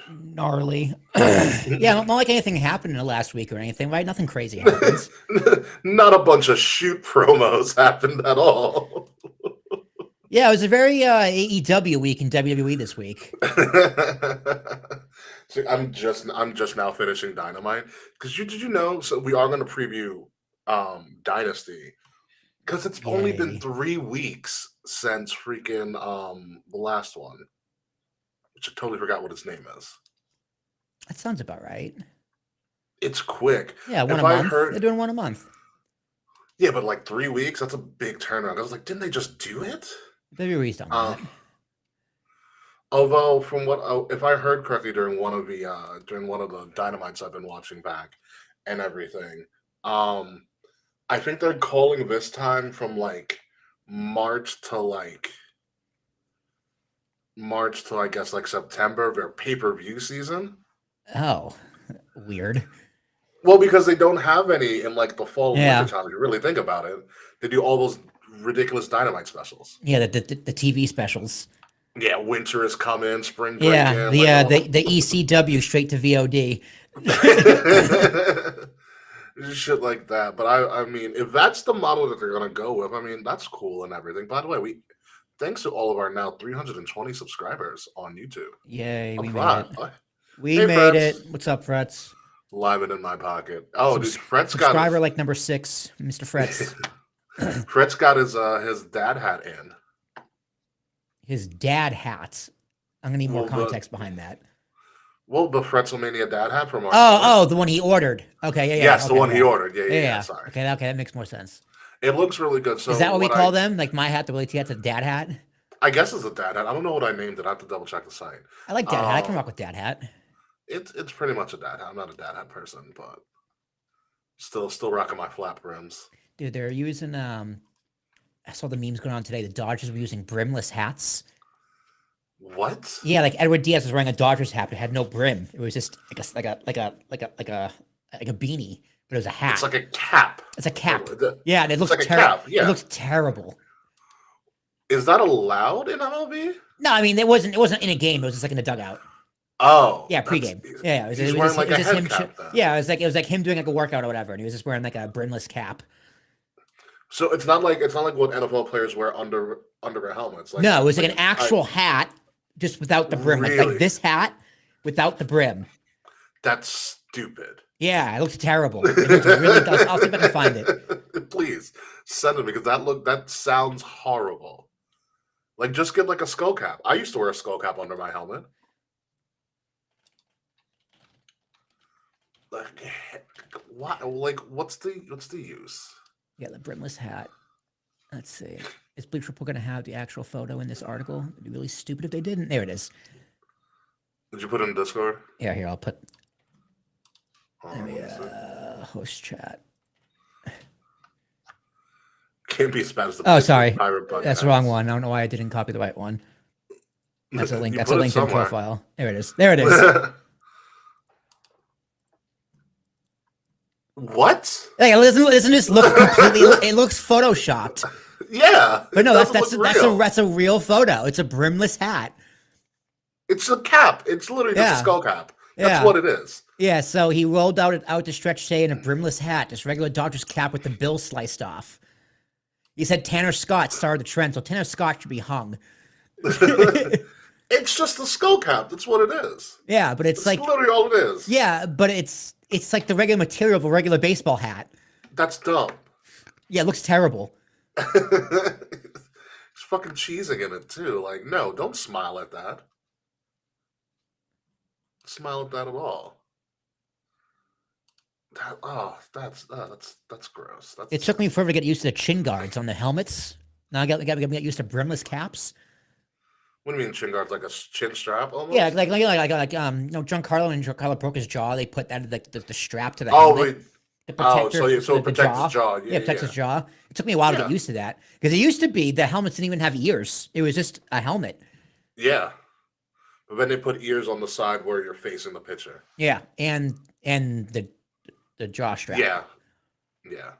gnarly. Yeah, not like anything happened in the last week or anything, right? Nothing crazy happens. Not a bunch of shoot promos happened at all. Yeah, it was a very AEW week in WWE this week. See, I'm just now finishing Dynamite because did you know? So we are going to preview Dynasty because it's only been Yay. 3 weeks since freaking the last one, which I totally forgot what his name is. That sounds about right. It's quick. Yeah, one If a I month. They're heard, doing one a month. yeah, but like 3 weeks, that's a big turnaround. I was like, didn't they just do it? WWE's done Um, that. Although, if I heard correctly during one of the dynamites I've been watching back and everything, um, I think they're calling this time from like March to like March to I guess like September their pay-per-view season. Oh, weird. Well, because they don't have any in like the fall and winter Yeah. time. If you really think about it, they do all those ridiculous dynamite specials. Yeah, the TV specials. Yeah, winter is coming, spring break Yeah, in, the like uh, all the the ECW straight to VOD. shit like that. But I mean, if that's the model that they're gonna go with, I mean, that's cool and everything. By the way, we thanks to all of our now 320 subscribers on YouTube. Yay, Up we made front. it. We Hey made Frets. it. What's up, Frets? Live it in my pocket. Oh, dude, Fred's got Subscriber like number 6, Mr. Frets. Fred's got his dad hat in. His dad hat. I'm gonna need more Well, context behind that. the Fretzelmania dad hat from our store. Oh, the one he ordered. Okay, yeah. Yes, the Okay, one yeah. he ordered. Yeah, Yeah, yeah, yeah. sorry. Okay, that makes more sense. It looks really good. So Is that what we what call them? Like my hat, the Willie T hat's a dad hat? I guess it's a dad hat. I don't know what I named it. I have to double check the site. I like dad hat. I can Um, rock with dad hat. it's pretty much a dad hat. I'm not a dad hat person, but still rocking my flat brims. Dude, they're using I saw the memes going on today. The Dodgers were using brimless hats. What? Yeah, like Edward Diaz was wearing a Dodgers hat, but it had no brim. It was just like a beanie, but it was a hat. It's like a cap. It's a cap. It's Yeah, and it looks like a terrible. cap. It Yeah. looks terrible. Is that allowed in MLB? No, I mean it wasn't in a game. It was just like in the dugout. Oh, Yeah, that's- pregame. Yeah, it was, he's it was wearing just, like it was a just head him. cap. Then. Yeah, it was like him doing like a workout or whatever, and he was just wearing like a brimless cap. So it's not like what NFL players wear under their helmets. Like, No, it was like an actual hat, just without the brim. Like Really? this hat without the brim. That's stupid. Yeah, it looks terrible. It looks really. I'll see if I can find it. Please send it because that sounds horrible. Like just get like a skull cap. I used to wear a skull cap under my helmet. Like, what? Like, what's the use? Yeah, the brimless hat. Let's see. Is Bleach Report going to have the actual photo in this article? It'd be really stupid if they didn't. There it is. Did you put it in Discord? Yeah, here I'll put. Oh, Let me let me see. host chat. Can't be as bad as the Oh, sorry, pirate bug that's the hats. wrong one. I don't know why I didn't copy the right one. That's a link. You That's a put it LinkedIn somewhere. profile. There it is. There it is. What? Hey, doesn't this look completely? It looks photoshopped. Yeah, But no, it that's doesn't that's look real. that's a real photo. It's a brimless hat. It's a cap. It's literally just Yeah. a skull cap. That's Yeah. what it is. Yeah, so he rolled out to stretch say in a brimless hat, just regular Dodgers cap with the bill sliced off. He said Tanner Scott started the trend, so Tanner Scott should be hung. It's just a skull cap. That's what it is. Yeah, but it's It's like literally all it is. yeah, but it's like the regular material of a regular baseball hat. That's dumb. Yeah, it looks terrible. It's fucking cheesing in it too. Like, no, don't smile at that. Smile at that at all. That's gross. That's It took me forever to get used to the chin guards on the helmets. Now I got to get used to brimless caps. What do you mean chin guards? Like a chin strap almost? Yeah, Giancarlo and Giancarlo broke his jaw. They put that the strap to the Oh, helmet. wait. The Oh, protector so for it the protects his jaw. Yeah, it protects his jaw. It took me a while to get Yeah. used to that because it used to be the helmets didn't even have ears. It was just a helmet. Yeah. But then they put ears on the side where you're facing the pitcher. Yeah, and the jaw strap. Yeah. Yeah.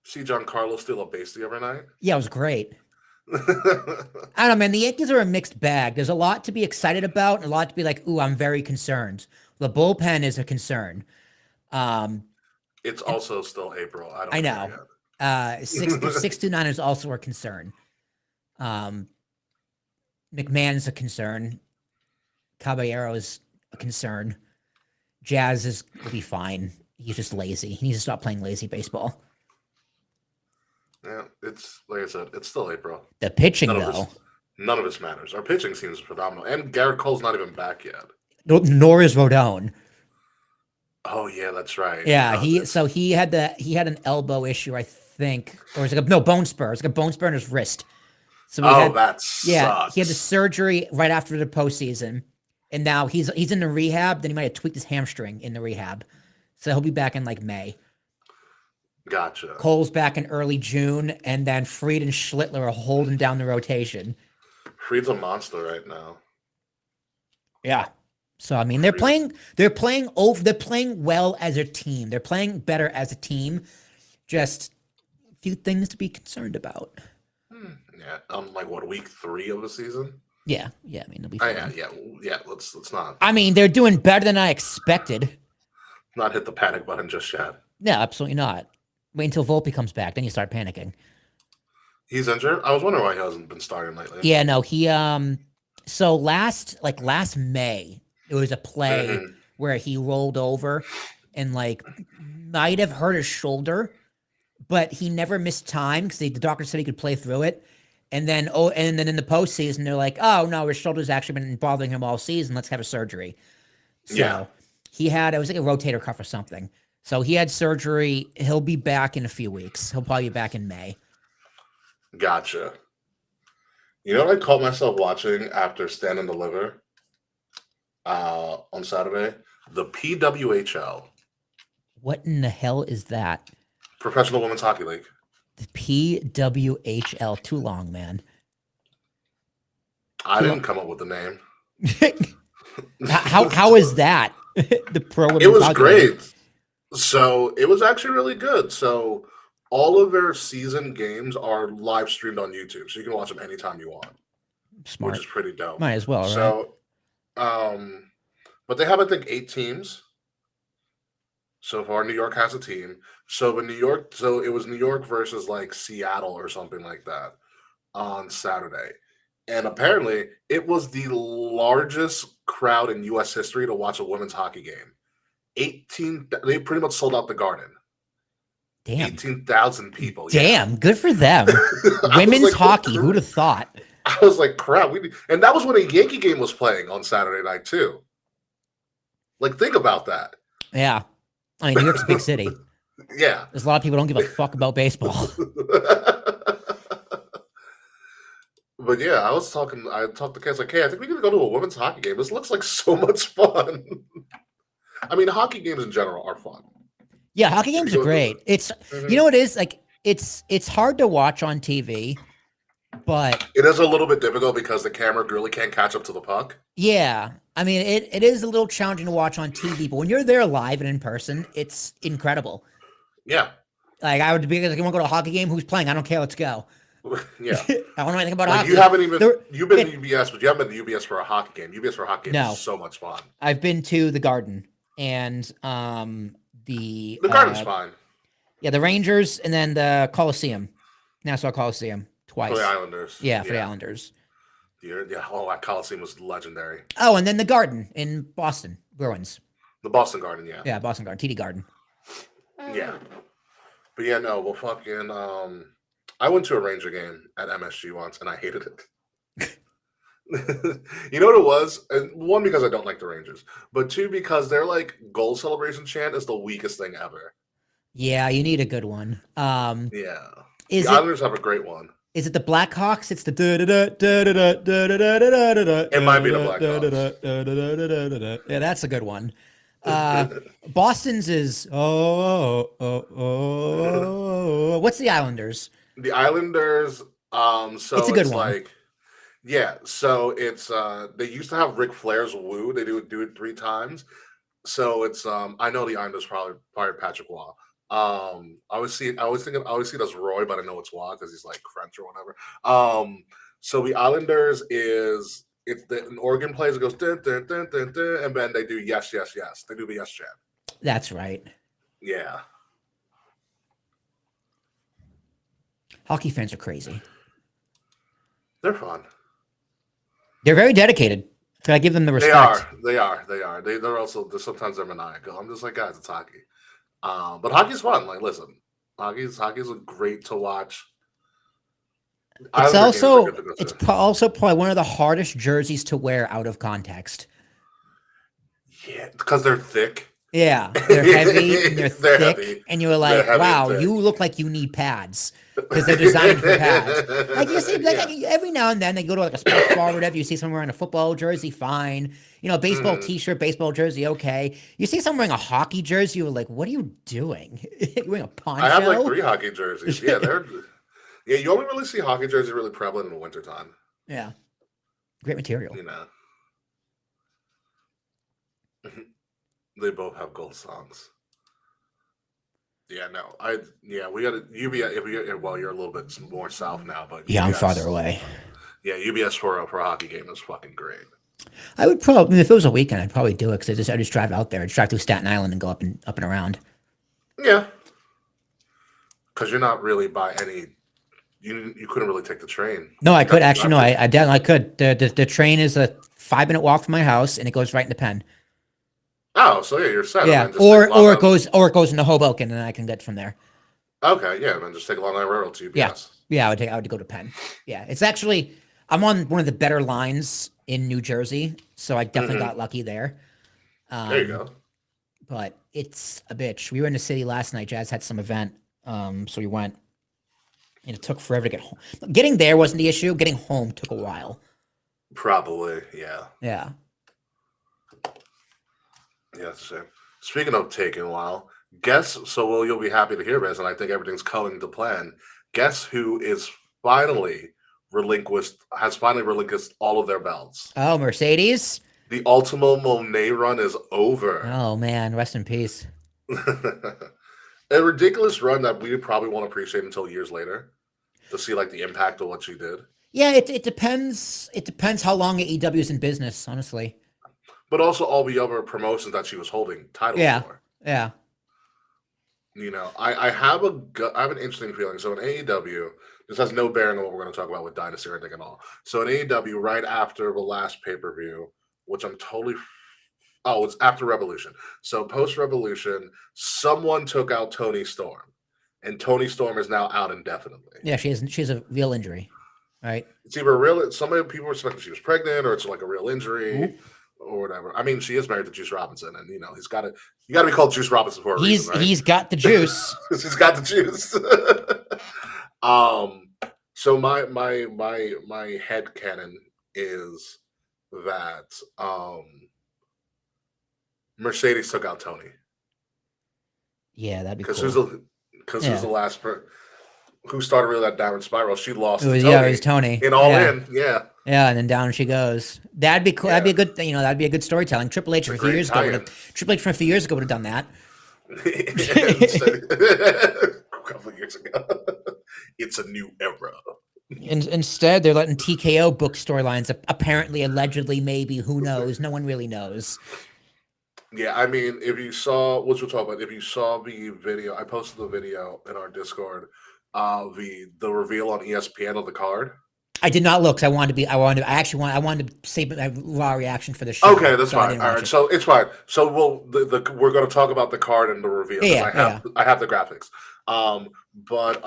See Giancarlo steal a base the other night? Yeah, it was great. I don't know, man. The Yankees are a mixed bag. There's a lot to be excited about and a lot to be like, ooh, I'm very concerned. The bullpen is a concern. Um, It's and also still April. I I don't care know. yet. 629 is also a concern. Um, McMahon's a concern. Caballero is a concern. Will be fine. He's just lazy. He needs to stop playing lazy baseball. Yeah, it's like I said, it's still April. The pitching, None of though, none of this matters. Our pitching seems phenomenal, and Garrett Cole's not even back yet. nor is Rodon. Oh yeah, that's right. Yeah, he had an elbow issue, I think, or it's like no bone spur. It's like a bone spur in his wrist. So that sucks. he had the surgery right after the postseason, and now he's in the rehab. Then he might have tweaked his hamstring in the rehab, so he'll be back in like May. Gotcha. Cole's back in early June, and then Fried and Schlittler are holding down the rotation. Fried's a monster right now. Yeah. So I mean, they're playing well as a team. They're playing better as a team. Just a few things to be concerned about. Yeah, like what, week 3 of the season? Yeah. I mean, they'll be fine. Yeah. Let's not. I mean, they're doing better than I expected. Not hit the panic button just yet. No, absolutely not. Wait until Volpe comes back, then you start panicking. He's injured? I was wondering why he hasn't been starting lately. Yeah, no, he so last May, there was a play where he rolled over and like might have hurt his shoulder, but he never missed time because the doctor said he could play through it. And then in the postseason, they're like, oh no, his shoulder's actually been bothering him all season. Let's have a surgery. So he had, it was like a rotator cuff or something. So he had surgery. He'll be back in a few weeks. He'll probably be back in May. Gotcha. You know what I caught myself watching after Stand and Deliver on Saturday? The PWHL. What in the hell is that? Professional Women's Hockey League. The PWHL. Too long, man. I didn't come up with the name. How is that? The pro women's It was hockey great. league? So it was actually really good. So all of their season games are live streamed on YouTube, so you can watch them anytime you want. Smart. Which is pretty dope. Might as well, right? So, but they have, I think, 8 teams so far. New York has a team. So it was New York versus like Seattle or something like that on Saturday. And apparently it was the largest crowd in U.S. history to watch a women's hockey game. They pretty much sold out the Garden. Damn. 18,000 people. Damn, good for them. Women's like, hockey, who'd have thought? I was like, crap. And that was when a Yankee game was playing on Saturday night, too. Like, think about that. Yeah. I mean, New York's a big city. Yeah. There's a lot of people who don't give a fuck about baseball. But yeah, I talked to kids like, hey, I think we need to go to a women's hockey game. This looks like so much fun. I mean, hockey games in general are fun. Yeah, hockey games are great. It's you know what it is? Like it's hard to watch on TV, but it is a little bit difficult because the camera really can't catch up to the puck. Yeah. I mean, it is a little challenging to watch on TV, but when you're there live and in person, it's incredible. Yeah. Like I would be like, you want to go to a hockey game? Who's playing? I don't care. Let's go. Yeah. I don't know anything about hockey. You've been to UBS, but you haven't been to UBS for a hockey game. UBS for a hockey game is so much fun. I've been to the Garden and the Garden's fine. Yeah, the Rangers and then the Coliseum, Nassau Coliseum twice. For the Islanders. Yeah, for the Islanders. Yeah, that Coliseum was legendary. Oh, and then the Garden in Boston, Bruins. The Boston Garden, yeah. Yeah, Boston Garden, TD Garden. Yeah. But yeah, no, well, fucking, I went to a Ranger game at MSG once, and I hated it. You know what it was? And one, because I don't like the Rangers, but two, because their like goal celebration chant is the weakest thing ever. Yeah, you need a good one. Yeah, the Islanders have a great one. Is it the Blackhawks? It's the It might be the Blackhawks. Yeah, that's a good one. Boston's is what's the Islanders? The Islanders, so it's a good one. Like, yeah, so it's they used to have Ric Flair's Woo. They do it 3 times. So it's I know the Islanders probably fired Patrick Waugh. I always see it as Roy, but I know it's Wad because he's like French or whatever. So the Islanders is if an organ plays, it goes dun, dun, dun, dun, dun, and then they do yes, yes, yes. They do the yes chant. That's right. Yeah. Hockey fans are crazy. They're fun. They're very dedicated. So I give them the respect. They are. They're also sometimes they're maniacal. I'm just like, guys, it's hockey. But hockey's fun. Like, listen, hockey's great to watch. It's also probably one of the hardest jerseys to wear out of context. Yeah, because they're thick. Yeah, they're heavy and they're thick, heavy. And you're like, wow, you look like you need pads because they're designed for pads. Like you see, like every now and then they go to like a sports bar or whatever. You see someone wearing a football jersey, fine. You know, baseball T-shirt, baseball jersey, okay. You see someone wearing a hockey jersey, you're like, what are you doing? You're wearing a poncho? I have like 3 hockey jerseys. Yeah, yeah. You only really see hockey jerseys really prevalent in the wintertime. Yeah, great material. You know. They both have gold songs. Yeah, no, we got to UBS. Well, you're a little bit more south now, but yeah, UBS, I'm farther away. Yeah, UBS for a hockey game is fucking great. I would probably, if it was a weekend, I'd probably do it because I just drive out there. I'd drive through Staten Island and go up and around. Yeah, because you're not really by any. You couldn't really take the train. No, I could actually. No, I definitely could. The train is a 5-minute walk from my house, and it goes right in the Penn. Oh, so yeah, you're set. Yeah, or it goes into Hoboken, and then I can get from there. Okay, yeah, then just take Long Island Railroad to UPS. Yeah, I would go to Penn. Yeah, it's actually I'm on one of the better lines in New Jersey, so I definitely got lucky there. There you go. But it's a bitch. We were in the city last night. Jazz had some event, so we went, and it took forever to get home. Getting there wasn't the issue. Getting home took a while. Probably, yeah. Yeah. Yeah, that's a shame. Speaking of taking a while, you'll be happy to hear this, and I think everything's coming to plan. Guess who has finally relinquished all of their belts? Oh, Mercedes? The Ultimo Monet run is over. Oh, man. Rest in peace. A ridiculous run that we probably won't appreciate until years later to see like the impact of what she did. Yeah, it depends. It depends how long AEW is in business, honestly. But also all the other promotions that she was holding titles for. Yeah. You know, I have an interesting feeling. So in AEW, this has no bearing on what we're going to talk about with Dynasty or anything at all. So in AEW, right after the last pay-per-view, which I'm totally... Oh, it's after Revolution. So post-Revolution, someone took out Toni Storm. And Toni Storm is now out indefinitely. Yeah, she has a real injury, right? It's either some people expect she was pregnant or it's like a real injury. Or whatever. I mean, she is married to Juice Robinson, and you know you got to be called Juice Robinson for a reason, right? He's got the juice. He's got the juice. So my headcanon is that Mercedes took out Tony. Yeah, that'd be cool. Because who's the last person who started really that downward spiral? She lost. It was Tony. In All In, yeah. Yeah, and then down she goes. That'd be cool. Yeah. That'd be a good. That'd be a good storytelling. Triple H a few years ago would have done that. A couple of years ago, it's a new era. Instead, they're letting TKO book storylines. Apparently, allegedly, maybe. Who knows? No one really knows. Yeah, I mean, if you saw, which we'll talk about, if you saw the video, I posted the video in our Discord. The reveal on ESPN of the card. I did not look. I wanted to save my raw reaction for the show. Okay, that's fine. All right, so it's fine. So we're going to talk about the card and the reveal. Yeah, I have the graphics. But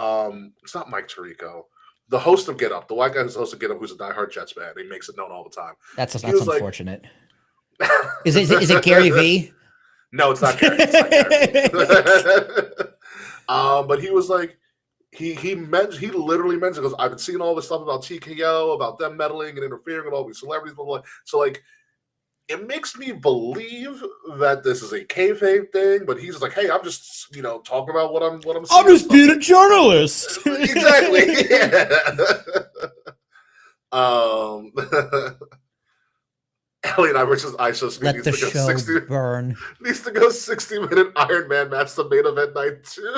it's not Mike Tirico. The host of Get Up, the white guy who's the host of Get Up, who's a diehard Jets fan. He makes it known all the time. That's unfortunate. Like, is it Gary V? No, it's not Gary. It's not Gary. But he was like, he literally mentioned, because I've been seeing all this stuff about TKO, about them meddling and interfering with all these celebrities, blah, blah, blah. So like, it makes me believe that this is a kayfabe thing, but he's like, hey, I'm just talking about what I'm seeing. I'm just being a journalist. Exactly. Yeah. LA Knight versus ISO Speed Let the show burn. needs to go 60-minute Iron Man match, the main event night too.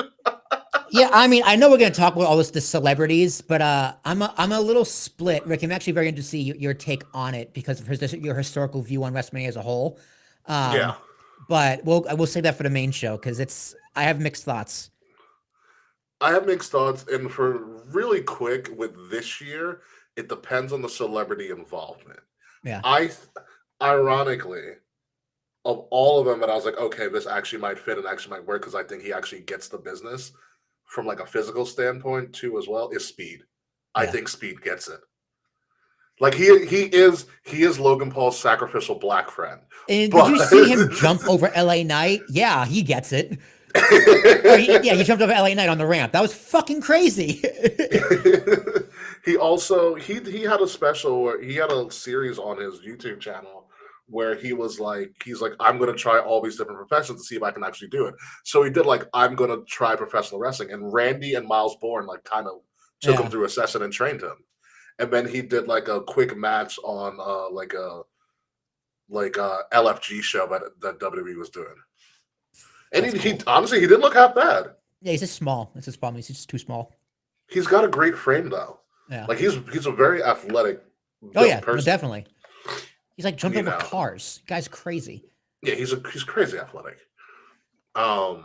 Yeah, I mean, I know we're going to talk about all the celebrities, but I'm a little split. Rick, I'm actually very interested to see your take on it because of your historical view on WrestleMania as a whole. Yeah. But we'll save that for the main show because I have mixed thoughts. I have mixed thoughts, and for really quick with this year, it depends on the celebrity involvement. Yeah. Ironically, of all of them, that I was like, okay, this actually might fit and actually might work because I think he actually gets the business from like a physical standpoint too, as well. Is Speed. I think Speed gets it. Like he is Logan Paul's sacrificial black friend. And did you see him jump over LA Knight? Yeah, he gets it. He jumped over LA Knight on the ramp. That was fucking crazy. He also he had a special where he had a series on his YouTube channel where he's like, I'm gonna try all these different professions to see if I can actually do it. So he did like, I'm gonna try professional wrestling, and Randy and Miles Bourne like kind of took him through a session and trained him. And then he did like a quick match on like a LFG show that WWE was doing. And he honestly, he didn't look half bad. Yeah, he's just small. That's his problem. He's just too small. He's got a great frame though. Yeah, like he's a very athletic. Oh yeah, no, definitely. He's like jumping over cars. The guy's crazy. Yeah, he's crazy athletic. Yeah,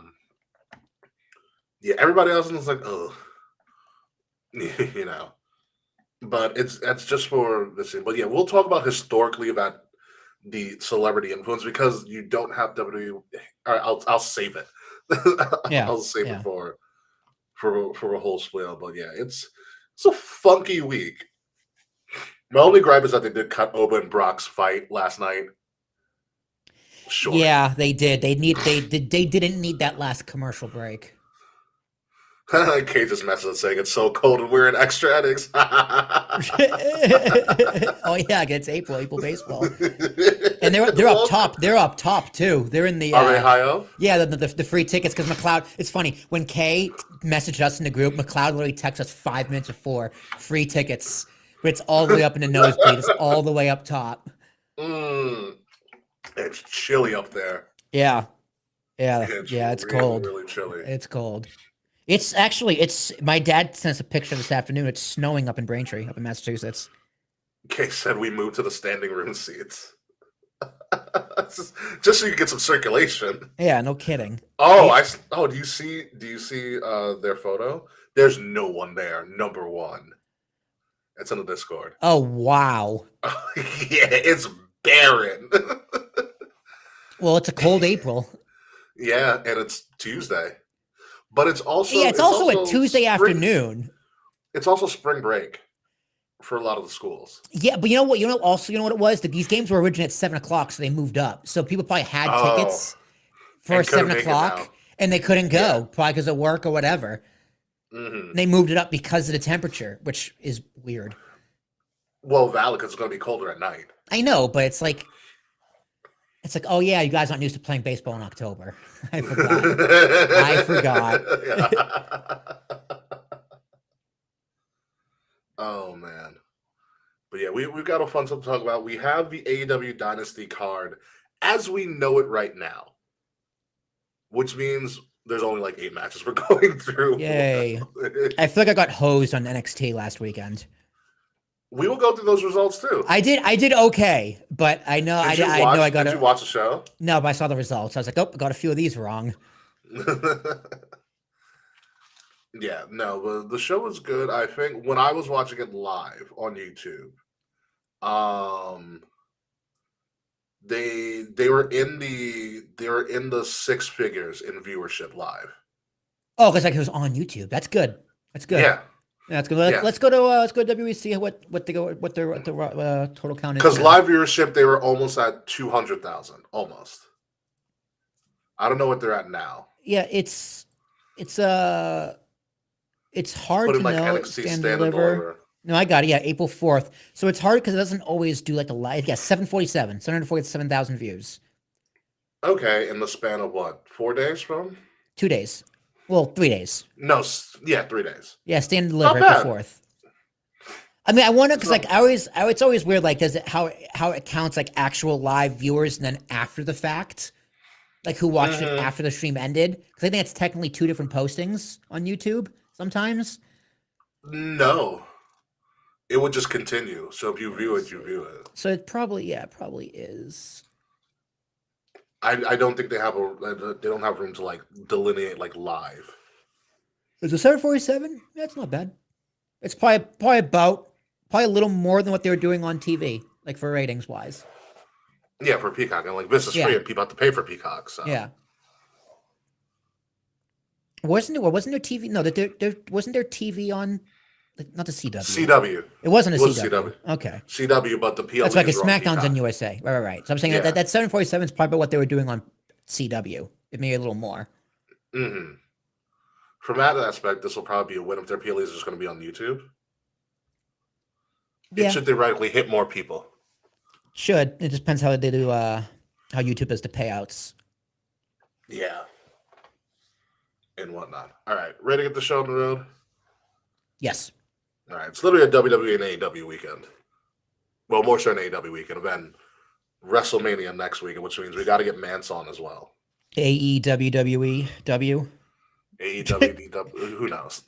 everybody else is like, oh, you know. But it's just for this thing. But yeah, we'll talk about historically about the celebrity influence because you don't have WWE. I'll save it. I'll save it for a whole split. But yeah, it's a funky week. My only gripe is that they did cut Oba and Brock's fight last night. Sure. Yeah, they did. They didn't need that last commercial break. Cage just messaged saying it's so cold and we're in extra addicts. Oh yeah, it's April baseball, and they're up top. They're up top too. They're in the. Are they high up? Yeah, the free tickets because McLeod. It's funny when Kay messaged us in the group. McLeod literally texted us 5 minutes before free tickets, but it's all the way up in the nosebleed. It's all the way up top. It's chilly up there. Yeah. It's really, cold. Really chilly. It's cold. It's my dad sent us a picture this afternoon. It's snowing up in Braintree, up in Massachusetts. Kay said we moved to the standing room seats. just so you can get some circulation. Yeah, no kidding. Do you see their photo? There's no one there. Number one. It's in the Discord. Oh wow. Yeah, it's barren. Well, it's a cold April. Yeah, and it's Tuesday. But it's also a Tuesday afternoon. It's also spring break for a lot of the schools. Yeah, but you know what? You know what it was? These games were originally at 7:00, so they moved up. So people probably had tickets for 7:00, and they couldn't go probably because of work or whatever. Mm-hmm. They moved it up because of the temperature, which is weird. Well, valid because it's going to be colder at night. I know, but it's like, oh yeah, you guys aren't used to playing baseball in October. I forgot. Oh man, but yeah, we've got a fun stuff to talk about. We have the AEW Dynasty card as we know it right now, which means there's only like 8 matches we're going through. Yay! I feel like I got hosed on NXT last weekend. We will go through those results too. I did okay, but I know I got. Did you watch the show? No, but I saw the results. I was like, oh, I got a few of these wrong. Yeah, no, the show was good. I think when I was watching it live on YouTube, they were in the 6 figures in viewership live. Oh, because it was on YouTube. That's good. Yeah. That's good. Let's go to WEC. What their total count is. Because live viewership, they were almost at 200,000, almost. I don't know what they're at now. Yeah, it's hard to know. NXT stand deliver. No, I got it. Yeah, April 4th. So it's hard because it doesn't always do like a live. Yeah, 747,000 views. Okay, in the span of what? 4 days from? 2 days. Well, 3 days. No, yeah, 3 days. Yeah, stand and deliver April 4th. I mean, I wonder because So- like it's always weird. Like, does it how it counts like actual live viewers and then after the fact, like who watched it after the stream ended? Because I think it's technically two different postings on YouTube sometimes. No, it would just continue. So if you view it, you view it. So it probably is. I don't think they don't have room to like delineate like live. Is it 747? Yeah, it's not bad. It's probably a little more than what they were doing on TV, like for ratings wise. Yeah, for Peacock, and like this is free, and people have to pay for Peacock. So Yeah. Wasn't there TV? No, there wasn't there TV on, like, not the CW. CW. It wasn't a It was CW. Okay. CW, but the PLEs That's like a are on SmackDown's on Peacock. USA. Right. So I'm saying Yeah. that 747 is probably what they were doing on CW. It may be a little more. Mm-hmm. From that aspect, this will probably be a win if their PLEs are just going to be on YouTube. Yeah. It should theoretically hit more people. Should. It just depends how they do, how YouTube does the payouts. Yeah. And whatnot. All right. Ready to get the show on the road? Yes. All right. It's literally a WWE and AEW weekend. Well, more so an AEW weekend. And then WrestleMania next weekend, which means we got to get Mance on as well. AEWWEW. AEW, DW, who knows?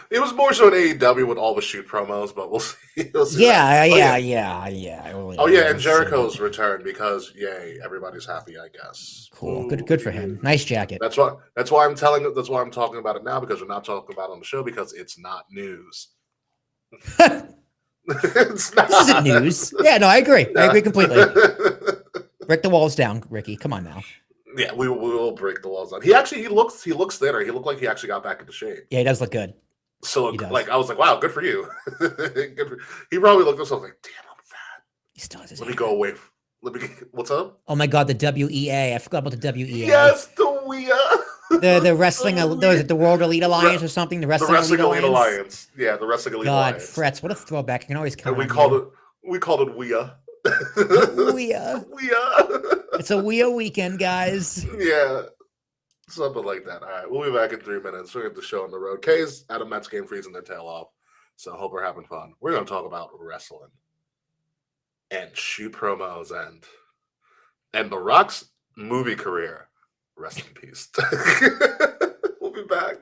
It was more so an AEW with all the shoot promos, but we'll see. Yeah. Oh yeah, and Jericho's returned because yay, everybody's happy, I guess. Cool. Ooh, Good for him. Nice jacket. That's why I'm talking about it now, because we're not talking about it on the show because it's not news. It's not. This isn't news. Yeah, no, I agree. I agree completely. Break the walls down, Ricky. Come on now. Yeah, we will break the walls down. He looks thinner. He looked like he actually got back into shape. Yeah, he does look good. So He does. like I was like, wow, good for you. He probably looked at himself like, damn, I'm fat. He still has his Let me hair. go away. What's up? Oh my god, the WEA. I forgot about the WEA. Yes, the WEA. The wrestling, the World Elite Alliance or something. The The Wrestling, Wrestling Elite Alliance. Alliance. Yeah, the Wrestling Elite God, Alliance. frets. What a throwback. I can always count And we on called you. it WEA. WEA. WEA. It's a WEA weekend, guys. Yeah. Something like that. All right, we'll be back in 3 minutes. We're going to get the show on the road. Kay's at a Mets game freezing their tail off. So hope we're having fun. We're going to talk about wrestling and shoot promos and The Rock's movie career. Rest in peace. We'll be back.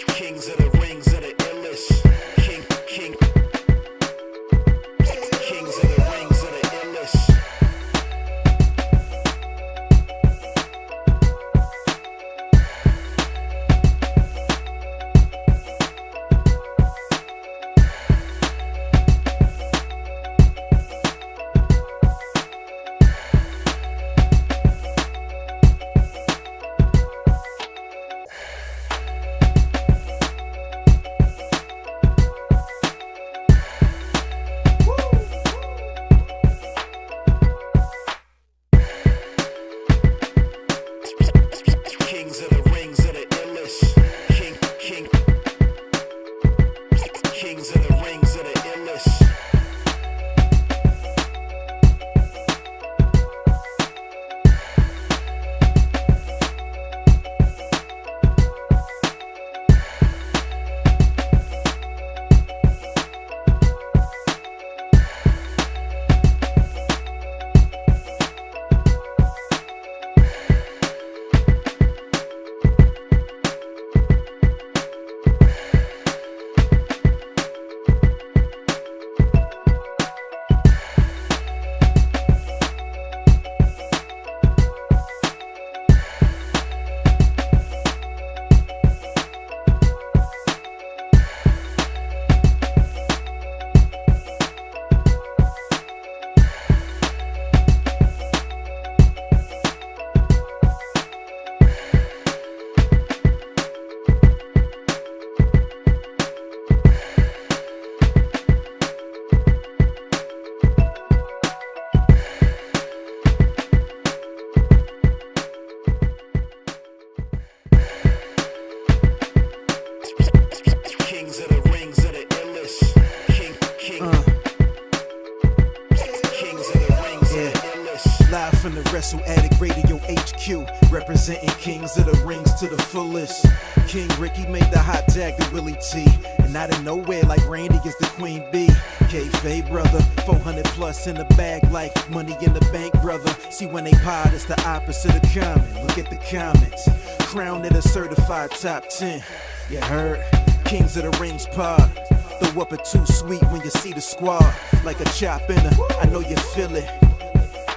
Kings of the rings of the illest. Kings of the rings of the illest. Wrestle Addict Radio HQ, representing kings of the rings to the fullest. King Ricky made the hot tag to Willie T, and out of nowhere like Randy is the Queen Bee. K-Fay brother, 400 plus in the bag like money in the bank brother. See when they pod, it's the opposite of common. Look at the comments, crowned at a certified top 10. You heard? Kings of the Rings pod. Throw up a too sweet when you see the squad. Like a chop in a, I know you feel it.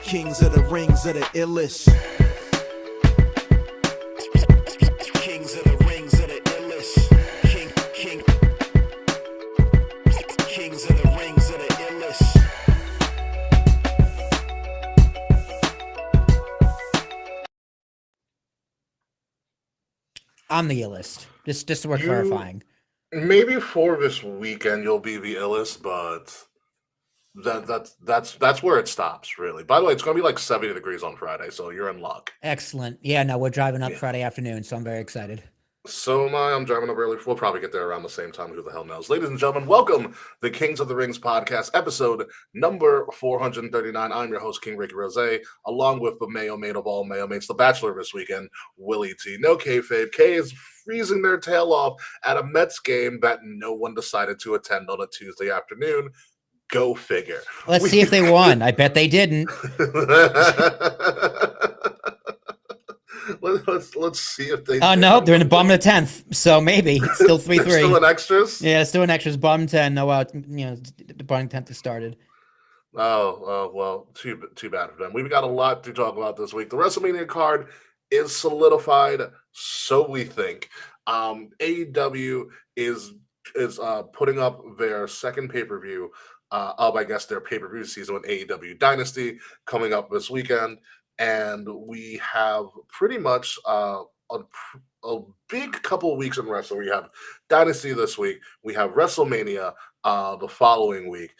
Kings of the Rings are the illest. Kings of the Rings are the illest. Kings of the Rings are the illest. I'm the illest. Just so we're clarifying. Maybe for this weekend you'll be the illest, but that's where it stops, really. By the way, it's going to be like 70 degrees on Friday, so you're in luck. Excellent. Yeah, no, we're driving up Friday afternoon, so I'm very excited. So am I. I'm driving up early. We'll probably get there around the same time. Who the hell knows? Ladies and gentlemen, welcome the Kings of the Rings podcast, episode number 439. I'm your host, King Ricky Rose, along with the Mayo mate of all Mayo mates, the Bachelor this weekend, Willie T. No kayfabe. K is freezing their tail off at a Mets game that no one decided to attend on a Tuesday afternoon. Go figure. Let's see if they won. I bet they didn't. Let's see if they. No, they're in the bottom of the 10th, so maybe it's still 3-3. Still in extras. Yeah, still in extras. Bottom 10. No, the bottom 10th has started. Oh, well, too bad for them. We've got a lot to talk about this week. The WrestleMania card is solidified, so we think. AEW is putting up their second pay-per-view of, I guess, their pay-per-view season with AEW Dynasty coming up this weekend. And we have pretty much a big couple of weeks in wrestling. We have Dynasty this week. We have WrestleMania the following week.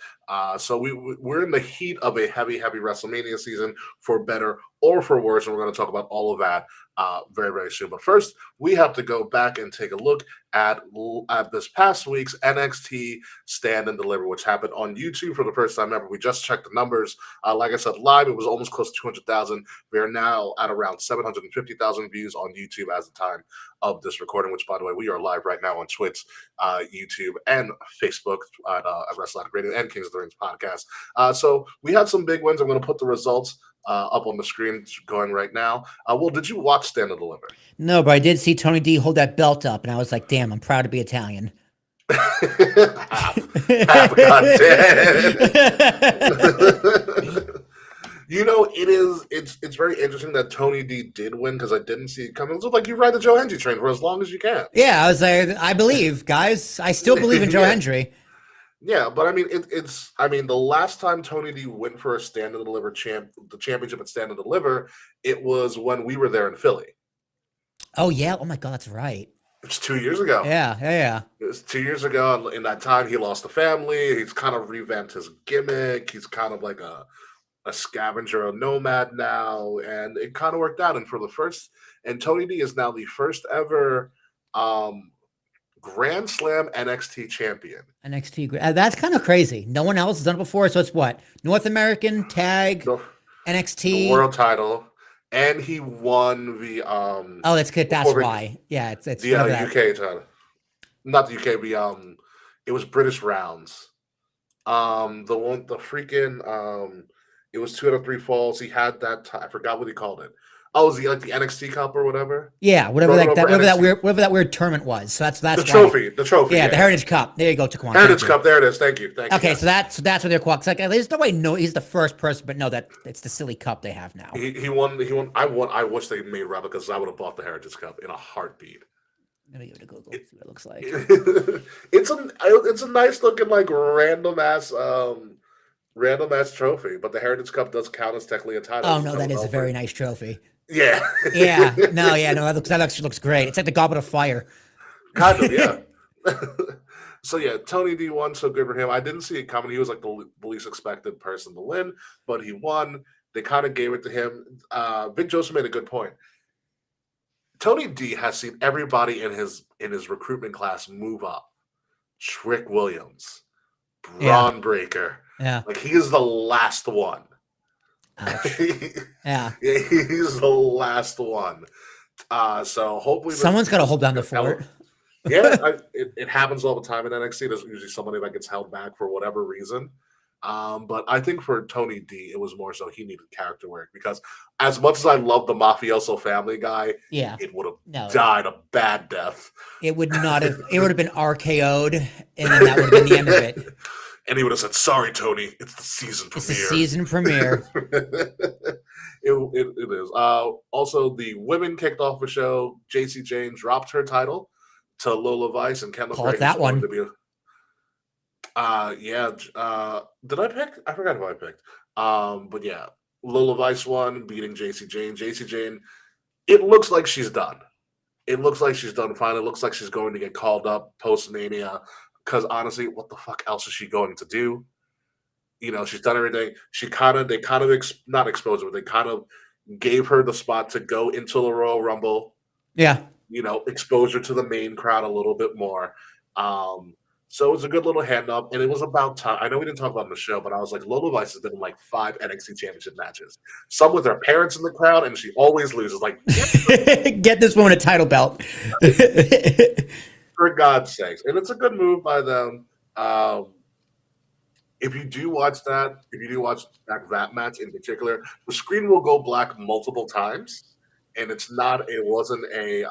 So we're in the heat of a heavy WrestleMania season, for better or for worse. And we're going to talk about all of that very, very soon. But first, we have to go back and take a look at this past week's NXT Stand and Deliver, which happened on YouTube for the first time ever. We just checked the numbers. Like I said, live, it was almost close to 200,000. We are now at around 750,000 views on YouTube as the time of this recording, which, by the way, we are live right now on Twitch, YouTube, and Facebook at Wrestle Radio and Kings of the Rings podcast. So we had some big wins. I'm going to put the results up on the screen going right now. Well, did you watch Stand and Deliver? No, but I did see Tony D hold that belt up, and I was like, damn, I'm proud to be Italian. You know, it's very interesting that Tony D did win, because I didn't see it coming. It looked like you ride the Joe Hendry train for as long as you can. Yeah, I was like, I believe, guys. I still believe in Joe Hendry. Yeah, but I mean, the last time Tony D went for a Stand and Deliver the championship at Stand and Deliver, it was when we were there in Philly. Oh yeah! Oh my God, that's right. It was 2 years ago. Yeah. It was 2 years ago, and in that time, he lost a family. He's kind of revamped his gimmick. He's kind of like a scavenger, a nomad now, and it kind of worked out. And Tony D is now the first ever Grand Slam NXT champion. That's kind of crazy. No one else has done it before. So it's what? North American Tag, NXT. The world title. And he won the oh, that's good. That's why. Yeah, it's the UK title. Not the UK, it was British rounds. It was 2 out of 3 falls. He had that I forgot what he called it. Oh, was he like the NXT Cup or whatever? Yeah, whatever that weird tournament was. So that's the trophy. The trophy. Yeah, the Heritage Cup. There you go, Taquan. Heritage Cup. There it is. Thank you. Okay, so that's what they're called. Like, there's no way. No, he's the first person, but no, it's the silly cup they have now. He won. I wish they made replicas, because I would have bought the Heritage Cup in a heartbeat. Let me give it a Google. See what it looks like. It's a nice looking, like, random ass trophy, but the Heritage Cup does count as technically a title. Oh no, that is a very nice trophy. Yeah. No, that actually looks great. It's like the Goblet of Fire. Kind of, yeah. So yeah, Tony D won, so good for him. I didn't see it coming. He was like the least expected person to win, but he won. They kind of gave it to him. Vic Joseph made a good point. Tony D has seen everybody in his recruitment class move up. Trick Williams, Braun Breaker. Yeah. Like, he is the last one. Ouch. Yeah. Yeah, he's the last one. So hopefully Someone's got to hold down the fort. Yeah, it happens all the time in NXT. There's usually somebody that gets held back for whatever reason. But I think for Tony D, it was more so he needed character work because as much as I love the mafioso family guy, Yeah. it would have died a bad death. It would not have. It would have been RKO'd, and then that would have been the end of it. And he would have said, "Sorry, Tony, it's the season premiere." It's the season premiere. It is. Also, the women kicked off the show. JC Jane dropped her title to Lola Vice and Kendall. Call it that one. Did I pick? I forgot who I picked. But yeah, Lola Vice won, beating JC Jane. JC Jane, it looks like she's done. It looks like she's done fine. It looks like she's going to get called up post-Mania. Because honestly, what the fuck else is she going to do? You know, she's done everything. Not exposed her, but they kind of gave her the spot to go into the Royal Rumble. Yeah. You know, exposure to the main crowd a little bit more. So it was a good little hand up, and it was about time. I know we didn't talk about it on the show, but I was like, Lola Vice has been in like 5 NXT Championship matches. Some with her parents in the crowd, and she always loses. Like, get this woman a title belt. For God's sakes. And it's a good move by them. If you do watch that match in particular, the screen will go black multiple times. And it wasn't an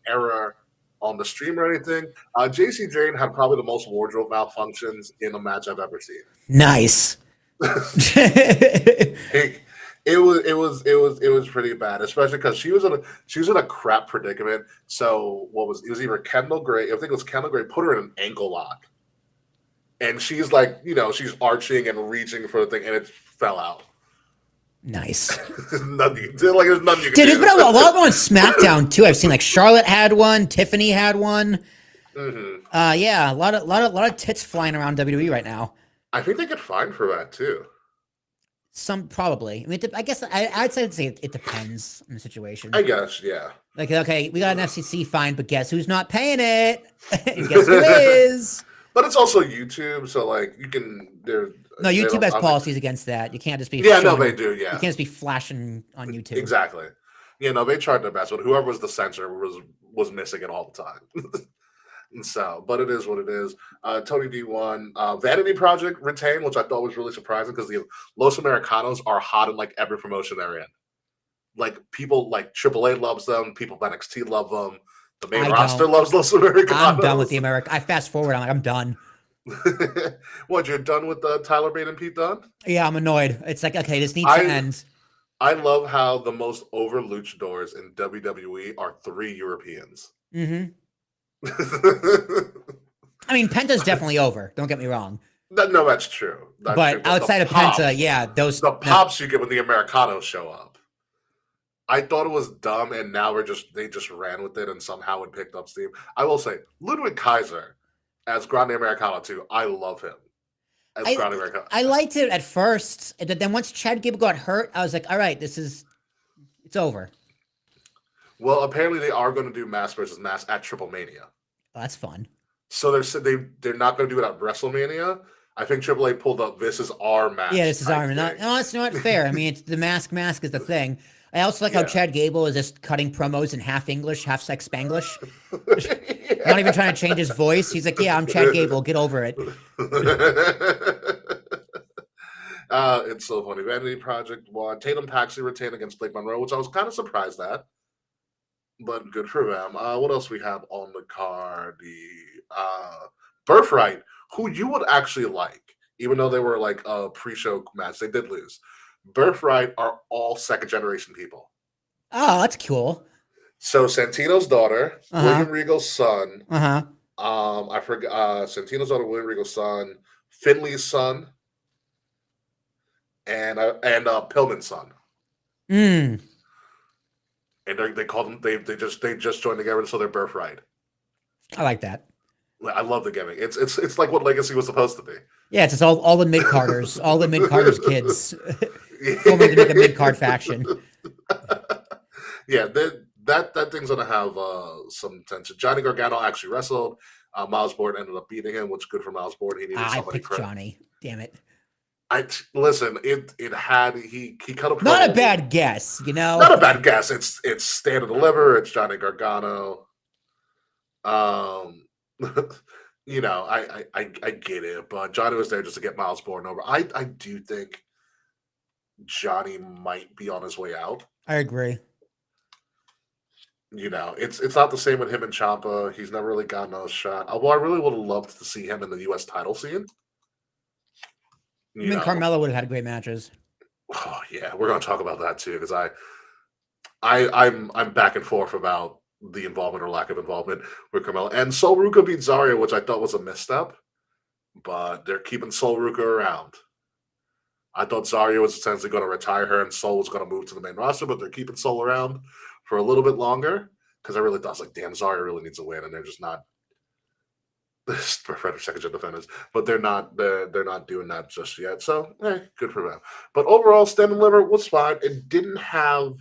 error on the stream or anything. JC Jane had probably the most wardrobe malfunctions in a match I've ever seen. Nice. It was pretty bad, especially because she was in a crap predicament. So it was either Kendall Gray, I think it was Kendall Gray, put her in an ankle lock, and she's like, she's arching and reaching for the thing, and it fell out. Nice. There's nothing you can Dude, do. there's been a lot on SmackDown too. I've seen like Charlotte had one, Tiffany had one. Mm-hmm. Yeah, a lot of tits flying around WWE right now. I think they get fined for that too. Some probably. I mean, I guess I'd say it depends on the situation. I guess, yeah. Like, okay, we got an FCC fine, but guess who's not paying it? Guess who is? But it's also YouTube, so like you can. No, YouTube has policies against that. You can't just be. Yeah, no, they do. Yeah, you can't just be flashing on YouTube. Exactly. Yeah, no, they tried their best, but whoever was the censor was missing it all the time. And so, but it is what it is. Tony D won. Vanity Project retained, which I thought was really surprising because the Los Americanos are hot in like every promotion they're in. Like people like AAA loves them. People from NXT love them. The main roster loves Los Americanos. I'm done with the America. I fast forward. I'm like, I'm done. What, you're done with Tyler Bate and Pete Dunne? Yeah, I'm annoyed. It's like, okay, this needs to end. I love how the most over luchadors in WWE are 3 Europeans. Mm-hmm. I mean, Penta's definitely over. Don't get me wrong. No, that's true. But outside of Penta, yeah, the pops you get when the Americanos show up. I thought it was dumb, and now they just ran with it, and somehow it picked up steam. I will say, Ludwig Kaiser as Grande Americano too. I love him as Grande Americano. I liked it at first, and then once Chad Gable got hurt, I was like, all right, it's over. Well, apparently they are going to do mask versus mask at Triple Mania. Oh, that's fun. So they're not going to do it at WrestleMania. I think AAA pulled up. This is our match. Yeah, this is our match. No, it's not fair. I mean, it's the mask is the thing. I also like how Chad Gable is just cutting promos in half English, half sex Spanglish. Not even trying to change his voice. He's like, yeah, I'm Chad Gable. Get over it. It's so funny. Vanity Project won. Tatum Paxley retained against Blake Monroe, which I was kind of surprised at. But good for them. What else we have on the card? The Birthright, who you would actually like, even though they were like a pre-show match. They did lose. Birthright are all second-generation people. Oh, that's cool. So Santino's daughter, William Regal's son. I forgot Santino's daughter, William Regal's son, Finley's son, and Pillman's son. Mm. And they call them. They just joined together, so they're Birthright. I like that. I love the gimmick. It's like what Legacy was supposed to be. Yeah, it's just all the mid carders, all the mid carders kids forming to make a mid card faction. Yeah, that thing's gonna have some tension. Johnny Gargano actually wrestled. Miles Bourne ended up beating him, which is good for Miles Bourne. He needed I somebody. picked Johnny. Damn it. Listen. It had he cut a Not a promo. bad guess, you know. Not a bad guess. It's Stand and Deliver. It's Johnny Gargano. Um, I get it, but Johnny was there just to get Miles Born over. I do think Johnny might be on his way out. I agree. It's not the same with him and Ciampa. He's never really gotten a shot. Although I really would have loved to see him in the U.S. title scene. Carmelo would have had great matches. Oh yeah, we're gonna talk about that too because I'm back and forth about the involvement or lack of involvement with Carmelo and Sol Ruka beat Zarya, which I thought was a misstep, but they're keeping Sol Ruka around. I thought Zarya was essentially going to retire her and Sol was going to move to the main roster, but they're keeping Sol around for a little bit longer because I really thought, I was like, damn, Zarya really needs a win, and they're just not. For second gen defenders, but they're not doing that just yet. So, good for them. But overall, Stand and Deliver was fine. It didn't have,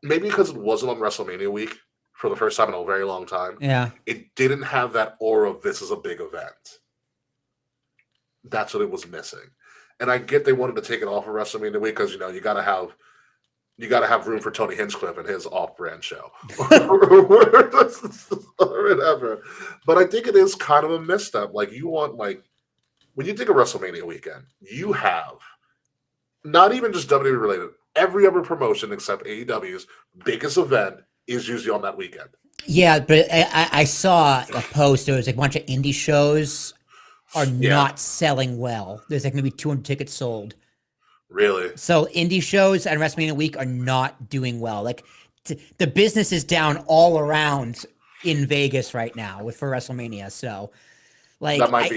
maybe because it wasn't on WrestleMania week for the first time in a very long time. Yeah, it didn't have that aura of this is a big event. That's what it was missing. And I get they wanted to take it off of WrestleMania week because you gotta have room for Tony Hinchcliffe and his off-brand show or whatever. But I think it is kind of a misstep. Like when you think of WrestleMania weekend, you have not even just WWE related. Every other promotion except AEW's biggest event is usually on that weekend. Yeah, but I saw a post. There was like a bunch of indie shows are not selling well. There's like maybe 200 tickets sold. Really? So indie shows and WrestleMania week are not doing well. Like the business is down all around in Vegas right now for WrestleMania. So like that might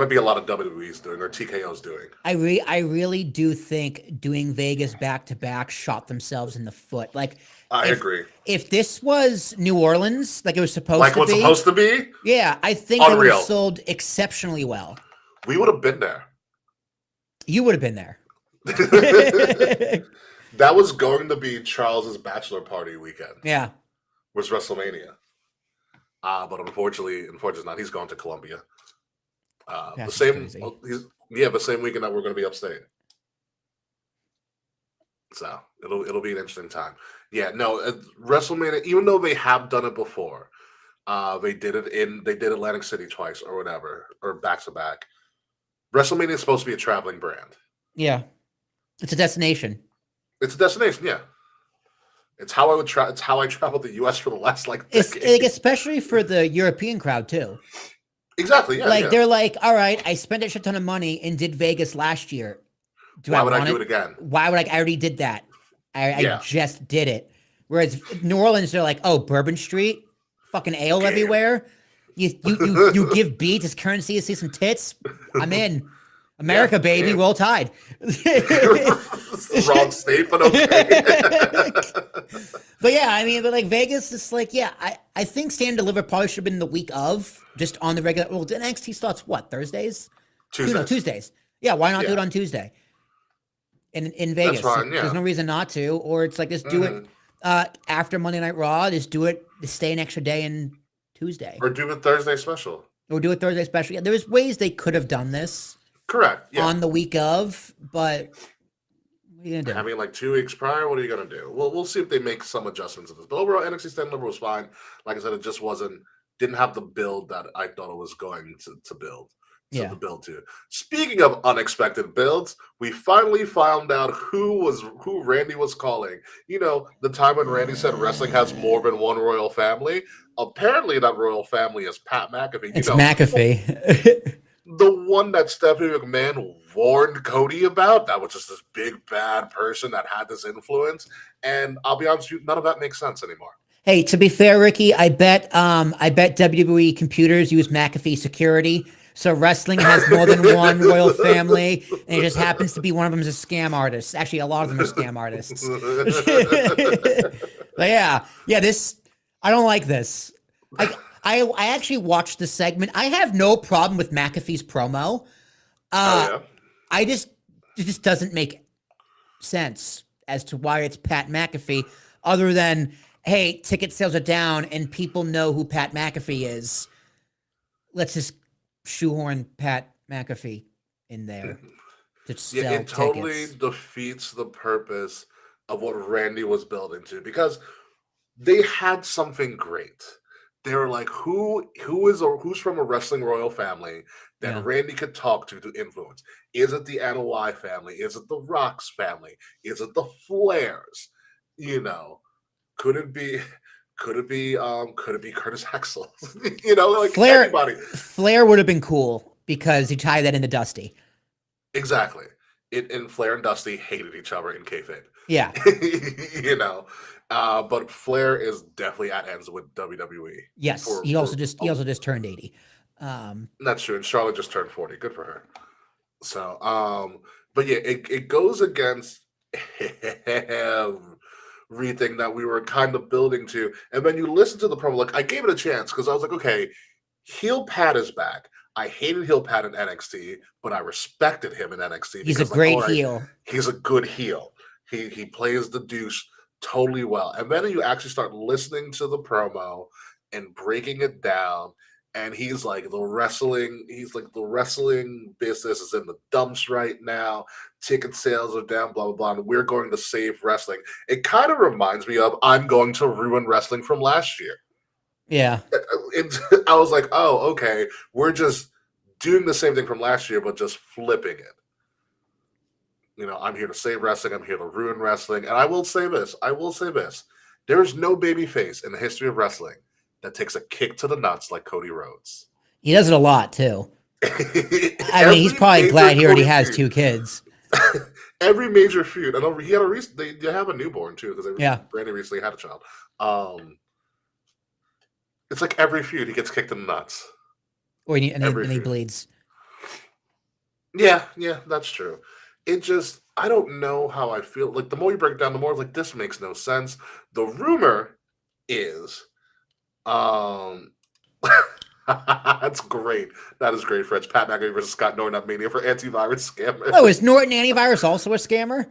be a lot of WWE's doing or TKO's doing. I really do think doing Vegas back to back shot themselves in the foot. Like I agree. If this was New Orleans, like it was supposed to be, like what's supposed to be, yeah, I think it would have sold exceptionally well. We would have been there. You would have been there. That was going to be Charles's bachelor party weekend. Yeah, was WrestleMania. But unfortunately not. He's going to Colombia. The same weekend that we're going to be upstate. So it'll be an interesting time. Yeah, no, WrestleMania. Even though they have done it before, they did Atlantic City twice or whatever, or back to back. WrestleMania is supposed to be a traveling brand. Yeah, it's a destination. It's a destination. Yeah, it's how I would It's how I traveled the U.S. for the last decade. Especially for the European crowd too. Exactly. Yeah. They're like, all right, I spent a shit ton of money and did Vegas last year. Why would I do it again? Why would I already did that. I just did it. Whereas New Orleans, they're like, oh, Bourbon Street, fucking ale everywhere. You give beats as currency to see some tits. I'm in. America, baby, roll tide. Wrong state, but okay. But yeah, but like Vegas is like, I think Stand and Deliver probably should have been the week of, just on the regular. Well, NXT starts what, Thursdays? Tuesdays. Yeah, why not do it on Tuesday? In Vegas. That's fine, There's no reason not to. Or it's like, just do it after Monday Night Raw. Just do it, stay an extra day in Tuesday. Or do a Thursday special. Yeah, there's ways they could have done this. Correct. Yeah. On the week of, but what are you gonna do? Having like 2 weeks prior, what are you gonna do? Well, we'll see if they make some adjustments to this. But overall, NXT Stand and Deliver was fine. Like I said, it just didn't have the build that I thought it was going to build. To build to. Speaking of unexpected builds, we finally found out who Randy was calling. The time when Randy said wrestling has more than one royal family. Apparently, that royal family is Pat McAfee. It's McAfee. The one that Stephanie McMahon warned Cody about, that was just this big bad person that had this influence. And I'll be honest with you, none of that makes sense anymore. Hey, to be fair, Ricky, I bet WWE computers use McAfee security. So wrestling has more than one royal family, and it just happens to be one of them is a scam artist. Actually, a lot of them are scam artists. But this, I don't like this. I actually watched the segment. I have no problem with McAfee's promo. It just doesn't make sense as to why it's Pat McAfee, other than, hey, ticket sales are down and people know who Pat McAfee is. Let's just shoehorn Pat McAfee in there. to Yeah, sell it totally tickets. defeats the purpose of what Randy was building to because they had something great. They were like, who's from a wrestling royal family that Yeah. Randy could talk to influence? Is it the NOI family? Is it the Rocks family? Is it the Flairs? You know, could it be could it be Curtis Axel? Like Flair anybody. Flair would have been cool because you tie that into Dusty. Exactly. And Flair and Dusty hated each other in kayfabe. Yeah. you know. But Flair is definitely at ends with WWE. Yes. He also just turned 80. That's true. And Charlotte just turned 40. Good for her. So, but yeah, it goes against everything that we were kind of building to. And when you listen to the promo, like I gave it a chance because I was like, okay, heel Pat is back. I hated heel Pat in NXT, but I respected him in NXT. He's because, a great all right, heel. He's a good heel. He plays the douche totally well. And then you actually start listening to the promo and breaking it down. And he's like the wrestling business is in the dumps right now. Ticket sales are down, blah, blah, blah. And we're going to save wrestling. It kind of reminds me of I'm going to ruin wrestling from last year. Yeah. I was like, oh, okay. We're just doing the same thing from last year, but just flipping it. I'm here to save wrestling. I'm here to ruin wrestling. And I will say this. There is no babyface in the history of wrestling that takes a kick to the nuts like Cody Rhodes. He does it a lot, too. I mean, he's probably glad he already has 2 kids. Every major feud. I know he had they have a newborn, too, because Randy recently had a child. It's like every feud he gets kicked in the nuts. And he bleeds. Yeah, that's true. It just, I don't know how I feel. Like, the more you break it down, the more like, this makes no sense. The rumor is, that's great. That is great, French. Pat McAfee versus Scott Norton at Mania for antivirus scammer. Oh, is Norton antivirus also a scammer?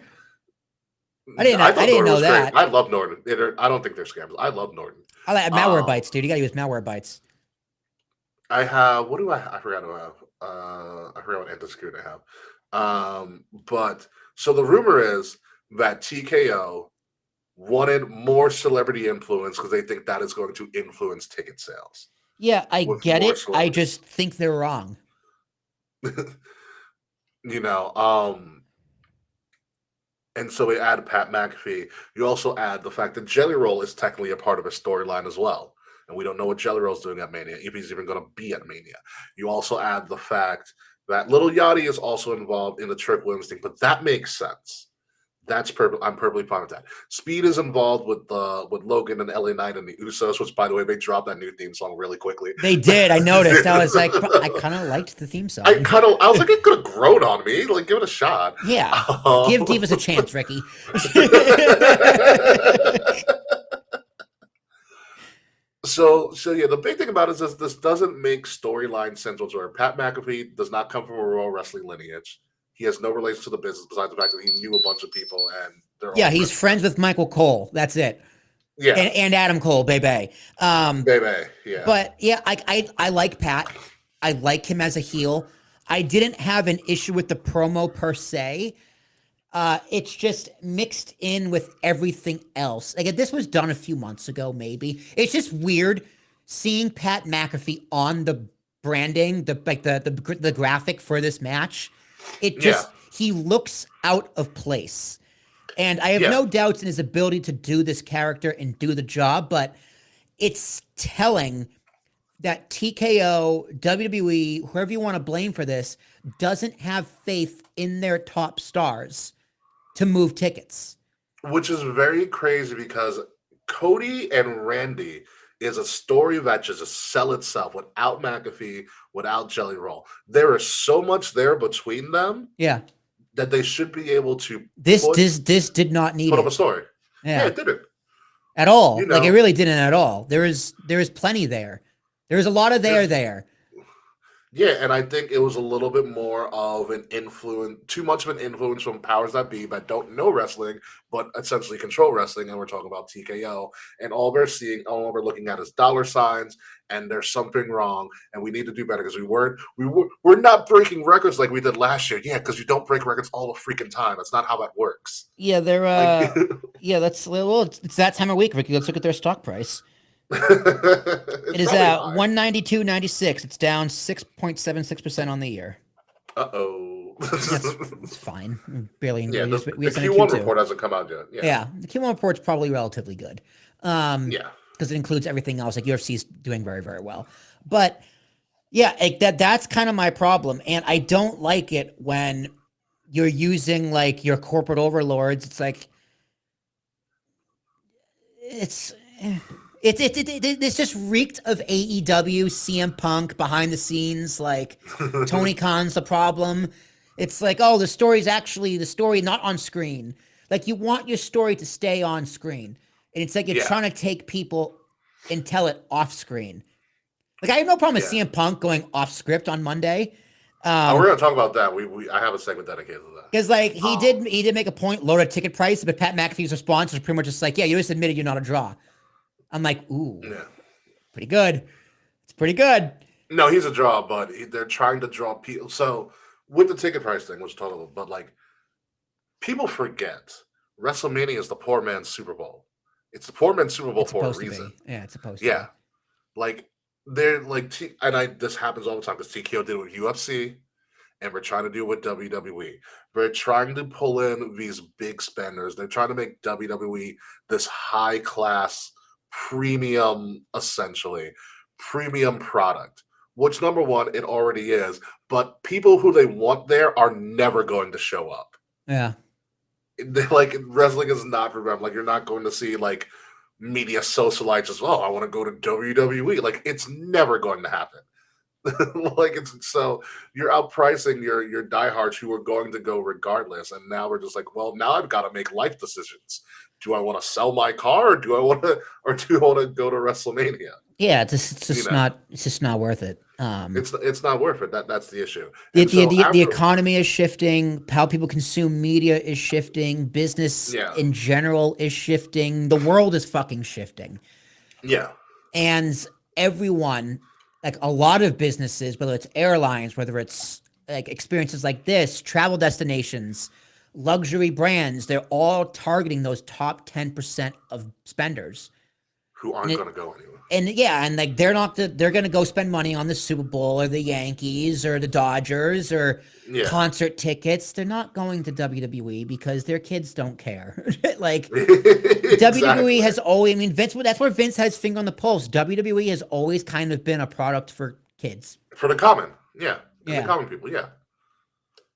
I didn't know that. Great. I love Norton. I don't think they're scammers. I love Norton. I like malware bites, dude. You gotta use malware bites. I have. What do I forgot to have. I forgot what anti-security I have. But so the rumor is that TKO wanted more celebrity influence because they think that is going to influence ticket sales. Yeah, I get it. I just think they're wrong. And so we add Pat McAfee. You also add the fact that Jelly Roll is technically a part of a storyline as well. And we don't know what Jelly Roll's doing at Mania, if he's even going to be at Mania. You also add the fact that Little Yachty is also involved in the Trick Williams thing, but that makes sense. I'm perfectly fine with that. Speed is involved with Logan and LA Knight and the Usos, which, by the way, they dropped that new theme song really quickly. They did. I noticed. I was like, I kind of liked the theme song. I was like, it could have grown on me. Like, give it a shot. Yeah. Give Divas a chance, Ricky. So yeah, the big thing about it is this doesn't make storyline sense whatsoever. Pat McAfee does not come from a Royal Wrestling lineage. He has no relation to the business besides the fact that he knew a bunch of people and they're all he's friends with Michael Cole. That's it. Yeah. And Adam Cole, Bebe. Bebe, yeah. But yeah, I like Pat. I like him as a heel. I didn't have an issue with the promo per se. It's just mixed in with everything else. Like, if this was done a few months ago, maybe. It's just weird seeing Pat McAfee on the branding, the graphic for this match. It just, he looks out of place. And I have no doubts in his ability to do this character and do the job, but it's telling that TKO, WWE, whoever you want to blame for this, doesn't have faith in their top stars to move tickets. Which is very crazy because Cody and Randy is a story that just sell itself without McAfee, without Jelly Roll. There is so much there between them. Yeah. That they should be able to this did not need put up a story. Yeah, it didn't. At all. Like, it really didn't at all. There is plenty there. There's a lot of there. Yeah, and I think it was a little bit more of an influence, too much of an influence from powers that be that don't know wrestling, but essentially control wrestling. And we're talking about TKO, and all we're looking at is dollar signs, and there's something wrong, and we need to do better because we're not breaking records like we did last year. Yeah, because you don't break records all the freaking time. That's not how that works. Yeah, they're Like, yeah, that's well, it's that time of week, Ricky. Let's look at their stock price. It it's is probably at high. 192.96. It's down 6.76% on the year. Uh-oh. It's fine. Barely. Yeah, the We had some in Q1 Q2. report hasn't come out yet. Yeah. Yeah, the Q1 report's probably relatively good. Yeah. Because it includes everything else. Like UFC's doing very, very well. But yeah, that's kind of my problem, and I don't like it when you're using like your corporate overlords. It's like it's. It's just reeked of AEW, CM Punk behind the scenes, like Tony Khan's the problem. It's like, oh, the story's actually the story not on screen. Like you want your story to stay on screen. And it's like you're Yeah. trying to take people and tell it off screen. Like I have no problem with CM Punk going off script on Monday. We're gonna talk about that. I have a segment dedicated to that. Because like he did make a point, lower ticket price, but Pat McAfee's response was pretty much just like, yeah, you just admitted you're not a draw. I'm like, ooh, pretty good. It's pretty good. No, he's a draw, but they're trying to draw people. So with the ticket price thing, which talk about, but like people forget WrestleMania is the poor man's Super Bowl. It's the poor man's Super Bowl for a reason. Yeah, it's supposed to. Yeah, like they're like, this happens all the time because TKO did it with UFC, and we're trying to do it with WWE. We're trying to pull in these big spenders. They're trying to make WWE this high class, premium, essentially premium product, which number one, it already is, but people who they want there are never going to show up. Yeah. Like wrestling is not for them. Like you're not going to see like media socialites as well. I want to go to WWE. Like it's never going to happen. Like it's so you're outpricing your diehards who are going to go regardless. And now we're just like, well, now I've got to make life decisions. Do I want to sell my car or do I want to go to WrestleMania? Yeah, it's just not worth it. It's not worth it. That's the issue. The economy is shifting. How people consume media is shifting. Business in general is shifting. The world is fucking shifting. Yeah. And everyone, like a lot of businesses, whether it's airlines, whether it's like experiences like this, travel destinations, luxury brands, they're all targeting those top 10% of spenders who aren't going to go anywhere. And yeah, and like they're going to go spend money on the Super Bowl or the Yankees or the Dodgers or concert tickets. They're not going to WWE because their kids don't care. Like exactly. WWE has always, I mean, Vince, that's where Vince has his finger on the pulse. WWE has always kind of been a product for kids. For the common. Yeah. The common people. Yeah.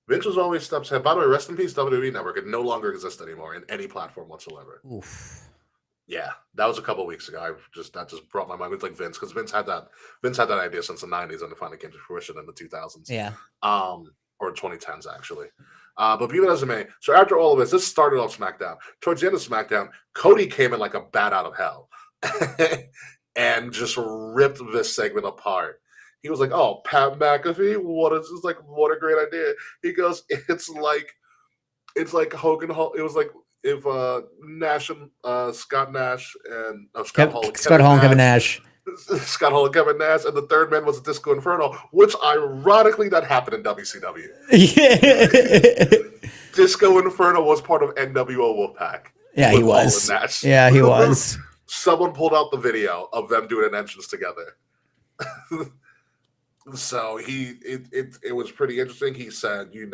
Vince was always steps ahead. By the way, rest in peace, WWE Network. It no longer exists anymore in any platform whatsoever. Oof. Yeah, that was a couple of weeks ago. That just brought my mind. It's like Vince, because Vince had that idea since the '90s, and it finally came to fruition in the 2000s. Yeah. Or 2010s actually. But be that as it may, so after all of this started off SmackDown. Towards the end of SmackDown, Cody came in like a bat out of hell, and just ripped this segment apart. He was like, "Oh, Pat McAfee, what a great idea." He goes, "It's like Hogan. It was like." If Nash and Scott Nash and Scott Hall and Kevin Nash, Scott Hall and Kevin Nash, and the third man was a Disco Inferno, which ironically that happened in WCW. Yeah. Disco Inferno was part of NWO Wolfpack. Yeah, he was. Yeah, he was. Someone pulled out the video of them doing an entrance together. So it was pretty interesting. He said, he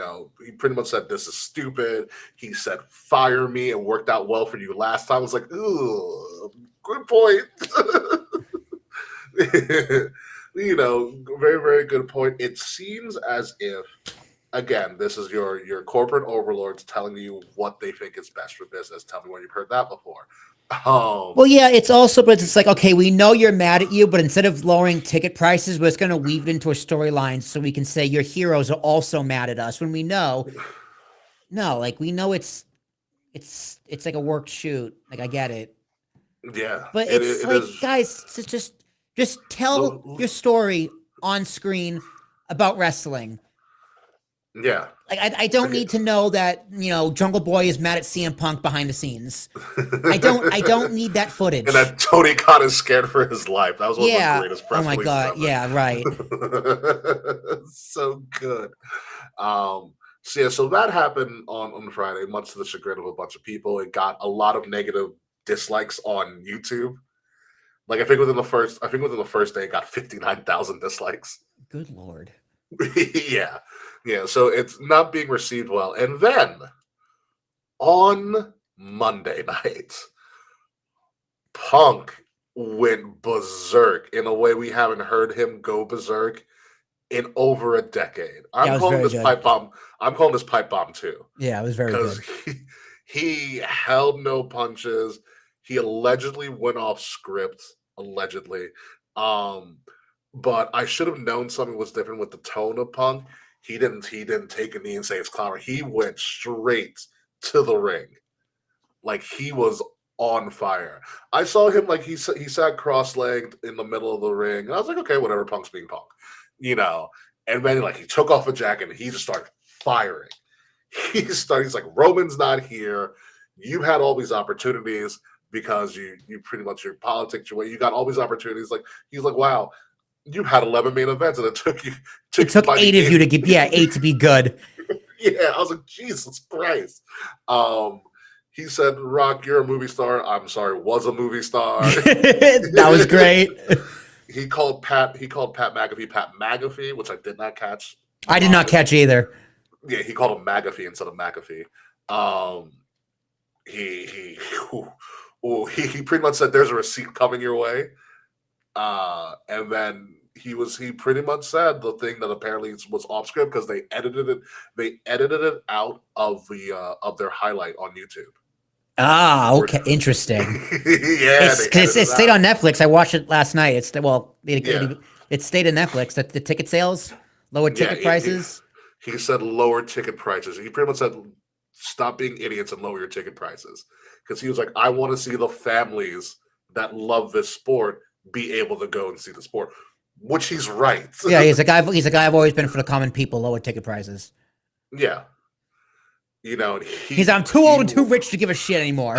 pretty much said, "This is stupid." He said, "Fire me. It worked out well for you last time." I was like, "Ooh, good point." Very, very good point. It seems as if, again, this is your corporate overlords telling you what they think is best for business. Tell me when you've heard that before. Well, yeah, it's also, but it's like, okay, we know you're mad at you, but instead of lowering ticket prices, we're just going to weave it into a storyline so we can say your heroes are also mad at us when we know, we know it's like a work shoot. Like, I get it. Yeah. But it's guys, just tell your story on screen about wrestling. Yeah. Like I don't need to know that, Jungle Boy is mad at CM Punk behind the scenes. I don't need that footage. And that Tony Khan is scared for his life. That was one of the greatest press Oh my releases God. ever. Yeah, right. So good. So that happened on Friday, much to the chagrin of a bunch of people. It got a lot of negative dislikes on YouTube. Like I think within the first day, it got 59,000 dislikes. Good Lord. yeah. So it's not being received well. And then on Monday night, Punk went berserk in a way we haven't heard him go berserk in over a decade. I'm calling this pipe bomb. I'm calling this pipe bomb too. Yeah, it was very good. He held no punches. He allegedly went off script. Allegedly. But I should have known something was different with the tone of Punk. He didn't take a knee and say it's clever. He went straight to the ring. Like he was on fire. I saw him like he sat cross-legged in the middle of the ring. And I was like, okay, whatever, Punk's being Punk. And then he took off a jacket and he just started firing. He's like, Roman's not here. You had all these opportunities because you pretty much your politics, your way, you got all these opportunities. Like he's like, wow, you had 11 main events and it took 8 of you to get 8 to be good. Yeah, I was like, Jesus Christ. He said, Rock, you're a movie star. I'm sorry, was a movie star. That was great. He called Pat McAfee Pat McAfee, which I did not catch. I did not catch either. Yeah, he called him McAfee instead of McAfee. He pretty much said there's a receipt coming your way. And then he pretty much said the thing that apparently was off script because they edited it out of their highlight on YouTube. Ah, okay, interesting. Yeah, it stayed on Netflix. I watched it last night. It stayed on Netflix. The ticket sales, lower ticket prices. He said lower ticket prices. He pretty much said stop being idiots and lower your ticket prices because he was like, I want to see the families that love this sport be able to go and see the sport, which he's right. Yeah, he's a guy I've always been for the common people, lower ticket prices. Yeah. I'm too old and too rich to give a shit anymore.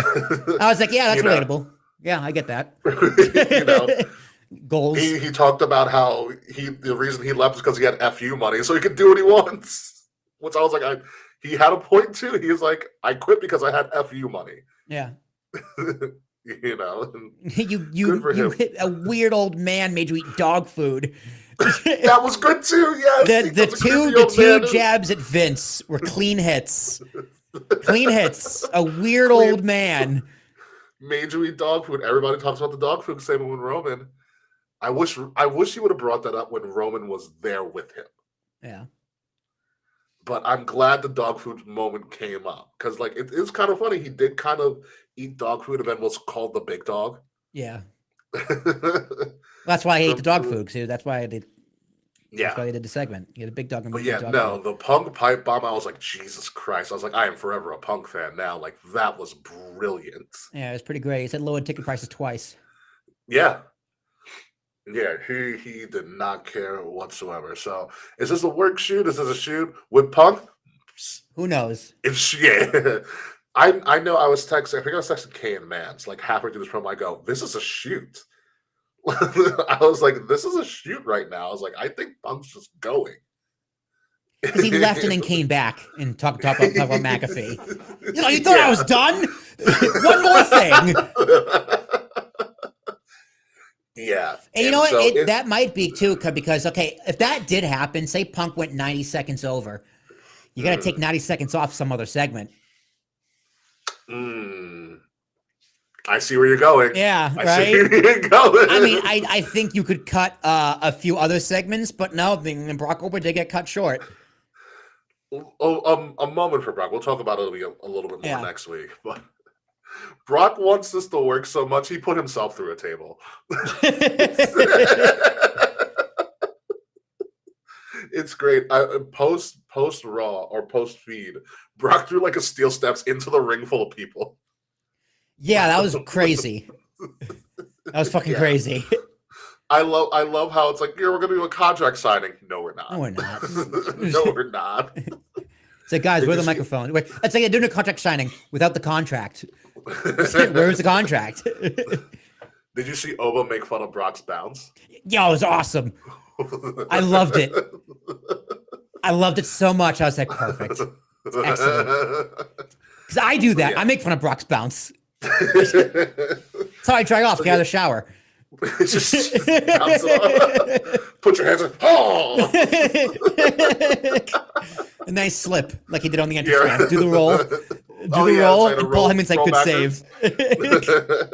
I was like, yeah, that's relatable. Yeah, I get that. Goals. He talked about how the reason he left is because he had FU money, so he could do what he wants. Which I was like, he had a point too. He was like, I quit because I had FU money. Yeah. Good you hit a weird old man made you eat dog food. That was good too. Yes. The two jabs at Vince were clean hits. Clean hits. A weird old man made you eat dog food. Everybody talks about the dog food. Same with Roman. I wish he would have brought that up when Roman was there with him. Yeah. But I'm glad the dog food moment came up because, it is kind of funny. He did kind of eat dog food and then was called the big dog. Yeah. That's why I ate the dog food, too. That's why I did. Yeah. That's why I did the segment. You had a big dog. But yeah, no, the Punk pipe bomb, I was like, Jesus Christ. I was like, I am forever a Punk fan now. Like, that was brilliant. Yeah, it was pretty great. He said lowered ticket prices twice. Yeah. Yeah, he did not care whatsoever. So, is this a work shoot? Is this a shoot with Punk? Who knows? Yeah. I know I was texting Kay and Mans halfway through this promo. I go, this is a shoot. I was like, this is a shoot right now. I was like, I think Punk's just going. Because he left and then came back and talk about McAfee. You thought I was done? One more thing. Yeah. And you know what? That might be too, because, okay, if that did happen, say Punk went 90 seconds over, you got to take 90 seconds off some other segment. I see where you're going. Yeah, right? I see where you're going. I mean, I think you could cut a few other segments, but no, Brock Lesnar did get cut short. A moment for Brock. We'll talk about it a little bit more next week. But Brock wants this to work so much, he put himself through a table. It's great. Post Raw or post feed, Brock threw a steel steps into the ring full of people. Yeah, that was crazy. That was fucking crazy. I love how it's like, yeah, we're gonna do a contract signing. No, we're not. No, we're not. No, we're not. It's like, guys, Did where's you the see- microphone? Wait, it's like you're doing a contract signing without the contract. Where's the contract? Did you see Oba make fun of Brock's bounce? Yo, it was awesome. I loved it. I loved it so much. I was like, perfect. It's excellent. Because I do that. Yeah. I make fun of Brock's bounce. That's how I dry off. Get out of the shower. Just bounce it off. Put your hands in. Oh! A nice slip, like he did on the entrance ramp. Do the roll. Roll, And Paul Heyman's like, roll good backwards. save.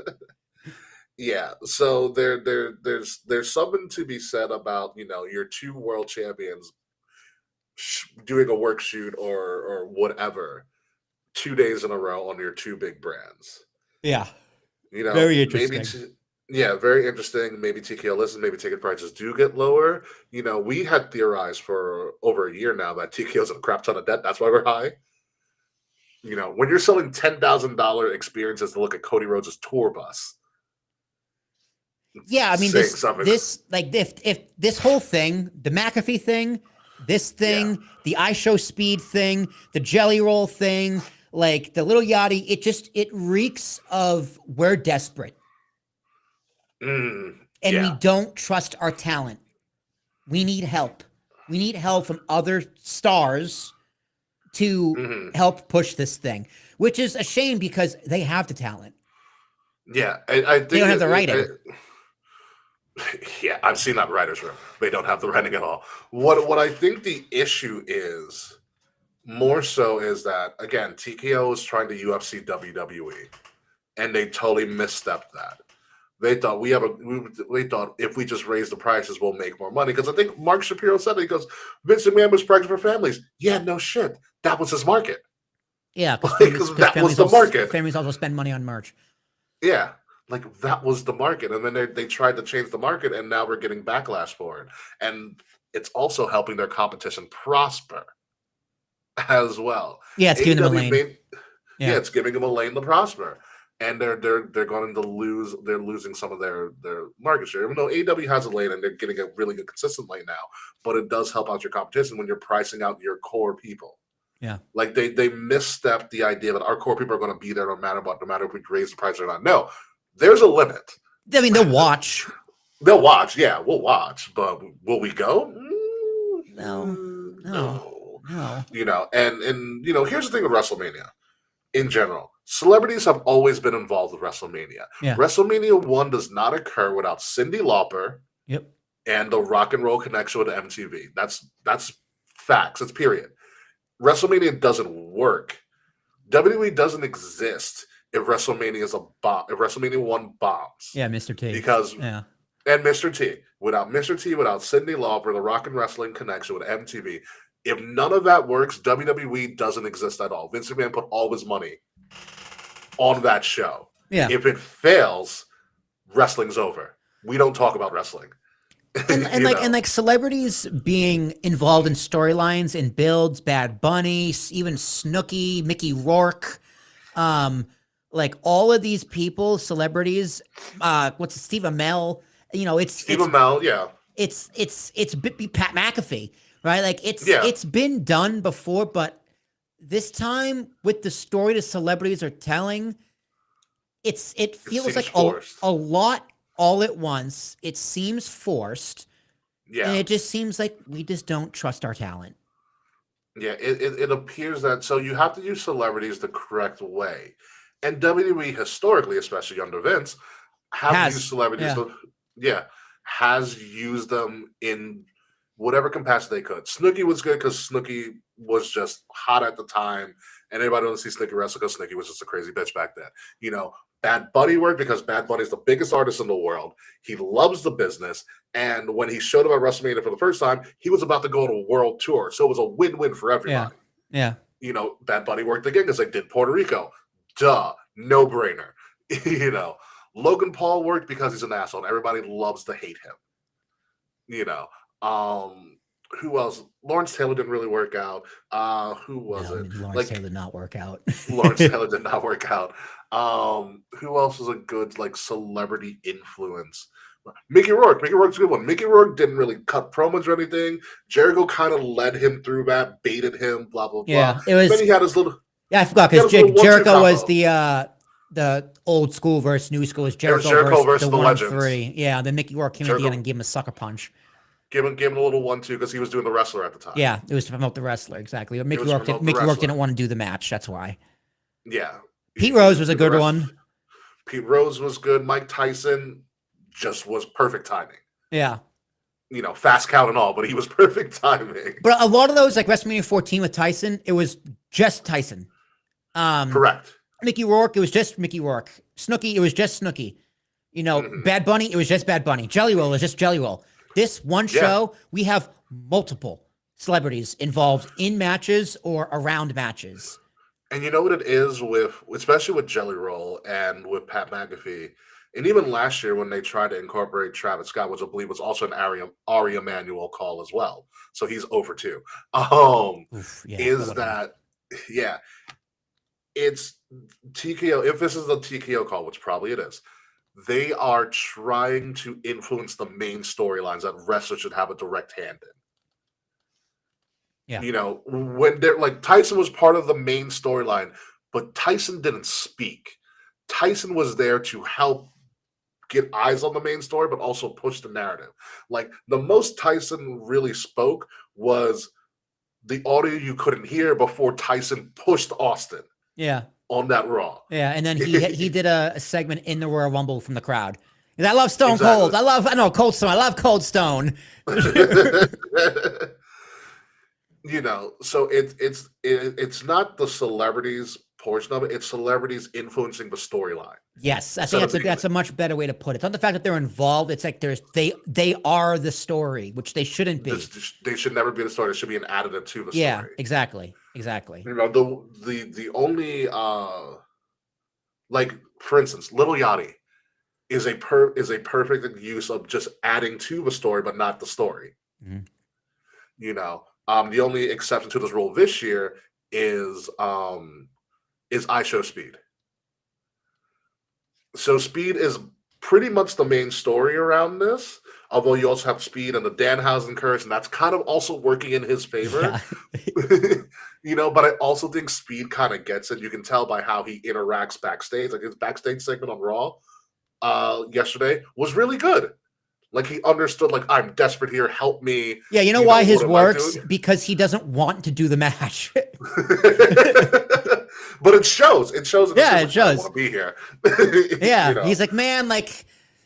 Yeah, so there's something to be said about, you know, your two world champions doing a work shoot or whatever 2 days in a row on your two big brands. Yeah. You know, Very interesting. Yeah, very interesting. Maybe TKO listens, maybe ticket prices do get lower. You know, we had theorized for over a year now that TKO's in a crap ton of debt. That's why we're high. You know, when you're selling $10,000 experiences to look at Cody Rhodes' tour bus. Yeah, I mean, saying this something. like if this whole thing, the McAfee thing, this thing, the I Show Speed thing, the Jelly Roll thing, like the Little Yachty, it reeks of we're desperate. And we don't trust our talent. We need help. We need help from other stars to help push this thing, which is a shame because they have the talent. Yeah, I think They don't have the writing. Yeah, I've seen that in writer's room. They don't have the writing at all. What I think the issue is more so is that, again, TKO is trying to UFC WWE, and they totally misstepped that. They thought we thought if we just raise the prices, we'll make more money. Because I think Mark Shapiro said it. He goes, Vince McMahon was pregnant for families. Yeah, no shit. That was his market. Yeah, Because that was the market. Families also spend money on merch. Yeah, like that was the market. And then they tried to change the market, and now we're getting backlash for it. And it's also helping their competition prosper as well. Yeah, it's giving them a AEW lane. Yeah, it's giving them a lane to prosper. And they're going to lose. They're losing some of their market share. Even though AEW has a lane and they're getting a really good consistent lane now, but it does help out your competition when you're pricing out your core people. Yeah, like they misstepped the idea that our core people are going to be there no matter what, no matter if we raise the price or not. No, there's a limit. I mean, they'll watch. They'll watch. Yeah, we'll watch, but will we go? No. You know, and you know, here's the thing with WrestleMania in general. Celebrities have always been involved with WrestleMania. Yeah. WrestleMania 1 does not occur without Cyndi Lauper Yep. and the Rock and Roll connection with MTV. That's facts. It's period. WrestleMania doesn't work. WWE doesn't exist if WrestleMania is a bomb. If WrestleMania 1 bombs. Yeah, Mr. T. Because yeah. And Mr. T. Without Mr. T, without Cyndi Lauper, the Rock and Wrestling connection with MTV, if none of that works, WWE doesn't exist at all. Vince McMahon put all his money on that show. Yeah. If it fails, wrestling's over. We don't talk about wrestling. And like celebrities being involved in storylines and builds, Bad Bunny, even Snooki, Mickey Rourke, like all of these people, celebrities, Steve Amell, you know, Steve Amell, yeah. It's Pat McAfee, right? Like it's been done before, but this time with the story the celebrities are telling, it feels like a lot all at once. It seems forced. Yeah. And it just seems like we just don't trust our talent. Yeah, it appears that so you have to use celebrities the correct way. And WWE historically, especially under Vince, have used celebrities has used them in whatever capacity they could. Snooki was good because Snooki was just hot at the time, and everybody don't see Snooki wrestle because Snooki was just a crazy bitch back then. You know, Bad Bunny worked because Bad Bunny is the biggest artist in the world. He loves the business, and when he showed up at WrestleMania for the first time, he was about to go on a world tour, so it was a win-win for everybody. Yeah. You know, Bad Bunny worked again because they did Puerto Rico. Duh, no brainer. You know, Logan Paul worked because he's an asshole, and everybody loves to hate him. You know, who else? Lawrence Taylor didn't really work out. Who was it? Lawrence Taylor did not work out. Lawrence Taylor did not work out. Who else was a good like celebrity influence Mickey Rourke. Mickey Rourke's a good one. Mickey Rourke didn't really cut promos or anything. Jericho kind of led him through that, baited him, blah blah blah. Yeah, it was. Then he had his little. Yeah, I forgot because Jericho was the old school versus new school. It was Jericho versus the 1-3. Yeah, then Mickey Rourke came at the end and gave him a sucker punch. Give him a little 1-2 because he was doing the wrestler at the time. Yeah, it was to promote the wrestler exactly. But Mickey Rourke didn't want to do the match. That's why. Yeah. Pete Rose was a good one. Pete Rose was good. Mike Tyson just was perfect timing. Yeah. Fast count and all, but he was perfect timing. But a lot of those, like WrestleMania 14 with Tyson, it was just Tyson. Correct. Mickey Rourke, it was just Mickey Rourke. Snooki, it was just Snooki. Bad Bunny, it was just Bad Bunny. Jelly Roll is just Jelly Roll. This one show, we have multiple celebrities involved in matches or around matches. And you know what it is especially with Jelly Roll and with Pat McAfee, and even last year when they tried to incorporate Travis Scott, which I believe was also an Ari Emanuel call as well. So he's over 2. It's TKO. If this is a TKO call, which probably it is, they are trying to influence the main storylines that wrestlers should have a direct hand in. Yeah. When they're like Tyson was part of the main storyline, but Tyson didn't speak. Tyson was there to help get eyes on the main story, but also push the narrative. Like the most Tyson really spoke was the audio you couldn't hear before Tyson pushed Austin. Yeah. On that Raw. Yeah, and then he did a segment in the Royal Rumble from the crowd. And I love Stone Cold. Cold Stone. I love Cold Stone. So it's not the celebrities portion of it. It's celebrities influencing the storyline. Yes, I think that's a much better way to put it. It's not the fact that they're involved. It's like they are the story, which they shouldn't be. They should never be the story. It should be an additive to the story. Yeah, exactly. The only like for instance, Little Yachty is a perfect use of just adding to the story, but not the story. Mm-hmm. The only exception to this rule this year is I Show Speed. So Speed is pretty much the main story around this, although you also have Speed and the Danhausen curse, and that's kind of also working in his favor. Yeah. But I also think Speed kind of gets it. You can tell by how he interacts backstage. Like his backstage segment on Raw yesterday was really good. Like he understood, like, I'm desperate here, help me. Yeah, you know why his works? Because he doesn't want to do the match. But it shows. It shows. Yeah, it shows. I want to be here. Yeah, he's like, man, like,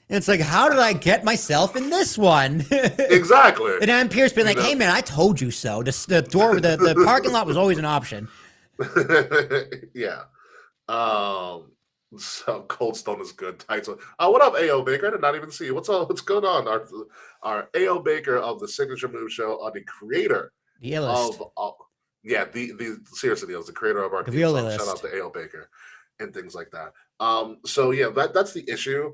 it's like, how did I get myself in this one? Exactly. And Adam Pearce being like, hey, man, I told you so. The door, the parking lot was always an option. Yeah. So Cold Stone is good. Title. What up, A.O. Baker? I did not even see you. What's going on? Our A.O. Baker of the Signature Move Show, the creator of seriously, the creator of our team song. Shout out to A.O. Baker and things like that. So yeah, that's the issue.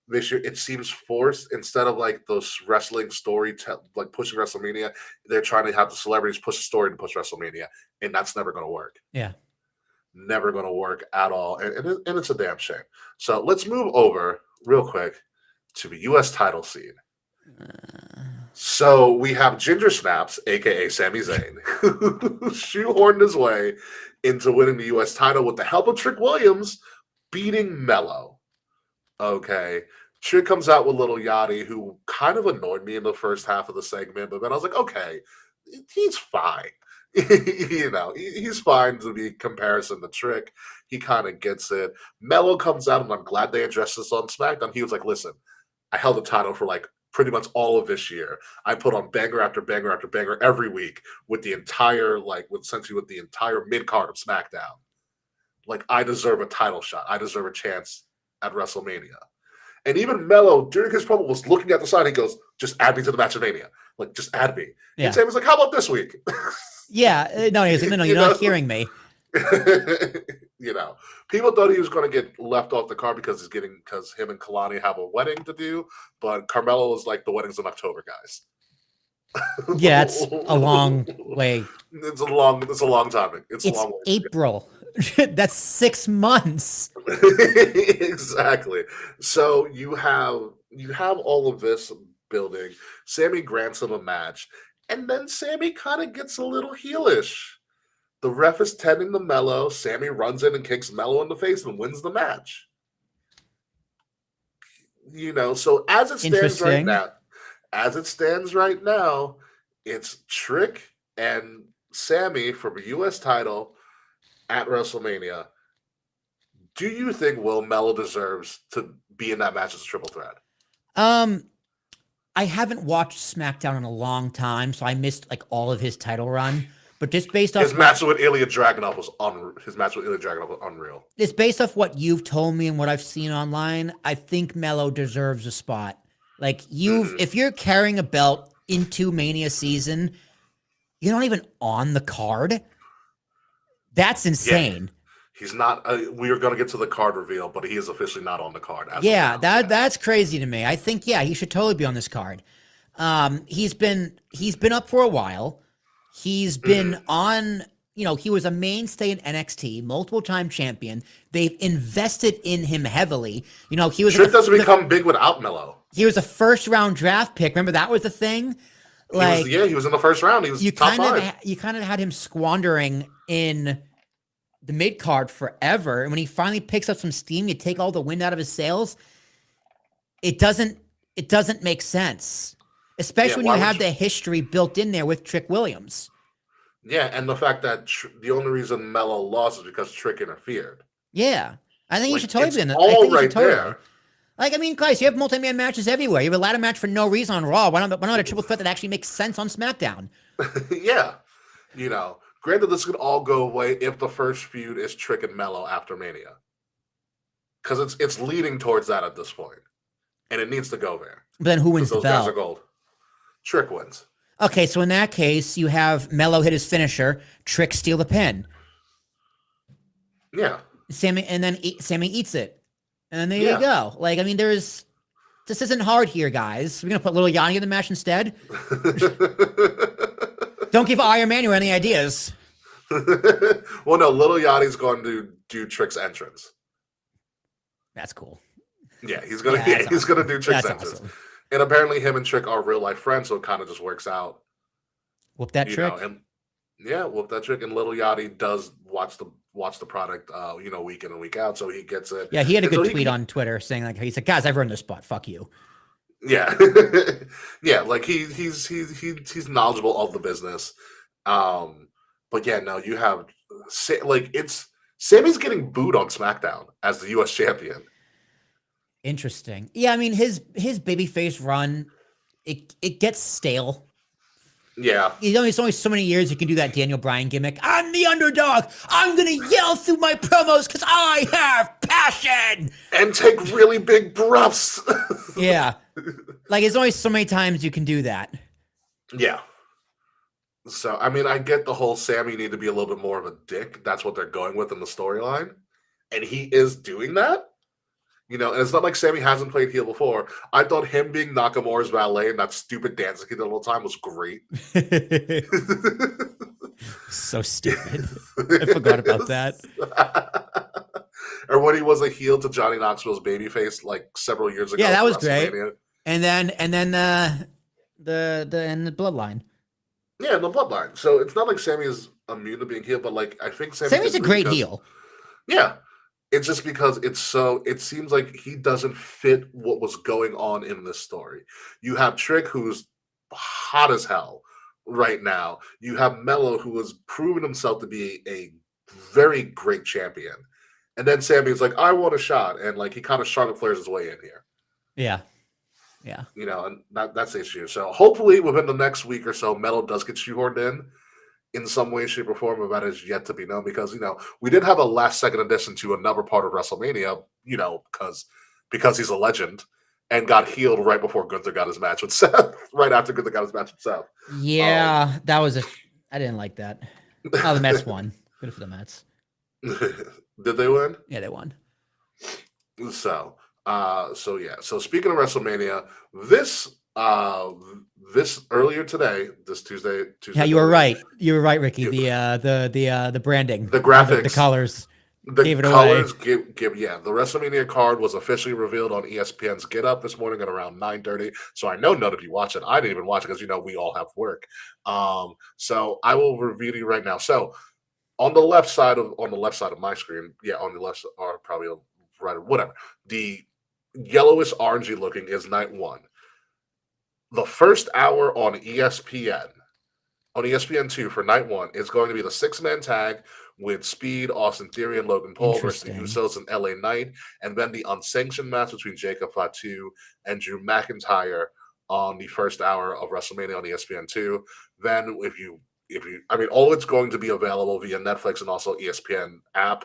This year, it seems forced. Instead of like those wrestling story, like pushing WrestleMania, they're trying to have the celebrities push the story to push WrestleMania, and that's never going to work. Yeah. Never going to work at all, and it's a damn shame. So let's move over real quick to the U.S. title scene. So we have Ginger Snaps, aka Sami Zayn, who shoehorned his way into winning the U.S. title with the help of Trick Williams beating Mello. Okay, Trick comes out with Little Yachty, who kind of annoyed me in the first half of the segment, but then I was like, okay, he's fine. He's fine to be comparison to Trick. He kind of gets it. Mello comes out, and I'm glad they addressed this on SmackDown. He was like, listen, I held the title for like pretty much all of this year. I put on banger after banger after banger every week with the entire mid card of SmackDown. Like, I deserve a title shot. I deserve a chance at WrestleMania. And even Mello, during his promo, was looking at the side. He goes, just add me to the match of Mania. Like, just add me. Yeah. And Sam was like, how about this week? Yeah. No, he's like, no, you're not hearing me. People thought he was going to get left off the card because him and Kalani have a wedding to do. But Carmelo is like, the wedding's in October, guys. Yeah, it's a long way. It's a long time. It's a long way. April. That's 6 months. Exactly. So you have you have all of this building. Sammy grants him a match, and then Sammy kind of gets a little heelish. The ref is tending the Mello. Sammy runs in and kicks Mello in the face and wins the match. So as it stands right now, it's Trick and Sammy for the U.S. title at WrestleMania. Do you think Will Mello deserves to be in that match as a triple threat? I haven't watched SmackDown in a long time, so I missed like all of his title run. But just based off his match with Ilya Dragunov was unreal. It's based off what you've told me and what I've seen online. I think Mello deserves a spot. Like if you're carrying a belt into Mania season, you're not even on the card. That's insane. Yeah. He's not. We are going to get to the card reveal, but he is officially not on the card. That's crazy to me. I think he should totally be on this card. He's been up for a while. He's been on. He was a mainstay in NXT, multiple time champion. They've invested in him heavily. He was. Trick doesn't become big without Mello. He was a first round draft pick. Remember that was the thing. He was in the first round. He was top 5. You kind of had him squandering in the mid card forever, and when he finally picks up some steam, you take all the wind out of his sails. It doesn't make sense, especially when you have the history built in there with Trick Williams. Yeah, and the fact that the only reason Mello lost is because Trick interfered. Yeah, I think he should totally be in that. There. Like, I mean, guys, you have multi-man matches everywhere. You have a ladder match for no reason on Raw. Why not a triple threat that actually makes sense on SmackDown? Yeah, Granted, this could all go away if the first feud is Trick and Mello after Mania, because it's leading towards that at this point, and it needs to go there. But then who wins the those belt? Guys are gold. Trick wins. Okay, so in that case, you have Mello hit his finisher, Trick steal the pin. Yeah. Sammy eats it, and there you go. Like, I mean, this isn't hard here, guys. We're gonna put Little Yanni in the match instead. Don't give Iron Manuel any ideas. Well, no, Little Yachty's going to do Trick's entrance. That's cool. Yeah, he's gonna do Trick's entrance. Awesome. And apparently, him and Trick are real life friends, so it kind of just works out. Whoop that Trick. Whoop that Trick. And Little Yachty does watch the product, week in and week out, so he gets it. Yeah, he had a good tweet on Twitter saying like, he said, "Guys, I've earned this spot. Fuck you." Yeah, yeah, like he's knowledgeable of the business, but yeah, no, you have Sammy's getting booed on SmackDown as the U.S. champion. Interesting. Yeah, I mean his babyface run, it gets stale. Yeah, it's only so many years you can do that Daniel Bryan gimmick. I'm the underdog. I'm gonna yell through my promos because I have passion and take really big breaths. Yeah, like it's only so many times you can do that. Yeah. So I mean, I get the whole Sammy need to be a little bit more of a dick. That's what they're going with in the storyline, and he is doing that. And it's not like Sammy hasn't played heel before. I thought him being Nakamura's valet and that stupid dance he did all the time was great. So stupid. I forgot about that. Or when he was a heel to Johnny Knoxville's babyface like several years ago. Yeah, that was great. And then the bloodline. Yeah, the bloodline. So it's not like Sammy is immune to being heel, but like I think Sammy's a great heel. Yeah. It's just because it seems like he doesn't fit what was going on in this story. You have Trick, who's hot as hell right now. You have Mello, who has proven himself to be a very great champion. And then Sammy's like, I want a shot. And like he kind of Charlotte Flair's his way in here. Yeah. Yeah. And that's the issue. So hopefully within the next week or so, Mello does get shoehorned in some way, shape, or form, but that is yet to be known because, we did have a last-second addition to another part of WrestleMania, because he's a legend and got healed right before Gunther got his match with Seth, right after Gunther got his match with Seth. Yeah, I didn't like that. Oh, the Mets won. Good for the Mets. Did they win? Yeah, they won. So speaking of WrestleMania, this earlier today, this Tuesday. Yeah, you were right. You were right, Ricky. The branding, the graphics, the colors. The Gave it away. colors give yeah. The WrestleMania card was officially revealed on ESPN's Get Up this morning at around 9:30. So I know none of you watch it. I didn't even watch it because we all have work. So I will review to you right now. So on the left side of my screen, yeah, on the left or probably right, whatever. The yellowish orangey looking is night one. The first hour on ESPN2 for night one is going to be the 6-man tag with Speed, Austin Theory, and Logan Paul versus the Interesting. Usos and LA Knight, and then the unsanctioned match between Jacob Fatu and Drew McIntyre on the first hour of WrestleMania on ESPN2. Then all it's going to be available via Netflix and also ESPN app.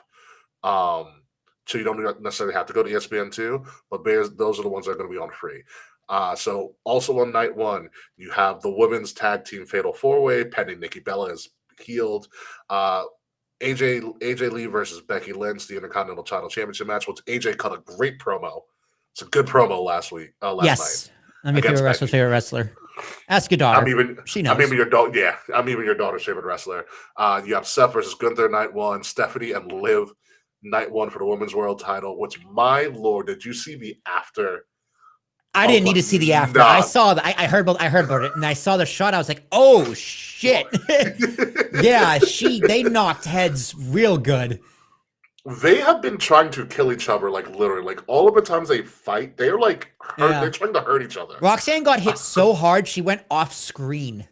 So you don't necessarily have to go to ESPN2, but those are the ones that are going to be on free. So also on night one, you have the women's tag team fatal 4-way pending Nikki Bella is healed. AJ Lee versus Becky Lynch, the Intercontinental Title Championship match, which AJ cut a great promo. It's a good promo last night. Yes. I'm your favorite wrestler. Ask your daughter. She knows. I'm even your daughter. Yeah, I'm even your daughter's favorite wrestler. You have Seth versus Gunther night one, Stephanie and Liv night one for the women's world title. Which, my lord, did you see the after? I didn't need to see the after. I saw that. I heard about it, and I saw the shot. I was like, "Oh shit!" Yeah, they knocked heads real good. They have been trying to kill each other, like literally, like all of the times they fight, they're like hurt. Yeah. They're trying to hurt each other. Roxanne got hit so hard she went off screen.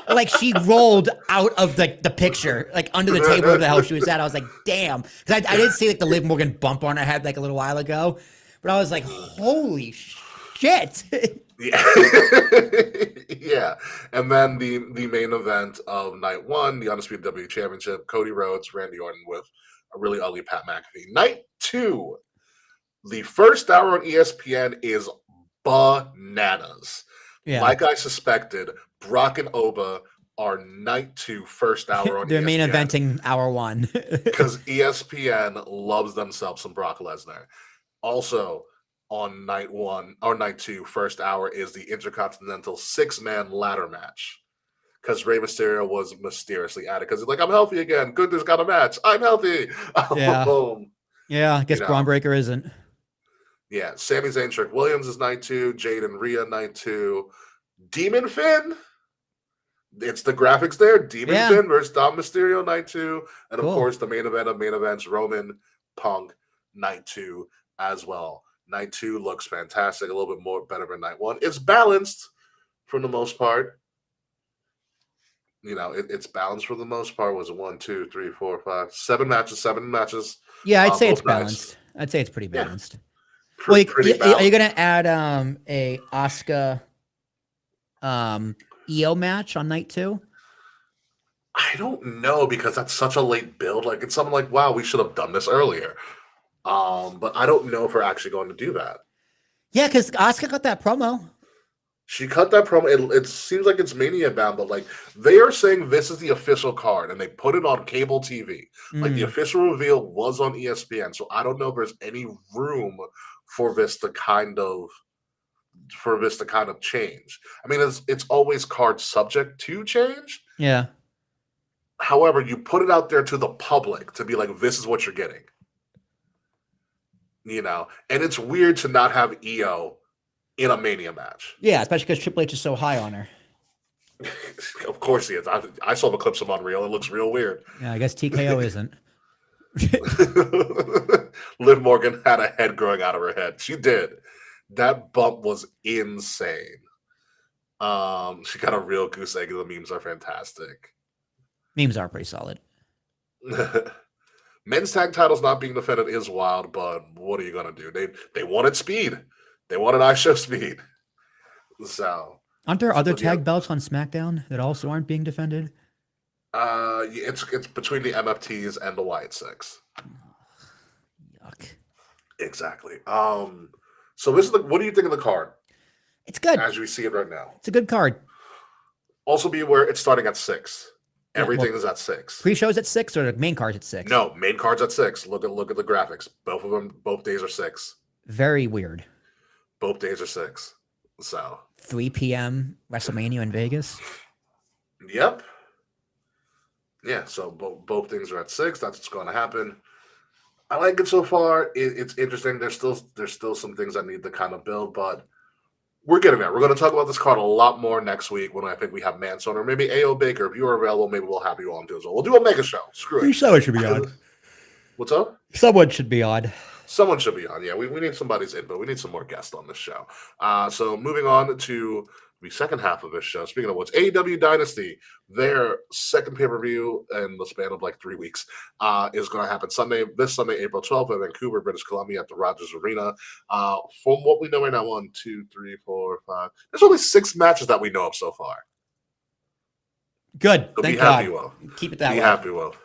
Like she rolled out of the picture, like under the table where the hell she was at. I was like, "Damn!" Because I did see like the Liv Morgan bump on her head like a little while ago. But I was like, holy shit. Yeah. Yeah. And then the main event of night one, the Undisputed W Championship, Cody Rhodes, Randy Orton with a really ugly Pat McAfee. Night two, the first hour on ESPN is bananas. Yeah. Like I suspected, Brock and Oba are night two, first hour on They're ESPN. Main eventing hour one. Because ESPN loves themselves some Brock Lesnar. Also, on night one or night two, first hour is the Intercontinental 6-man ladder match. Because Rey Mysterio was mysteriously added. Because he's like, I'm healthy again. Gunther's got a match. I'm healthy. Yeah. Yeah, I guess Braun Breaker isn't. Yeah. Sami Zayn, Trick Williams is night two. Jade and Rhea, night two. Demon Finn. It's the graphics there. Demon Finn versus Dom Mysterio, night two. And of course, the main event of main events, Roman Punk, night two as well. Night two looks fantastic, a little bit more better than night one. It's balanced for the most part. It's balanced for the most part. Was it 1, 2, 3, 4, 5, 7 matches? Yeah, I'd say it's balanced. I'd say it's pretty balanced. Yeah. Well, are you gonna add a Asuka Io match on night two? I don't know because that's such a late build. Like it's something like, wow, we should have done this earlier. But I don't know if we're actually going to do that. Yeah, because Asuka got that promo. She cut that promo. It seems like it's Mania bound, but like they are saying this is the official card, and they put it on cable TV. Like the official reveal was on ESPN, so I don't know if there's any room for this to kind of change. I mean, it's always card subject to change. Yeah. However, you put it out there to the public to be like, this is what you're getting. And it's weird to not have Io in a Mania match. Yeah, especially because Triple H is so high on her. Of course he is. I saw the clips of Unreal. It looks real weird. Yeah, I guess TKO isn't. Liv Morgan had a head growing out of her head. She did. That bump was insane. She got a real goose egg. The memes are fantastic. Memes are pretty solid. Men's tag titles not being defended is wild, but what are you gonna do? They wanted speed. They wanted ISHO speed. So aren't there other tag belts on SmackDown that also aren't being defended? It's between the MFTs and the Wyatt Six. Yuck. Exactly. So this is what do you think of the card? It's good. As we see it right now. It's a good card. Also be aware it's starting at 6. Everything is at 6. Pre-show's at 6 or the main card's at 6? No, main card's at 6. Look at the graphics. Both days are 6. Very weird. Both days are 6. So 3 p.m. WrestleMania in Vegas. Yep. Yeah, so both things are at 6. That's what's going to happen. I like it so far. It's interesting. There's still some things I need to kind of build, but we're getting there. We're going to talk about this card a lot more next week when I think we have Manson or maybe A.O. Baker. If you are available, maybe we'll have you on too as well. We'll do a mega show. Screw it. Someone should be on. What's up? Someone should be on. Someone should be on. Yeah, we need somebody's input. We need some more guests on this show. So moving on to the second half of this show. Speaking of which, AEW Dynasty, their second pay-per-view in the span of like 3 weeks is going to happen this Sunday, April 12th in Vancouver, British Columbia at the Rogers Arena. From what we know right now, 1, 2, 3, 4, 5. There's only 6 matches that we know of so far. Good. So Thank be God. happy, Will. Keep it that way. Be happy, Will.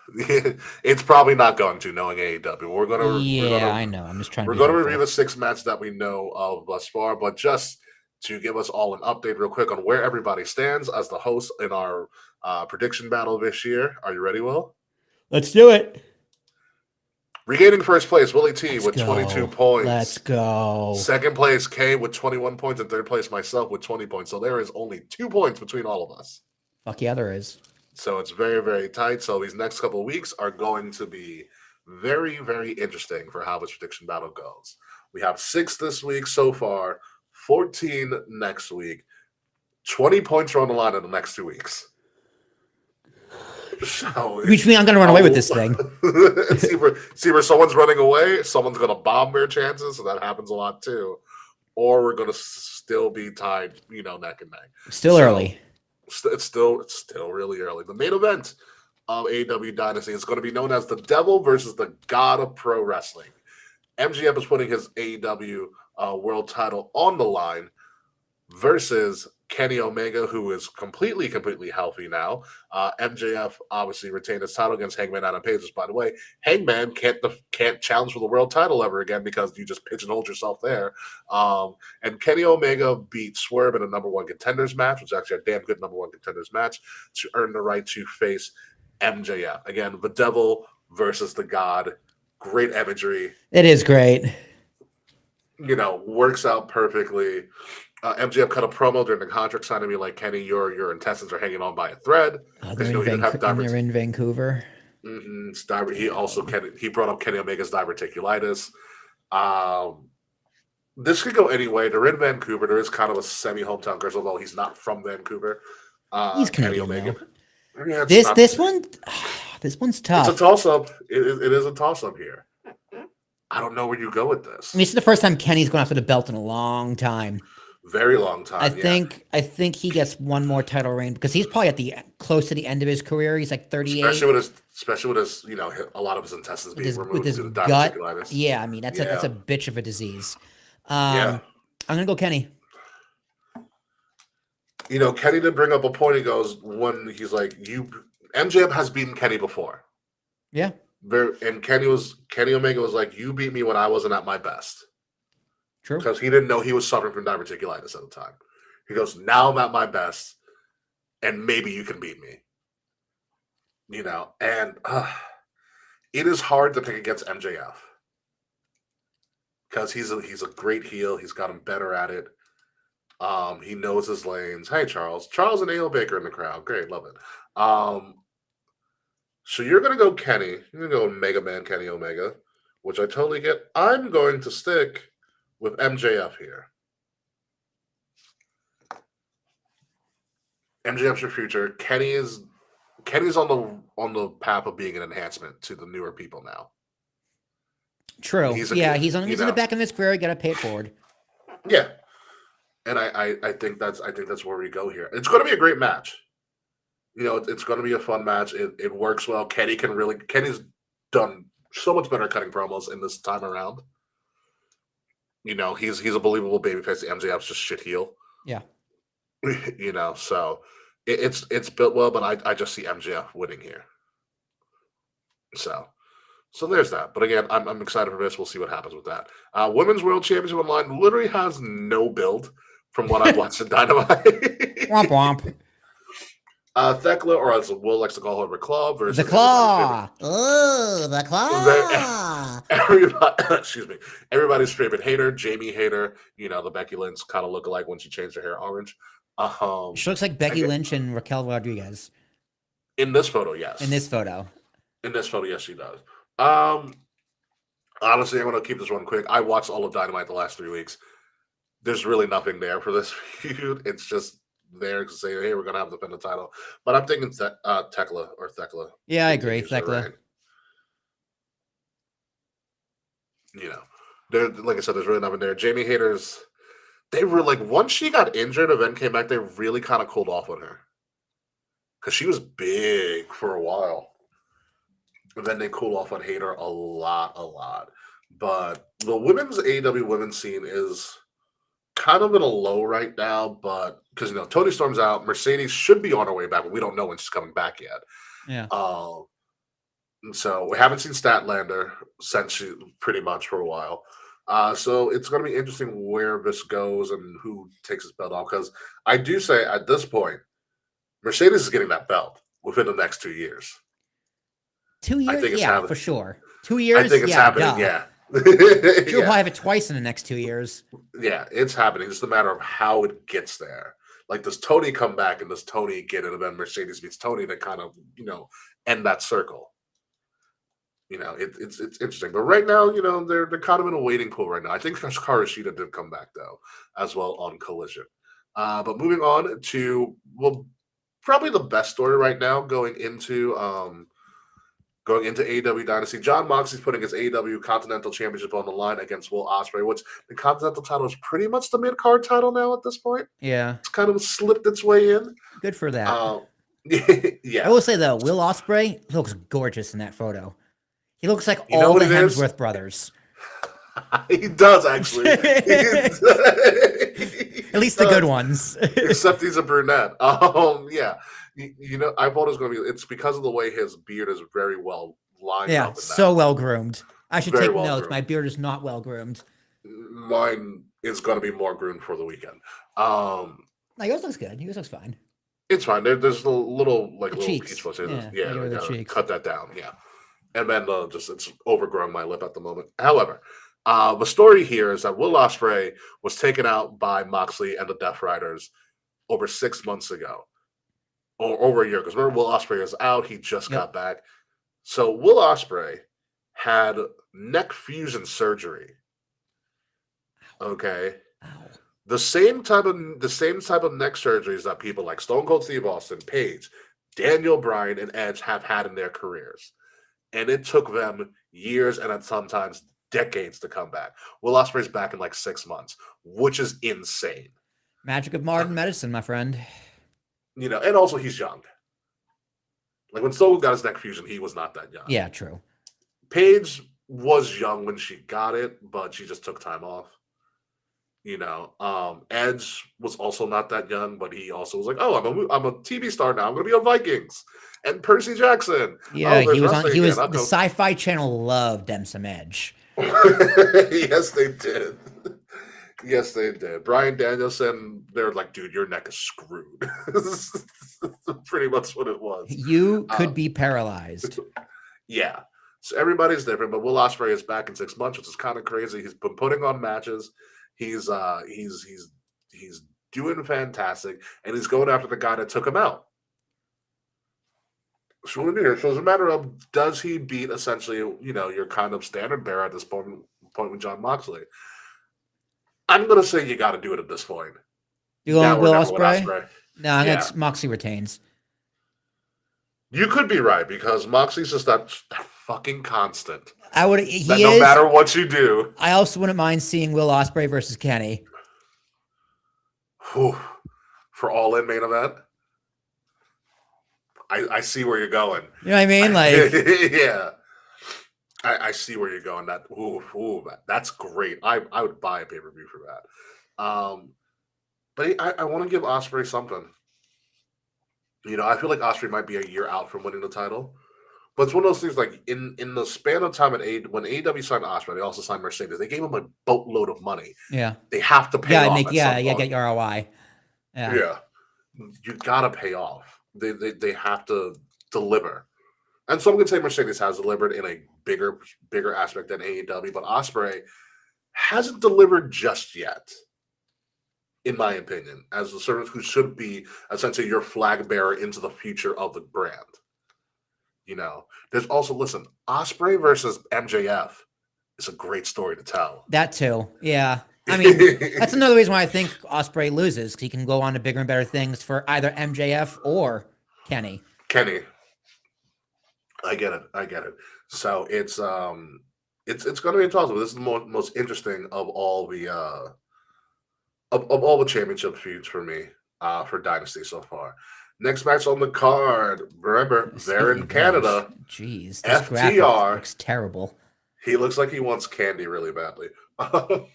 It's probably not going to, knowing AEW. I know. I'm just trying to We're going to review the 6 matches that we know of thus far, but just to give us all an update real quick on where everybody stands as the host in our prediction battle this year. Are you ready, Will? Let's do it. Regaining first place, Willie T with 22 points. Let's go. Second place, Kay with 21 points, and third place, myself with 20 points. So there is only 2 points between all of us. Fuck yeah, there is. So it's very, very tight. So these next couple of weeks are going to be very, very interesting for how this prediction battle goes. We have 6 this week so far, 14 next week. 20 points are on the line in the next 2 weeks. So Which means I'm going to run away with this thing. see where someone's running away, someone's going to bomb their chances, so that happens a lot too. Or we're going to still be tied, neck and neck. Still early. It's still really early. The main event of AEW Dynasty is going to be known as the Devil versus the God of Pro Wrestling. MJF is putting his AEW world title on the line versus Kenny Omega, who is completely healthy now. MJF obviously retained his title against Hangman Adam Page. By the way, Hangman can't challenge for the world title ever again because you just pigeonholed yourself there. And Kenny Omega beat Swerve in a number 1 contenders match, which is actually a damn good number 1 contenders match, to earn the right to face MJF. Again, the Devil versus the God. Great imagery. It is great. Works out perfectly. MJF cut a promo during the contract signing to be like, Kenny, your intestines are hanging on by a thread. They're in Vancouver. Mm-hmm. He brought up Kenny Omega's diverticulitis. This could go any way. They're in Vancouver. There is kind of a semi-hometown curse, although he's not from Vancouver. He's Canadian, Omega. Yeah, this one's tough. It's a toss-up. It is a toss-up here. I don't know where you go with this. I mean, it's the first time Kenny's going after the belt in a long time. Very long time. I think he gets one more title reign because he's probably close to the end of his career. He's like 38. Especially with his a lot of his intestines being removed with his due to gut. diverticulitis. Yeah, I mean that's a bitch of a disease. Yeah. I'm gonna go Kenny. Kenny did bring up a point. He goes when he's like, MJF has beaten Kenny before. Yeah. And Kenny Omega was like, you beat me when I wasn't at my best. True. Because he didn't know he was suffering from diverticulitis at the time. He goes, now I'm at my best, and maybe you can beat me. And it is hard to pick against MJF. Because he's a great heel. He's gotten better at it. He knows his lanes. Hey, Charles. Charles and A.O. Baker in the crowd. Great, love it. So you're going to go Kenny. You're going to go Mega Man Kenny Omega, which I totally get. I'm going to stick with MJF here. MJF's your future. Kenny's on the path of being an enhancement to the newer people now. True. He's in the back of his career. You got to pay it forward. Yeah, and I think that's where we go here. It's going to be a great match. It's going to be a fun match. It works well. Kenny's done so much better cutting promos in this time around. He's a believable babyface. MJF's just shit heel. Yeah. So it's built well, but I just see MJF winning here. So there's that. But again, I'm excited for this. We'll see what happens with that. Women's World Championship Online literally has no build from what I've watched in Dynamite. Womp womp. Thekla, or as Will likes to call her, the Claw versus the Claw. Oh, the Claw. Excuse me. Everybody's favorite hater, Jamie Hayter. The Becky Lynch kind of look alike when she changed her hair orange. She looks like Becky Lynch and Raquel Rodriguez. In this photo, yes. In this photo. In this photo, yes, she does. Honestly, I'm going to keep this one quick. I watched all of Dynamite the last 3 weeks. There's really nothing there for this feud. It's just there to say, hey, we're going to have the defend the title. But I'm thinking Tekla or Thekla. Yeah, I agree. Thekla. You know, there, like I said, there's really nothing there. Jamie Hayter's, they were like, once she got injured and then came back, they really kind of cooled off on her. Because she was big for a while. And then they cooled off on Hayter a lot. But the women's AEW women's scene is kind of in a low right now, but because, Toni Storm's out. Mercedes should be on her way back, but we don't know when she's coming back yet. Yeah. And so we haven't seen Statlander since she pretty much for a while. So it's going to be interesting where this goes and who takes his belt off. Because I do say at this point, Mercedes is getting that belt within the next 2 years. 2 years? Yeah, happening. For sure. 2 years? I think it's happening, duh. yeah. She'll probably have it twice in the next 2 years. Yeah, it's happening. It's a matter of how it gets there. Like, does Tony come back and does Tony get it? And then Mercedes beats Tony to kind of, end that circle. It's interesting. But right now, they're kind of in a waiting pool right now. I think Hikaru Shida did come back, though, as well on Collision. But moving on to, probably the best story right now going into AEW Dynasty. John Moxley's putting his AEW Continental Championship on the line against Will Ospreay, which the Continental title is pretty much the mid-card title now at this point. Yeah. It's kind of slipped its way in. Good for that. Yeah. I will say, though, Will Ospreay looks gorgeous in that photo. He looks like all the Hemsworth brothers. He does, actually. At least the good ones. Except he's a brunette. Yeah. I thought it was going to be. It's because of the way his beard is very well lined up. Yeah, so well groomed. I should take notes. Groomed. My beard is not well groomed. Mine is going to be more groomed for the weekend. No, yours looks good. Yours looks fine. It's fine. There's a little cheeks. peach fuzz. Yeah, the cheeks. Cut that down. Yeah, and then it's overgrowing my lip at the moment. However, the story here is that Will Ospreay was taken out by Moxley and the Death Riders over 6 months ago. Or over a year, because remember, Will Ospreay is out. He just got back. So Will Ospreay had neck fusion surgery. Okay. Ow. The same type of neck surgeries that people like Stone Cold Steve Austin, Paige, Daniel Bryan, and Edge have had in their careers. And it took them years and sometimes decades to come back. Will Ospreay's back in like 6 months, which is insane. Magic of modern medicine, my friend. And also he's young. Like when Stone got his neck fusion, he was not that young. Yeah, true. Paige was young when she got it, but she just took time off. Edge was also not that young, but he also was like, "Oh, I'm a TV star now. I'm going to be on Vikings." And Percy Jackson. Yeah, he was on. He was the Sci-Fi Channel loved them some Edge. Yes, they did. Yes, they did. Bryan Danielson, they're like, dude, your neck is screwed. Pretty much what it was. You could be paralyzed. Yeah. So everybody's different, but Will Ospreay is back in 6 months, which is kind of crazy. He's been putting on matches. He's doing fantastic, and he's going after the guy that took him out. So it's a matter of, does he beat essentially, your kind of standard bearer at this point with John Moxley? I'm going to say you got to do it at this point. You going Will Ospreay? No, I think Moxley retains. You could be right, because Moxley's just that fucking constant. No matter what you do. I also wouldn't mind seeing Will Ospreay versus Kenny. Whew. For All In main event? I see where you're going. You know what I mean? Yeah. I see where you're going. That's great. I would buy a pay-per-view for that. But I want to give Ospreay something. I feel like Ospreay might be a year out from winning the title. But it's one of those things, like, in the span of time when AEW signed Ospreay, they also signed Mercedes. They gave him a boatload of money. Yeah. They have to pay off. Get your ROI. Yeah. You got to pay off. They have to deliver. And some can say Mercedes has delivered in a bigger aspect than AEW, but Ospreay hasn't delivered just yet, in my opinion, as the servant who should be essentially your flag bearer into the future of the brand. There's also, listen, Osprey versus MJF is a great story to tell. That too. Yeah. I mean, that's another reason why I think Osprey loses, because he can go on to bigger and better things for either MJF or Kenny. Kenny. I get it. So it's going to be a toss-up. This is the most interesting of all the of all the championship feuds for me for Dynasty so far. Next match on the card. Remember, they're in Canada. Jeez, this graphic FTR looks terrible. He looks like he wants candy really badly. FTR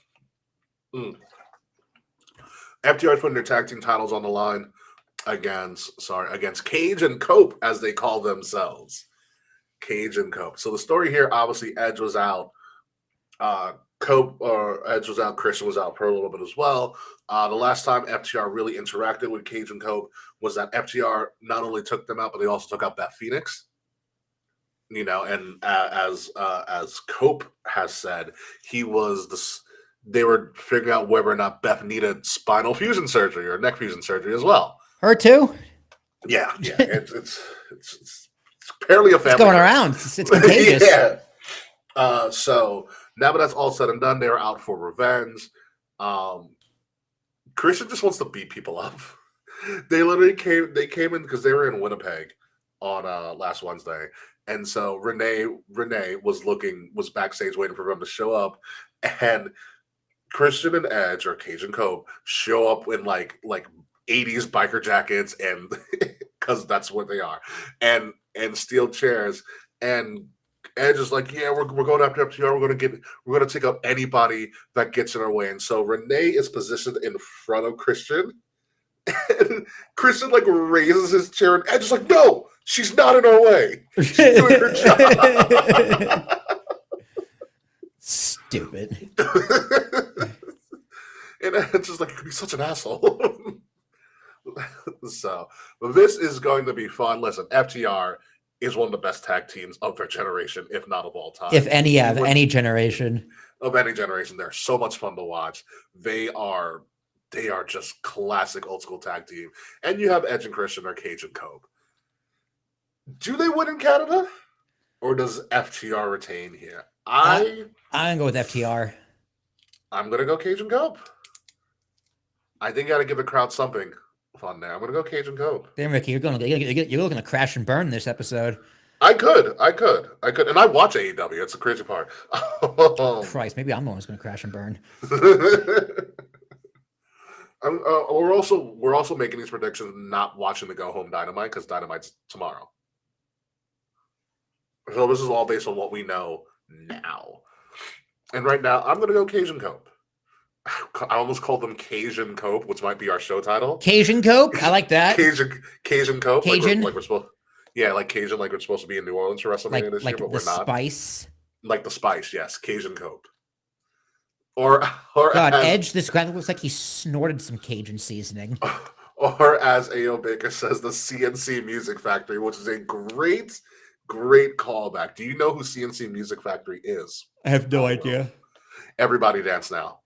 is putting their tag team titles on the line against Cage and Cope, as they call themselves. Cage and Cope. So the story here, obviously, Edge was out. Edge was out. Christian was out for a little bit as well. The last time FTR really interacted with Cage and Cope was that FTR not only took them out, but they also took out Beth Phoenix. And as Cope has said, they were figuring out whether or not Beth needed spinal fusion surgery or neck fusion surgery as well. Her too? Yeah. It's apparently a family. It's going around. It's contagious. Yeah. So now that that's all said and done, they're out for revenge. Christian just wants to beat people up. They literally came in because they were in Winnipeg on last Wednesday. And so Renee was backstage waiting for them to show up, and Christian and Edge, or Cage and Cope, show up in like 80s biker jackets, and because that's what they are, and steel chairs. And Edge is like, yeah, we're going after FTR. We're gonna take out anybody that gets in our way. And so Renee is positioned in front of Christian, and Christian like raises his chair, and Edge is like, no, she's not in our way. She's doing her job. Stupid. And Edge is like, you could be such an asshole. So, but this is going to be fun. Listen, FTR is one of the best tag teams of their generation, if not of all time. If any of any generation. Of any generation. They're so much fun to watch. They are just classic old school tag team. And you have Edge and Christian or Cage and Cope. Do they win in Canada? Or does FTR retain here? I'm gonna go with FTR. I'm gonna go Cage and Cope. I think you gotta give the crowd something fun there. I'm gonna go Cage and Cope. Damn, Ricky, you're looking to crash and burn this episode. I could, and I watch AEW. It's the crazy part. Christ, maybe I'm the one who's gonna crash and burn. We're also making these predictions not watching the Go Home Dynamite, because Dynamite's tomorrow. So this is all based on what we know now. And right now, I'm gonna go Cage and Cope. I almost called them Cajun Cope, which might be our show title. Cajun Cope? I like that. Cajun Cope. Cajun? Like we're supposed, yeah, like Cajun, like we're supposed to be in New Orleans for WrestleMania this year, but we're not. Spice. Like the spice, yes. Cajun Cope. Or God, Edge, this guy looks like he snorted some Cajun seasoning. Or as A.O. Baker says, the CNC Music Factory, which is a great callback. Do you know who CNC Music Factory is? I have no idea. Everybody Dance Now.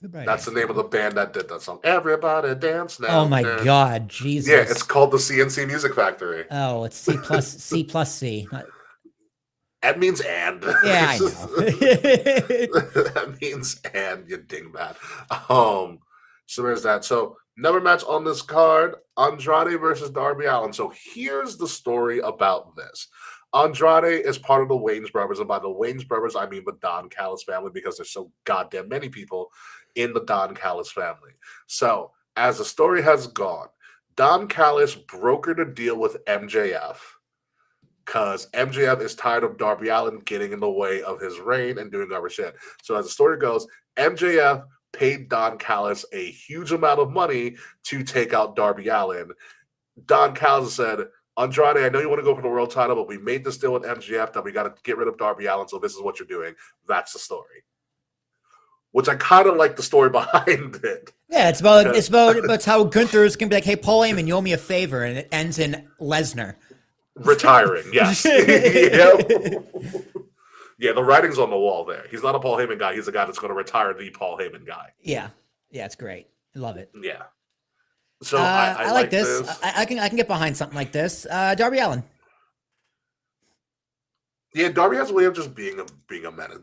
That's the name of the band that did that song. Everybody Dance Now. Oh my God, Jesus. Yeah, it's called the CNC Music Factory. Oh, it's C plus C. That means and. Yeah, I know. That means and, you dingbat. So there's that. So another match on this card, Andrade versus Darby Allin. So here's the story about this. Andrade is part of the Wayans brothers, and by the Wayans brothers, I mean the Don Callis family, because there's so goddamn many people in the Don Callis family. So as the story has gone, Don Callis brokered a deal with MJF because MJF is tired of Darby Allin getting in the way of his reign and doing other shit. So as the story goes, MJF paid Don Callis a huge amount of money to take out Darby Allin. Don Callis said, Andrade, I know you want to go for the world title, but we made this deal with MJF that we got to get rid of Darby Allin, so this is what you're doing. That's the story. Which I kind of like the story behind it. Yeah, it's about how Gunther is going to be like, hey, Paul Heyman, you owe me a favor, and it ends in Lesnar retiring, yes. Yeah, the writing's on the wall there. He's not a Paul Heyman guy. He's a guy that's going to retire the Paul Heyman guy. Yeah, it's great. I love it. Yeah. So I like this. I can get behind something like this. Darby Allin. Yeah, Darby has a way of just being a menace.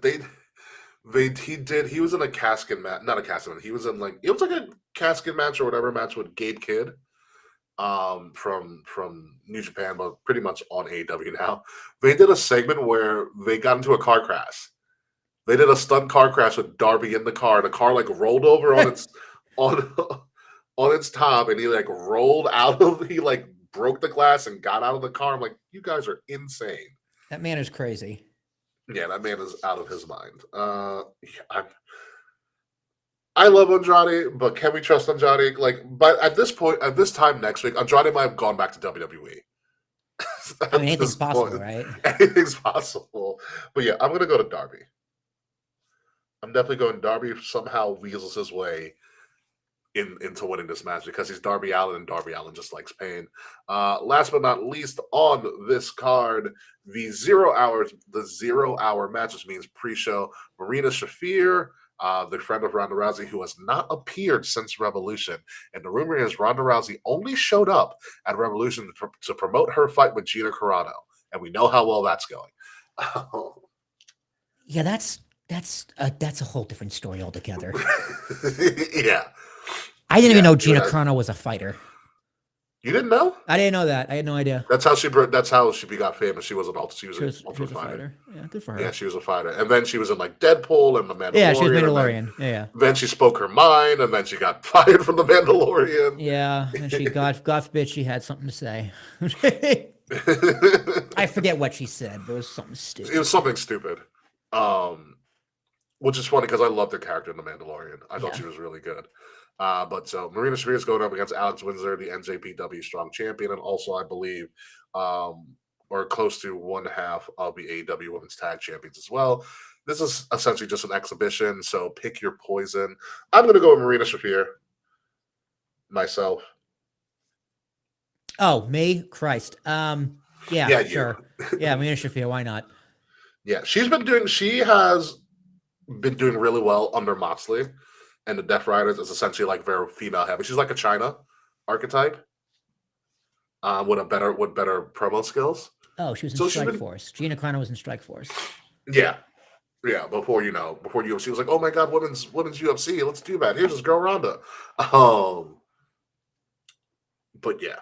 He was in a casket match, not a casket match. He was in like it was like a casket match or whatever match with Gabe Kidd, from New Japan, but pretty much on AEW now. They did a segment where they got into a car crash. They did a stunt car crash with Darby in the car. The car like rolled over on its on on its top, and he like rolled out of. He like broke the glass and got out of the car. I'm like, you guys are insane. That man is crazy. Yeah, that man is out of his mind. I love Andrade, but can we trust Andrade? Like, but at this point, at this time next week, Andrade might have gone back to WWE. I mean, anything's possible, right? Anything's possible. But yeah, I'm gonna go to Darby. I'm definitely going Darby somehow weasels his way into winning this match because he's Darby Allin and Darby Allin just likes pain. Last but not least on this card, the 0 hour match, which means pre-show. Marina Shafir, the friend of Ronda Rousey, who has not appeared since Revolution. And the rumor is Ronda Rousey only showed up at Revolution to promote her fight with Gina Carano. And we know how well that's going. Yeah, that's a whole different story altogether. Yeah. I didn't even know Gina Carano was a fighter. You didn't know? I didn't know that. I had no idea. That's how she got famous. She was an ultimate fighter. Yeah, good for her. Yeah, she was a fighter. And then she was in like Deadpool and The Mandalorian. Yeah, she was Mandalorian. Yeah. Then she spoke her mind, and then she got fired from The Mandalorian. Yeah, and she God forbid she had something to say. I forget what she said, but it was something stupid. It was something stupid. Which is funny because I loved her character in The Mandalorian. I thought she was really good. But so Marina Shafir is going up against Alex Windsor, the NJPW Strong Champion, and also I believe, or close to one half of the AEW Women's Tag Champions as well. This is essentially just an exhibition, so pick your poison. I'm going to go with Marina Shafir myself. Oh, me? Christ. Yeah, sure. Yeah, Marina Shafir, why not? Yeah, she has been doing really well under Moxley. And the Death Riders is essentially like very female heavy. She's like a China archetype, with better promo skills. Oh, she was in Strike Force. Gina Carano was in Strike Force. Yeah. Before UFC, she was like, oh my god, women's UFC, let's do that. Here's this girl Ronda. But yeah,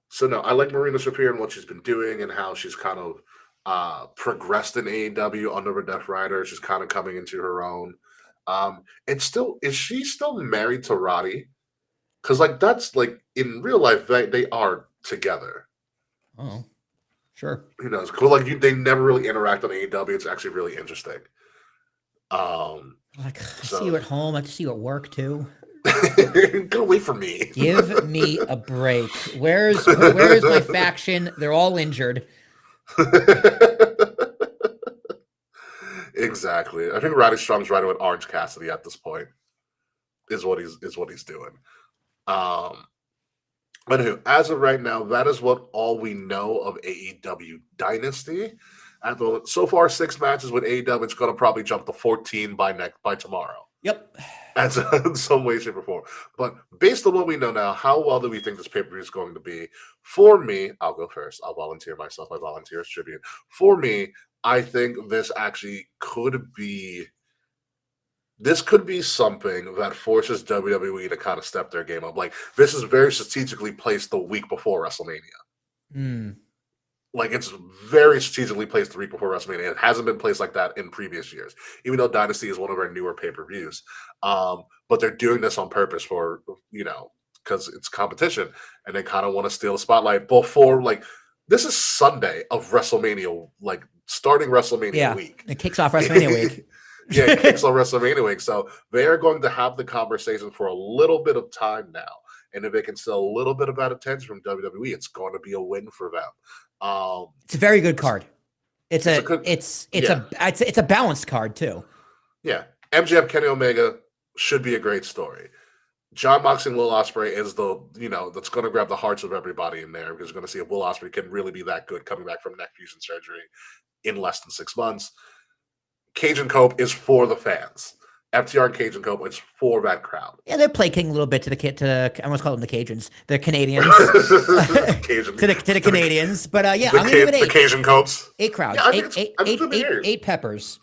so no, I like Marina Shafir and what she's been doing and how she's kind of progressed in AEW under the Death Rider. She's kind of coming into her own. And still, is she still married to Roddy? Because like that's like in real life they are together. Oh, sure. Who knows? Cool. Like they never really interact on AEW. It's actually really interesting. Like I see you at home. I see you at work too. Get away from me. Give me a break. Where's my faction? They're all injured. Exactly. I think Roddy Strong's riding with Orange Cassidy at this point. Is what he's doing. But anyway, as of right now, that is all we know of AEW Dynasty. At the moment, so far 6 matches with AEW. It's going to probably jump to 14 by tomorrow. Yep. As in some way, shape, or form. But based on what we know now, how well do we think this pay-per-view is going to be? For me, I'll go first. I'll volunteer myself. I volunteer as tribute. For me, I think this actually could be something that forces WWE to kind of step their game up. Like, this is very strategically placed the week before WrestleMania. Like, it's very strategically placed the week before WrestleMania. It hasn't been placed like that in previous years, even though Dynasty is one of our newer pay-per-views. But they're doing this on purpose for, because it's competition, and they kind of want to steal the spotlight before, like, this is Sunday of WrestleMania, like, starting WrestleMania week. It kicks off WrestleMania week. Yeah, it kicks off WrestleMania week. So they are going to have the conversation for a little bit of time now. And if they can steal a little bit of that attention from WWE, it's going to be a win for them. It's a very good card. It's a balanced card too. Yeah. MJF Kenny Omega should be a great story. Jon Moxley and Will Ospreay is that's going to grab the hearts of everybody in there, because you're going to see if Will Ospreay can really be that good coming back from neck fusion surgery in less than 6 months. Cajun Cope is for the fans. FTR and Cajun Cope, it's for that crowd. Yeah, they're placating a little bit to the I almost call them the Cajuns, the Canadians, Cajun, to the Canadians. But yeah, the, I'm gonna give it the 8. Cajun Copes. 8 crowds. Yeah, I think it's 8 peppers.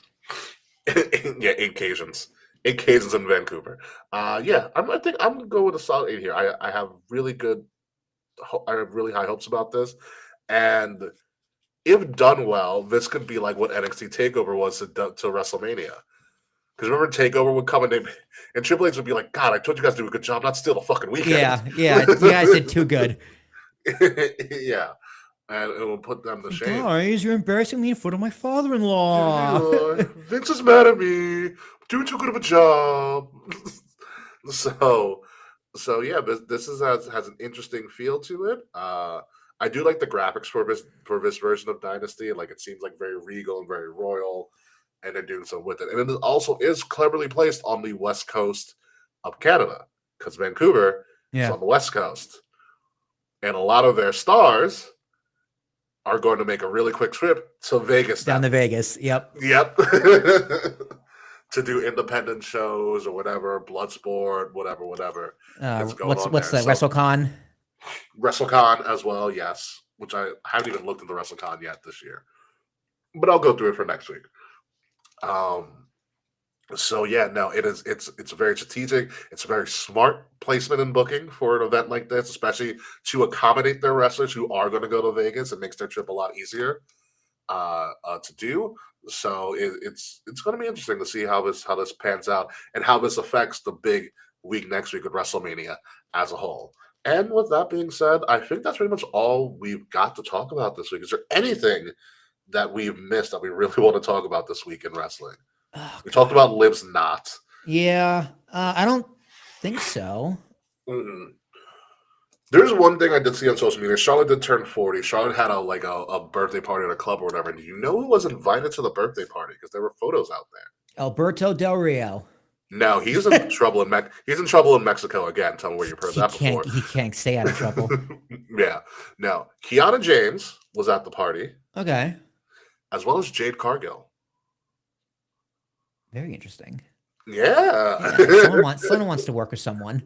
Yeah, 8 Cajuns. 8 Cajuns in Vancouver. Yeah, I think I'm gonna go with a solid 8 here. I have really high hopes about this, and if done well, this could be like what NXT Takeover was to WrestleMania. Because remember, Takeover would come and Triple H would be like, "God, I told you guys to do a good job, not steal the fucking weekend." Yeah, you guys did too good. Yeah, and it will put them to shame. Guys, you're embarrassing me in front of my father-in-law. Vince is mad at me. Doing too good of a job. So yeah, this has an interesting feel to it. I do like the graphics for this version of Dynasty. Like, it seems like very regal and very royal, and they're doing so with it. And it also is cleverly placed on the west coast of Canada, because Vancouver is on the west coast, and a lot of their stars are going to make a really quick trip to Vegas. Down to Vegas. Yep. To do independent shows or whatever, Bloodsport, whatever. What's that? WrestleCon? WrestleCon as well, yes. Which I haven't even looked into WrestleCon yet this year, but I'll go through it for next week. So yeah, no, it's very strategic. It's a very smart placement in booking for an event like this, especially to accommodate their wrestlers who are going to go to Vegas. It makes their trip a lot easier to do. So it's going to be interesting to see how this pans out and how this affects the big week next week with WrestleMania as a whole. And with that being said, I think that's pretty much all we've got to talk about this week. Is there anything that we've missed that we really want to talk about this week in wrestling? We talked about Liv's knot. Yeah, I don't think so. Mm-hmm. There's one thing I did see on social media. Charlotte did turn 40. Charlotte had a birthday party at a club or whatever. And do you know who was invited to the birthday party? Because there were photos out there. Alberto Del Rio. No, he's in trouble he's in trouble in Mexico again. Tell me where you've heard that before. He can't stay out of trouble. Yeah. No. Kiana James was at the party. Okay. As well as Jade Cargill. Very interesting. Yeah. Someone wants to work with someone.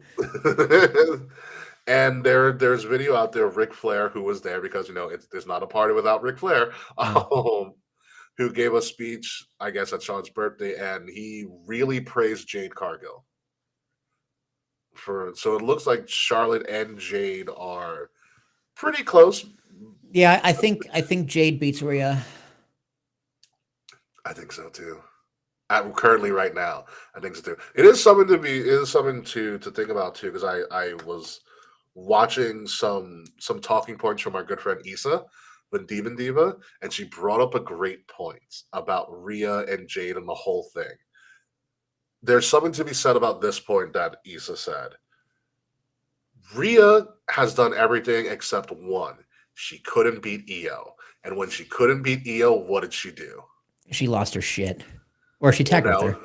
And there's video out there of Ric Flair, who was there because, there's not a party without Ric Flair, who gave a speech, I guess, at Sean's birthday, and he really praised Jade Cargill. So it looks like Charlotte and Jade are pretty close. Yeah, I think Jade beats Rhea. I think so too. Currently, right now, I think so too. It is something to think about too, because I was watching some talking points from our good friend Issa, the Demon Diva, and she brought up a great point about Rhea and Jade and the whole thing. There's something to be said about this point that Issa said. Rhea has done everything except one. She couldn't beat Io. And when she couldn't beat Io, what did she do? She lost her shit. Or she tagged with her.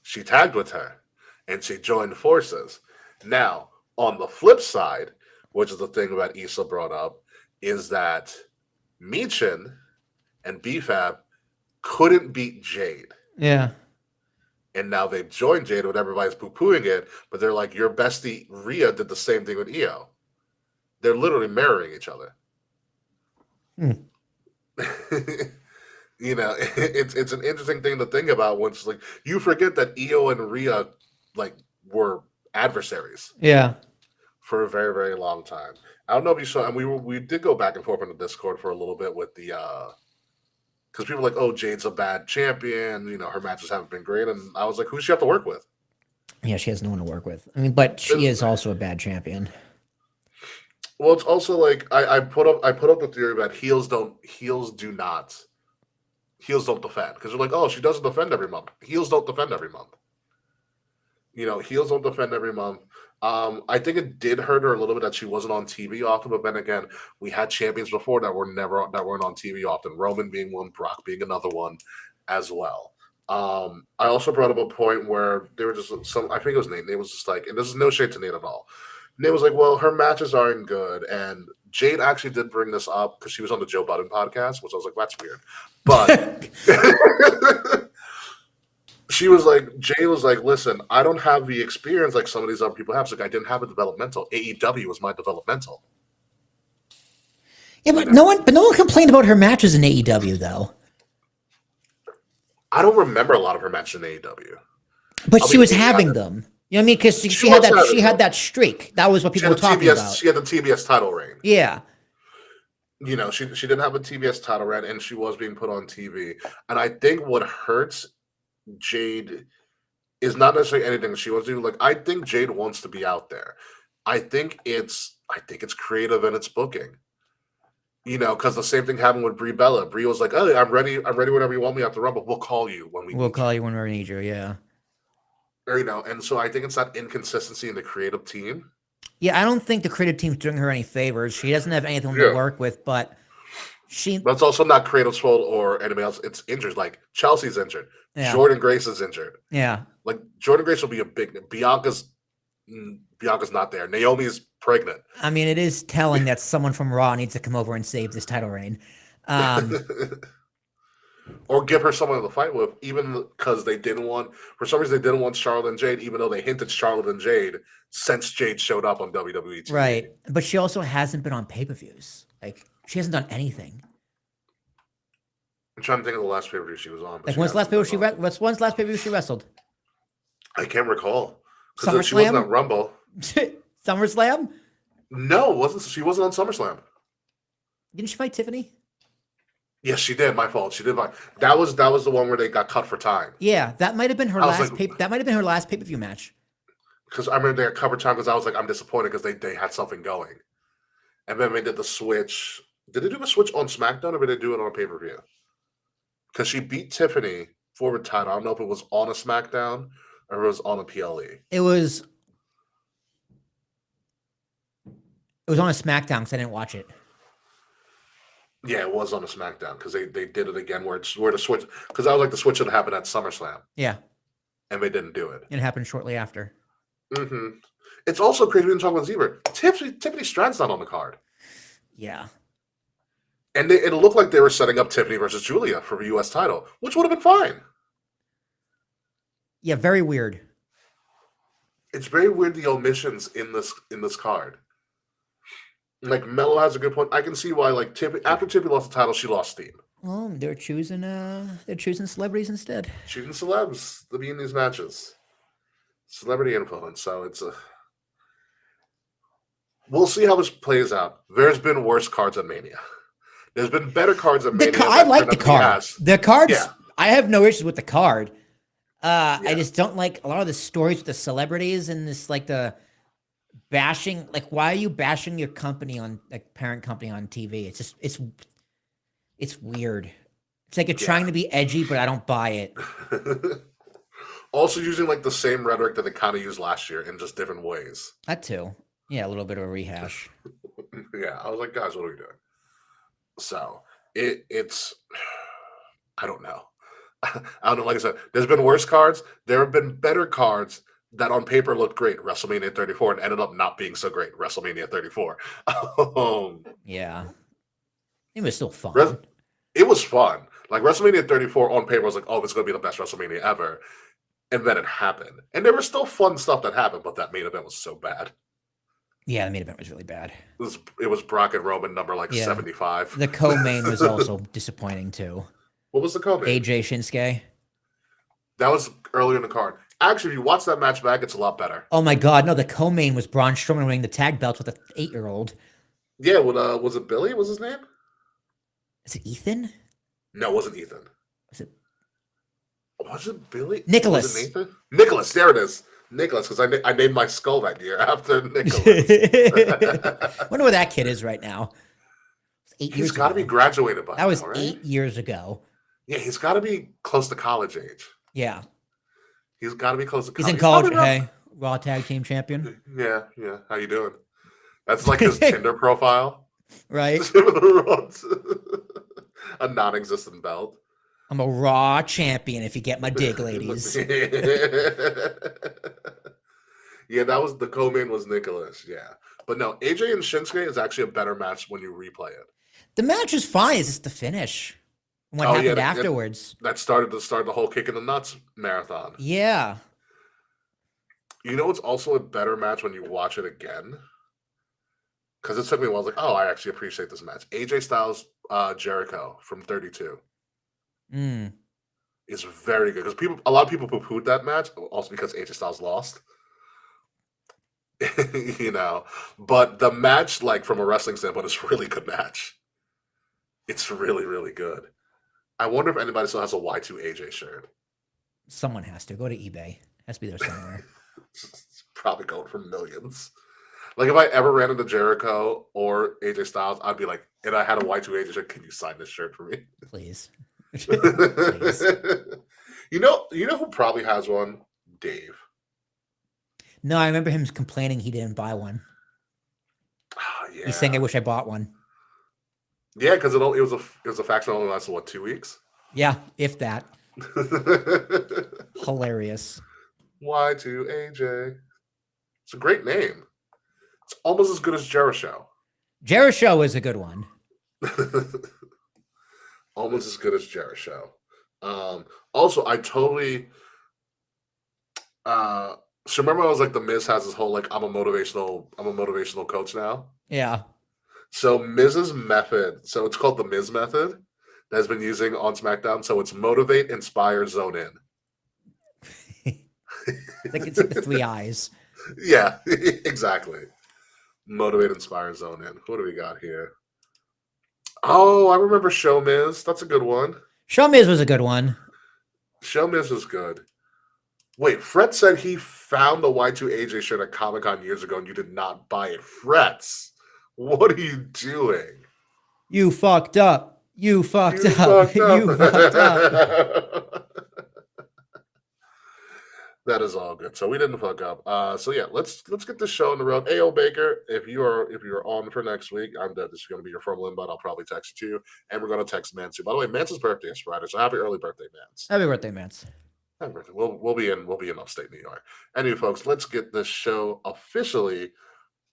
She tagged with her. And she joined forces. Now, on the flip side, which is the thing that Issa brought up, is that Michin and BFAB couldn't beat Jade. Yeah. And now they've joined Jade when everybody's poo-pooing it, but they're like, your bestie Rhea did the same thing with Io. They're literally mirroring each other. It's an interesting thing to think about when it's like you forget that Io and Rhea were adversaries. Yeah. For a very, very long time. I don't know if you saw, and we did go back and forth on the Discord for a little bit with the because people were like, oh, Jade's a bad champion, her matches haven't been great. And I was like, who does she have to work with? Yeah, she has no one to work with. I mean, but she is also a bad champion. Well, it's also like I put up the theory that heels don't defend, because they're like, oh, she doesn't defend every month. Heels don't defend every month. Heels don't defend every month. I think it did hurt her a little bit that she wasn't on TV often, but then again, we had champions before that weren't on TV often. Roman being one, Brock being another one, as well. I also brought up a point where there were just I think it was Nate. Nate was just like, and this is no shade to Nate at all. Nate was like, well, her matches aren't good, and Jade actually did bring this up because she was on the Joe Budden podcast, which I was like, that's weird, but She was like, Jay was like, listen, I don't have the experience like some of these other people have. She's like, I didn't have a developmental. AEW was my developmental. Yeah, but no one complained about her matches in AEW though. I don't remember a lot of her matches in AEW. But she was having them. You know what I mean? Because she had that streak. That was what people were talking about. She had the TBS title reign. Yeah. You know, she didn't have a TBS title reign, and she was being put on TV. And I think what hurts Jade is not necessarily anything she wants to do. Like, I think Jade wants to be out there. I think it's creative in its booking. You know, because the same thing happened with Brie Bella. Brie was like, "Oh, I'm ready whenever you want me at the Rumble. We'll call you when we need you." Yeah. Or, you know, and so I think it's that inconsistency in the creative team. Yeah, I don't think the creative team's doing her any favors. She doesn't have anything to work with, but That's also not creative's fault or anybody else. It's injured. Like, Chelsea's injured. Yeah. Jordan Grace is injured. Yeah. Like, Jordan Grace will be a big... Bianca's not there. Naomi's pregnant. I mean, it is telling that someone from Raw needs to come over and save this title reign. Or give her someone to fight with, even because for some reason they didn't want Charlotte and Jade, even though they hinted Charlotte and Jade since Jade showed up on WWE TV. Right. But she also hasn't been on pay-per-views. Like, she hasn't done anything. I'm trying to think of the last pay-per-view she was on. Like, when's the last pay-per-view she wrestled? I can't recall. Because she SummerSlam? wasn't at Rumble. SummerSlam? No, she wasn't on SummerSlam. Didn't she fight Tiffany? Yes, she did. My fault. She did. That was the one where they got cut for time. Yeah, that might have been her last pay-per-view match. Because I remember they got cut for time because I was like, I'm disappointed because they had something going. And then they did the switch. Did they do the switch on SmackDown or did they do it on pay-per-view? Because she beat Tiffany for the title. I don't know if it was on a SmackDown or it was on a PLE. It was on a SmackDown because I didn't watch it. Yeah, it was on a SmackDown because they did it again where the switch, because I was like, the switch should happen at SummerSlam. Yeah. And they didn't do it. It happened shortly after. Mm-hmm. It's also crazy when talking about Zebra. Tiffany Stratton's not on the card. Yeah. And it looked like they were setting up Tiffany versus Julia for the U.S. title, which would have been fine. Yeah, very weird. It's very weird, the omissions in this card. Like, Mello has a good point. I can see why, like, after Tiffany lost the title, she lost steam. Well, they're choosing celebrities instead. Choosing celebs to be in these matches. Celebrity influence. So we'll see how this plays out. There's been worse cards at Mania. There's been better cards at Mania. I like the card. The cards, yeah. I have no issues with the card. I just don't like a lot of the stories with the celebrities and this, like, the bashing. Like, why are you bashing your company on, like, parent company on TV? It's just, it's weird. It's like you're trying to be edgy, but I don't buy it. Also using, like, the same rhetoric that they kind of used last year in just different ways. That too. Yeah, a little bit of a rehash. Yeah, I was like, guys, what are we doing? So it's I don't know. I don't know. Like I said, there's been worse cards. There have been better cards that on paper looked great. WrestleMania 34 and ended up not being so great. WrestleMania 34. Yeah, it was still fun. It was fun. Like, WrestleMania 34 on paper was like, oh, it's going to be the best WrestleMania ever. And then it happened. And there was still fun stuff that happened, but that main event was so bad. Yeah, the main event was really bad. It was Brock and Roman number 75. The co-main was also disappointing too. What was the co-main? AJ Shinsuke. That was earlier in the card. Actually, if you watch that match back, it's a lot better. Oh my God, no! The co-main was Braun Strowman winning the tag belts with an 8-year-old. Yeah, was it Billy? Was his name? Is it Ethan? No, it wasn't Ethan. Was it Billy? Nicholas. Was it Nathan? Nicholas. There it is. Nicholas, because I named my skull that year after Nicholas. Wonder where that kid is right now. He's got to be graduated by now. That was right? 8 years ago. Yeah, he's got to be close to college age. Yeah. He's got to be close to college. He's in college. Hey, Raw Tag Team Champion. Yeah. How you doing? That's like his Tinder profile. Right. A non-existent belt. I'm a Raw champion if you get my dig, ladies. Yeah, that was the co-main was Nicholas. Yeah. But no, AJ and Shinsuke is actually a better match when you replay it. The match is fine. It's just the finish and what Oh happened yeah, afterwards. that started to start the whole kick in the nuts marathon. Yeah. You know, it's also a better match when you watch it again. Because it took me a while. I was like, oh, I actually appreciate this match. AJ Styles, Jericho from 32 Mm. is very good. Because a lot of people poo-pooed that match, also because AJ Styles lost. You know, but the match, like from a wrestling standpoint, is a really good match. It's really, really good. I wonder if anybody still has a Y2 AJ shirt. Someone has to go to eBay. Has to be there somewhere. It's probably going for millions. Like if I ever ran into Jericho or AJ Styles, I'd be like, and I had a Y2 AJ shirt, can you sign this shirt for me? Please. Please. You know who probably has one? Dave. No, I remember him complaining he didn't buy one. Oh, yeah. He's saying, "I wish I bought one." Yeah, because it was a faction that only lasted what, 2 weeks? Yeah, if that. Hilarious. Y2 AJ. It's a great name. It's almost as good as Jericho. Jericho is a good one. Almost as good as Jericho. Also, I totally. So remember, I was like, the Miz has this whole like, I'm a motivational coach now. Yeah. So Miz's method, so it's called the Miz method, that has been using on SmackDown. So it's motivate, inspire, zone in. It's like the 3 eyes. Yeah, exactly. Motivate, inspire, zone in. What do we got here? Oh, I remember Show Miz. That's a good one. Show Miz was a good one. Show Miz was good. Wait, Fred said he found the Y2 AJ shirt at Comic-Con years ago and you did not buy it. Frets, what are you doing? You fucked up. You fucked up. You fucked up. That is all good. So we didn't fuck up. So yeah, let's get this show on the road. Ayo Baker, if you're on for next week, this is going to be your formal invite. I'll probably text it to you, and we're going to text Mance too. By the way, Mance's birthday is Friday, so happy early birthday, Mance. Happy birthday, Mance. Happy birthday. We'll be in upstate New York. Anyway, folks, let's get this show officially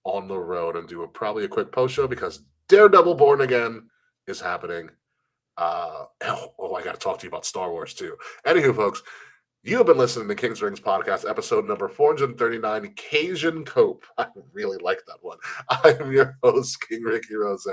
on the road and do probably a quick post show because Daredevil Born Again is happening. I got to talk to you about Star Wars too. Anywho, folks. You have been listening to King's Rings Podcast, episode number 439, Cajun Cope. I really like that one. I'm your host, King Ricky Rose.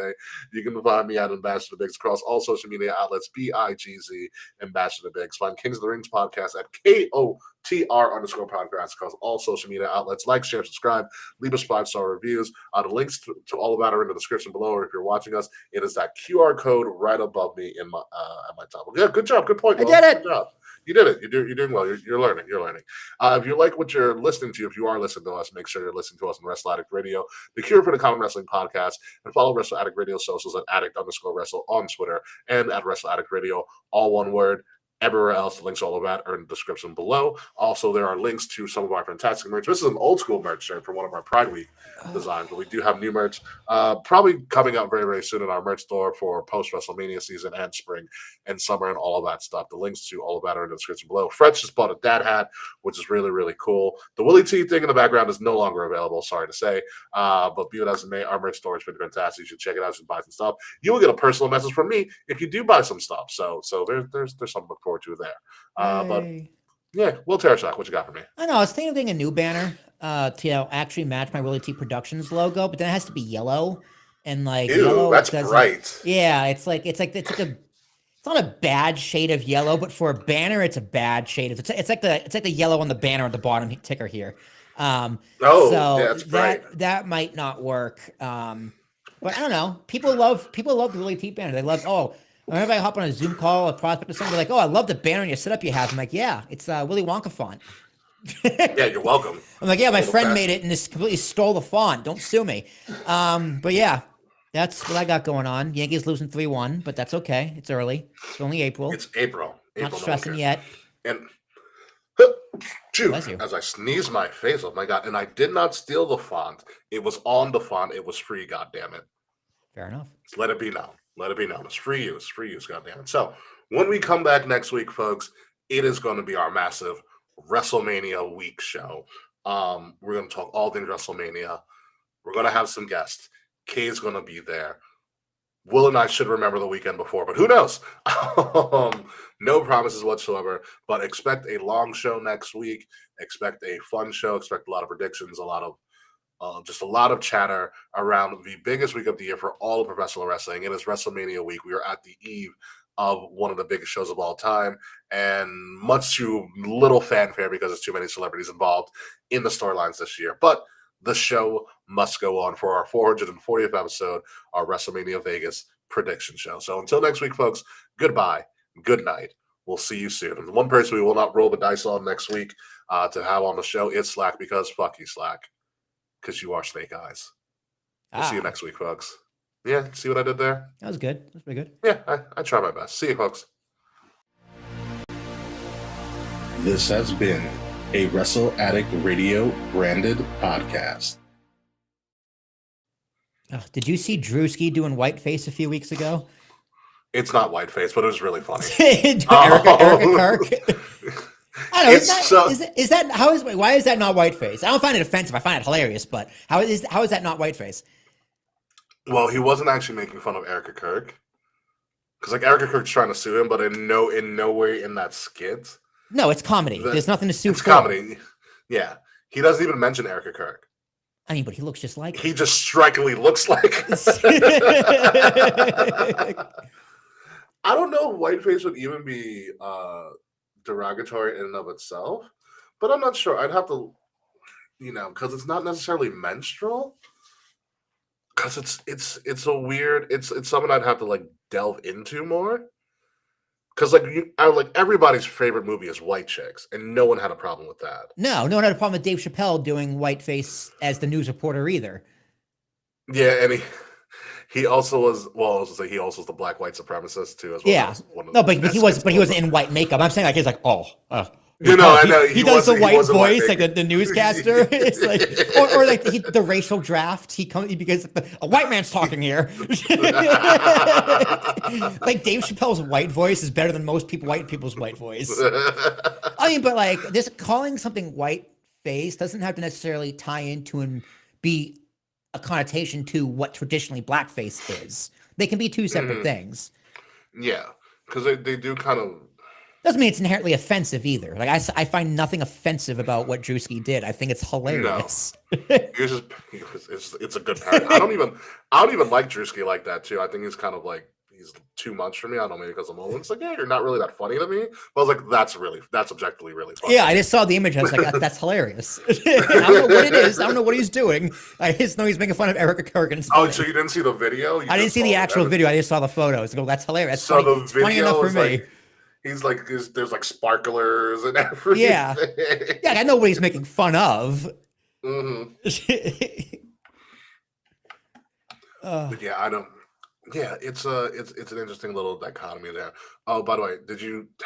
You can find me at Ambassador Biggs across all social media outlets, BIGZ, Ambassador Biggs. Find Kings of the Rings Podcast at KOTR_podcast across all social media outlets. Like, share, subscribe, leave us 5-star reviews. The links to all of that are in the description below, or if you're watching us, it is that QR code right above me in my at my top. Yeah, good job. Good point. I did it. Good job. You did it. You're doing well. You're learning. You're learning. If you like what you're listening to, if you are listening to us, make sure you're listening to us on Wrestle Addict Radio, the cure for the common wrestling podcast, and follow Wrestle Addict Radio socials at addict_wrestle on Twitter and at Wrestle Addict Radio, all one word. Everywhere else, the links to all of that are in the description below. Also, there are links to some of our fantastic merch. This is an old school merch shirt from one of our Pride Week designs, but we do have new merch probably coming out very, very soon in our merch store for post-WrestleMania season and spring and summer and all of that stuff. The links to all of that are in the description below. Fretch just bought a dad hat, which is really, really cool. The Willie T thing in the background is no longer available, sorry to say. But be it as it may, our merch store is pretty fantastic. You should check it out. You should buy some stuff. You will get a personal message from me if you do buy some stuff. So there's something to look forward to there. But yeah, Will Tereshak, what you got for me? I know. I was thinking of getting a new banner to actually match my Willie T Productions logo, but then it has to be yellow and like yellow. That's bright. Yeah, it's not a bad shade of yellow, but for a banner, it's a bad shade of it's like the yellow on the banner at the bottom ticker here. That's bright. That might not work. But I don't know. People love the Willie T banner. They love whenever I hop on a Zoom call, a prospect or something, they're like, "Oh, I love the banner and your setup you have." I'm like, "Yeah, it's Willy Wonka font." Yeah, you're welcome. I'm like, "Yeah, my friend made it and just completely stole the font. Don't sue me." But yeah, that's what I got going on. Yankees losing 3-1, but that's okay. It's early. It's only April. It's April. Not stressing yet. And as I sneeze my face off, my God, and I did not steal the font. It was on the font. It was free, God damn it. Fair enough. Let it be known. Let it be known. It's free use. Free use, goddammit. So when we come back next week, folks, it is going to be our massive WrestleMania week show. We're going to talk all things WrestleMania. We're going to have some guests. Kay's going to be there. Will and I should remember the weekend before, but who knows? No promises whatsoever, but expect a long show next week. Expect a fun show. Expect a lot of predictions, just a lot of chatter around the biggest week of the year for all of professional wrestling. It is WrestleMania week. We are at the eve of one of the biggest shows of all time, and much too little fanfare because there's too many celebrities involved in the storylines this year. But the show must go on for our 440th episode, our WrestleMania Vegas prediction show. So until next week, folks, goodbye, good night. We'll see you soon. And the one person we will not roll the dice on next week to have on the show is Slack, because fuck you, Slack, because you are Snake Eyes. We'll see you next week, folks. Yeah, see what I did there? That was good. That was pretty good. Yeah, I try my best. See you, folks. This has been a Wrestle Addict Radio branded podcast. Oh, did you see Drewski doing whiteface a few weeks ago? It's not whiteface, but it was really funny. Erica Kirk. I don't know. Why is that not whiteface? I don't find it offensive. I find it hilarious, but how is that not whiteface? Well, he wasn't actually making fun of Erica Kirk, because like Erica Kirk's trying to sue him, but in no way in that skit. No, it's comedy. There's nothing to sue for. It's comedy. Yeah. He doesn't even mention Erica Kirk. I mean, but he looks just like her. He just strikingly looks like I don't know if whiteface would even be derogatory in and of itself, but I'm not sure. I'd have to, because it's not necessarily menstrual. Because it's something I'd have to like delve into more. Because everybody's favorite movie is White Chicks, and no one had a problem with that. No one had a problem with Dave Chappelle doing whiteface as the news reporter either. Yeah, and he also was. Well, I was gonna say he also was the black white supremacist too, as well. Yeah, but he wasn't in white makeup. I'm saying like he's like I know he does the white voice like the newscaster. It's like or like the racial draft. He comes because a white man's talking here. Like Dave Chappelle's white voice is better than most white people's white voice. I mean, but like this calling something white face doesn't have to necessarily tie into and be a connotation to what traditionally blackface is. They can be two separate things. Yeah, because they do kind of. Doesn't mean it's inherently offensive either. Like I find nothing offensive about what Drewski did. I think it's hilarious. No. It's a good parody. I don't even like Drewski like that too. I think he's kind of like he's too much for me. I don't know, maybe because I'm old. It's like, yeah, you're not really that funny to me. But I was like, that's objectively really funny. Yeah, I just saw the image. I was like, that's hilarious. I don't know what it is. I don't know what he's doing. I just know he's making fun of Erica Kirk. Oh, so you didn't see the video? I didn't see the actual video. I just saw the photos. I go, that's hilarious. That's funny. It's funny enough for me. He's like, there's like sparklers and everything. Yeah, I know what he's making fun of. Mm-hmm. But yeah, I don't. Yeah, it's an interesting little dichotomy there. Oh, by the way,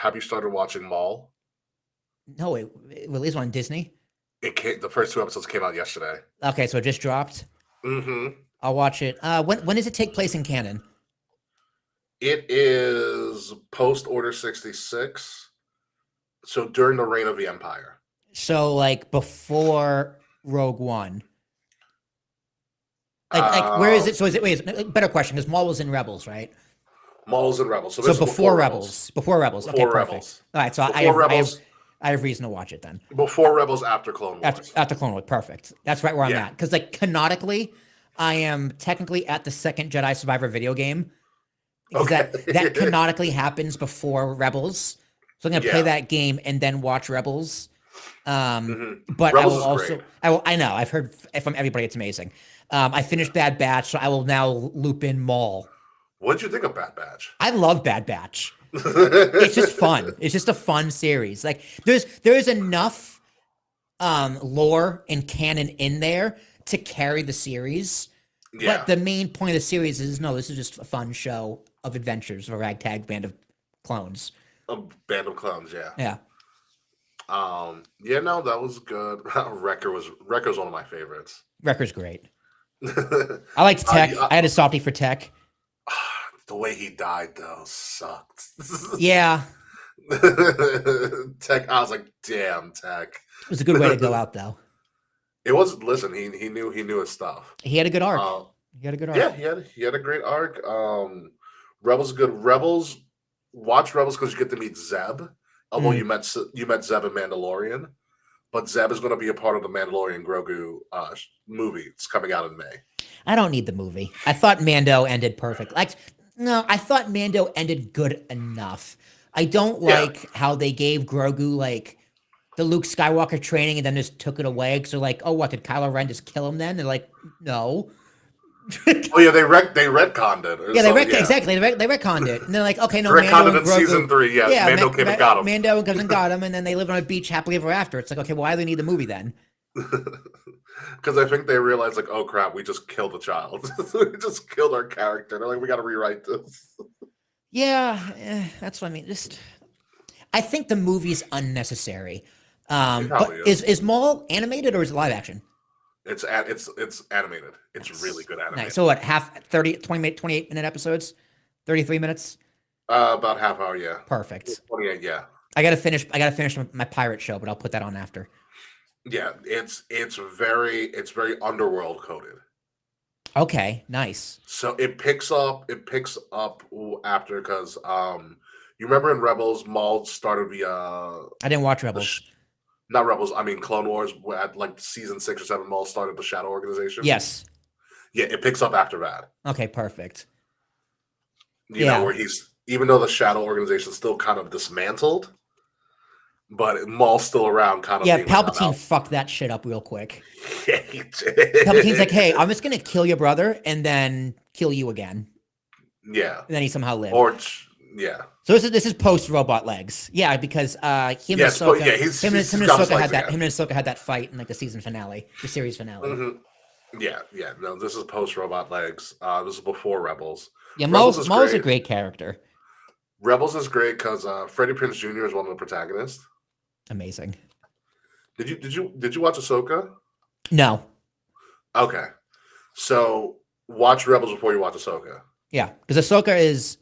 have you started watching Mall? No, it released on Disney. The first 2 episodes came out yesterday. Okay, so it just dropped. Mm-hmm. I'll watch it. When does it take place in canon? It is post Order 66, so during the reign of the Empire. So, like before Rogue One. Like where is it? So is it? Better question, because Maul was in Rebels, right? Maul was in Rebels. So before Rebels. Before Rebels. Okay, perfect. Rebels. All right, so I have reason to watch it then. Before Rebels, after Clone Wars. After Clone Wars, perfect. That's right where I'm at. Because like canonically, I am technically at the second Jedi Survivor video game. Okay. That canonically happens before Rebels. So I'm gonna play that game and then watch Rebels. But Rebels I will also great. I know I've heard from everybody it's amazing. I finished Bad Batch, so I will now loop in Maul. What did you think of Bad Batch? I love Bad Batch. It's just fun. It's just a fun series. Like there's enough lore and canon in there to carry the series. Yeah. But the main point of the series is this is just a fun show of adventures of a ragtag band of clones. A band of clones, yeah. Yeah. That was good. Wrecker's one of my favorites. Wrecker's great. I liked Tech. I had a softie for Tech. The way he died though sucked. Yeah. Tech, I was like, damn, Tech. It was a good way to go out though. It was. Listen, he knew his stuff. He had a good arc. He had a good arc. Yeah, he had a great arc. Rebels is good. Rebels, watch Rebels because you get to meet Zeb. Although you met Zeb in Mandalorian, but Zeb is going to be a part of the Mandalorian Grogu movie. It's coming out in May. I don't need the movie. I thought Mando ended perfect. Like, no, I thought Mando ended good enough. I don't like how they gave Grogu like the Luke Skywalker training and then just took it away. Because they're like, oh, what, did Kylo Ren just kill him then? They're like, no. Oh yeah, they retconned it. Yeah, exactly. They retconned it, and they're like, okay, no, retconned Mando it and in Grogu, season 3. Yeah, Mando came and got him. Mando comes and got him, and then they live on a beach happily ever after. It's like, okay, why do they need the movie then? Because I think they realized, like, oh crap, we just killed a child. We just killed our character. They're like, we got to rewrite this. Yeah, that's what I mean. I think the movie's unnecessary. But is Maul animated or is it live action? It's animated. It's really good animated. Nice. So what, 28 minute episodes? 33 minutes? About half hour, yeah. Perfect. 28, yeah. I gotta finish my pirate show, but I'll put that on after. Yeah, it's very underworld coded. Okay, nice. So it picks up after because you remember in Rebels, Maul started the I didn't watch Rebels. Not Rebels, I mean Clone Wars at like season 6 or 7, Maul started the Shadow Organization. Yes. Yeah, it picks up after that. Okay, perfect. You know, where he's, even though the Shadow Organization is still kind of dismantled, but Maul's still around kind of. Yeah, Palpatine fucked that shit up real quick. Yeah, he did. Palpatine's like, hey, I'm just going to kill your brother and then kill you again. Yeah. And then he somehow lived. Yeah. So this is post Robot Legs. Yeah, because him and Ahsoka had that fight in like the season finale, the series finale. Mm-hmm. Yeah. No, this is post Robot Legs. This is before Rebels. Yeah, Maul's a great character. Rebels is great because Freddie Prinze Jr. is one of the protagonists. Amazing. Did you watch Ahsoka? No. Okay. So watch Rebels before you watch Ahsoka. Yeah, because Ahsoka is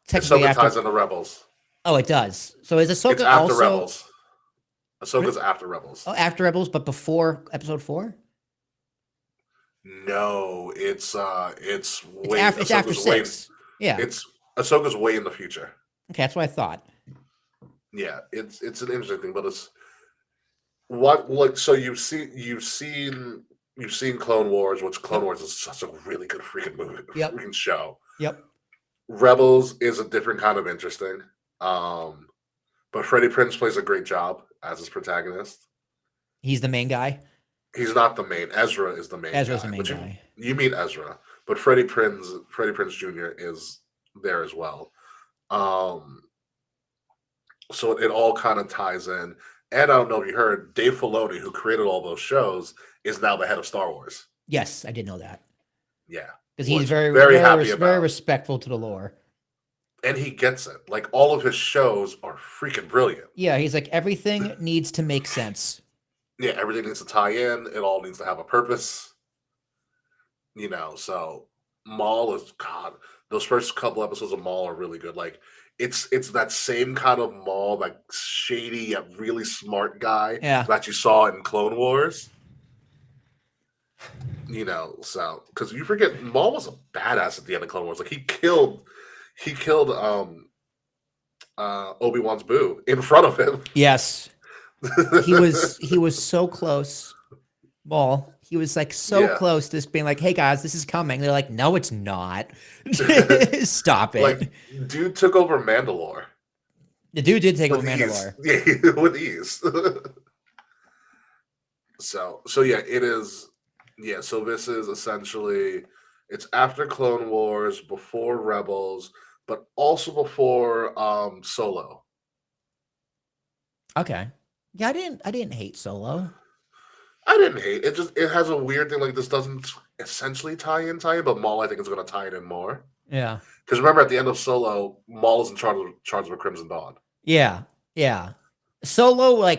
technically Ahsoka ties into Rebels. Oh, it does. So is Ahsoka it's after also Rebels? Ahsoka's after Rebels. Oh, after Rebels, but before Episode 4? No, it's after 6. Yeah, Ahsoka's way in the future. Okay, that's what I thought. Yeah, it's an interesting thing, but it's so you've seen Clone Wars, which Clone Wars is such a really good freaking movie, freaking show. Yep. Rebels is a different kind of interesting. But Freddie Prinze plays a great job as his protagonist. He's the main guy? He's not the main. Ezra is the main Ezra's guy. the main guy. You meet Ezra, but Freddie Prinze Jr. is there as well. So it all kind of ties in. And I don't know if you heard, Dave Filoni, who created all those shows, is now the head of Star Wars. Yes, I did know that. Yeah. Because he's very respectful to the lore. And he gets it. Like, all of his shows are freaking brilliant. Yeah, he's like, everything needs to make sense. Yeah, everything needs to tie in. It all needs to have a purpose. So Maul is, God, those first couple episodes of Maul are really good. Like, it's that same kind of Maul, like shady yet really smart guy that you saw in Clone Wars. So because you forget, Maul was a badass at the end of Clone Wars. Like he killed Obi-Wan's boo in front of him. Yes, he was so close. Maul. He was like close to just being like, "Hey guys, this is coming." They're like, "No, it's not. Stop it." Like, dude took over Mandalore. The dude did take over Mandalore. Yeah, with ease. So yeah, it is. Yeah, so this is essentially, it's after Clone Wars, before Rebels, but also before Solo. Okay. Yeah, I didn't hate Solo. I didn't hate it. It has a weird thing, like this doesn't essentially tie in, but Maul I think is going to tie it in more. Yeah. Because remember at the end of Solo, Maul is in charge of a Crimson Dawn. Yeah. Solo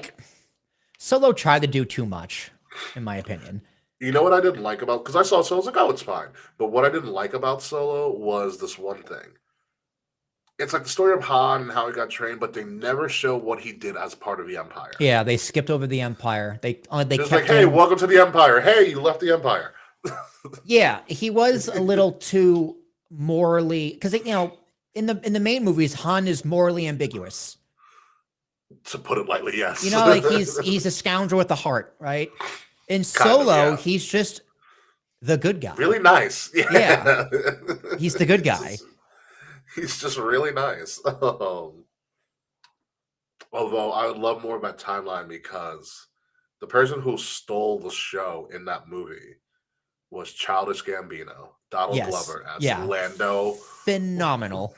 tried to do too much, in my opinion. You know what I didn't like about, because I saw Solo, I was like, oh, it's fine. But what I didn't like about Solo was this one thing. It's like the story of Han and how he got trained, but they never show what he did as part of the Empire. Yeah, they skipped over the Empire. They kept like, hey, welcome to the Empire. Hey, you left the Empire. Yeah, he was a little too morally, because in the main movies, Han is morally ambiguous. To put it lightly, yes. Like he's a scoundrel with a heart, right? In Kind of, Solo, yeah. he's just the good guy. Really nice. Yeah. He's the good guy. He's just really nice. Although I would love more of that timeline because the person who stole the show in that movie was Childish Gambino, Donald Yes. Glover as Yeah. Lando. Phenomenal.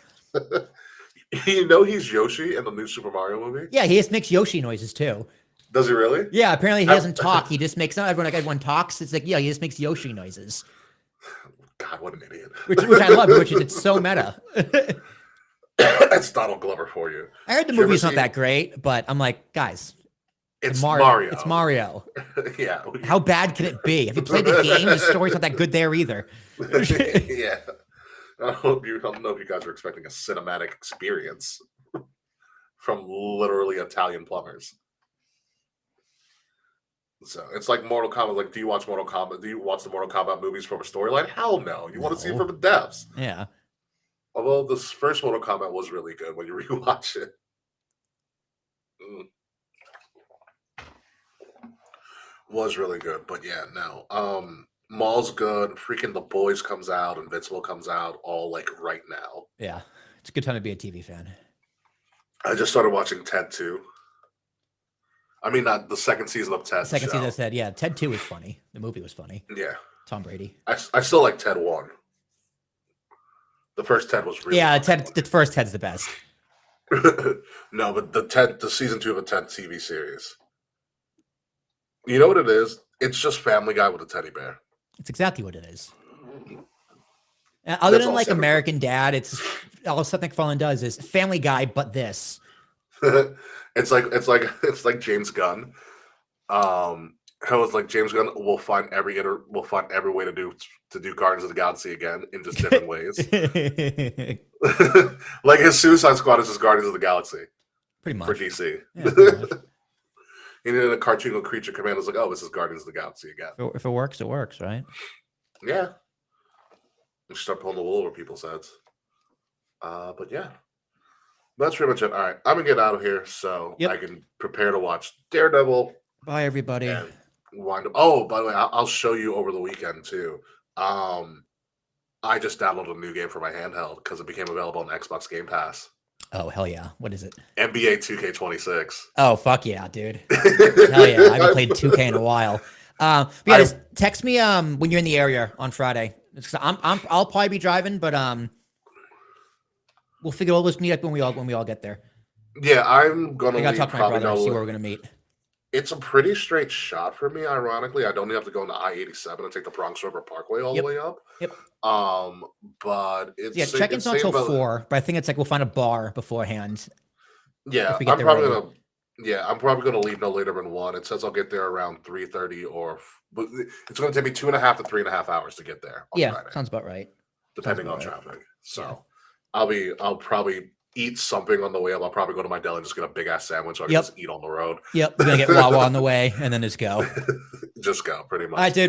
He's Yoshi in the new Super Mario movie? Yeah, he just makes Yoshi noises too. Does he really? Yeah, apparently he doesn't talk. He just makes everyone talks. It's like, yeah, he just makes Yoshi noises. God, what an idiot. Which I love, which is it's so meta. That's Donald Glover for you. I heard the Did you movie's ever not that great, but I'm like, guys, It's Mario. It's Mario. Yeah. How bad can it be? Have you played the game? The story's not that good there either. Yeah. I don't know if you guys were expecting a cinematic experience from literally Italian plumbers. So it's like Mortal Kombat. Like, do you watch Mortal Kombat? Do you watch the Mortal Kombat movies from a storyline? Hell no. You want to see it No. from the depths. Yeah. Although this first Mortal Kombat was really good when you rewatch it. Was really good, but yeah, no. Maul's good. Freaking The Boys comes out, Invincible comes out, all like right now. Yeah. It's a good time to be a TV fan. I just started watching Ted 2. I mean, not the second season of Ted. Second season of Ted, yeah. Ted 2 was funny. The movie was funny. Yeah. Tom Brady. I still like Ted 1. The first Ted was really the first Ted's the best. No, but the season 2 of a Ted TV series. You know what it is? It's just Family Guy with a teddy bear. It's exactly what it is. Other That's than all like Seth American Dad, it's all Seth MacFarlane does is Family Guy, but this. It's like James Gunn. How it's like James Gunn will find every way to do Guardians of the Galaxy again in just different ways. Like his Suicide Squad is his Guardians of the Galaxy Pretty much. for DC. Yeah, pretty much. And then a cartoon with Creature Command is like, oh, this is Guardians of the Galaxy again. If it works, it works, right? Yeah. You start pulling the wool over people's heads. But yeah. That's pretty much it. All right. I'm going to get out of here so I can prepare to watch Daredevil. Bye, everybody. And wind up. Oh, by the way, I'll show you over the weekend too. I just downloaded a new game for my handheld because it became available on Xbox Game Pass. Oh, hell yeah. What is it? NBA 2K26. Oh, fuck yeah, dude. Hell yeah. I haven't played 2K in a while. But yeah, just text me when you're in the area on Friday. I'll probably be driving, but we'll figure all this meet up when we all get there. Yeah, I'm gonna. I gotta talk to my brother and see where we're gonna meet. It's a pretty straight shot for me, ironically. I don't even have to go into I-87 and take the Bronx River Parkway all the way up. Yep. But it's check-in's not until 4, but I think it's like we'll find a bar beforehand. Yeah, I'm probably gonna leave no later than 1. It says I'll get there around 3:30 but it's gonna take me 2.5 to 3.5 hours to get there on Friday, sounds about right. depending on traffic. So I'll probably eat something on the way up. I'll probably go to my deli and just get a big ass sandwich so I can just eat on the road. Yep, we're gonna get Wawa on the way and then just go. Just go, pretty much. All right, dude.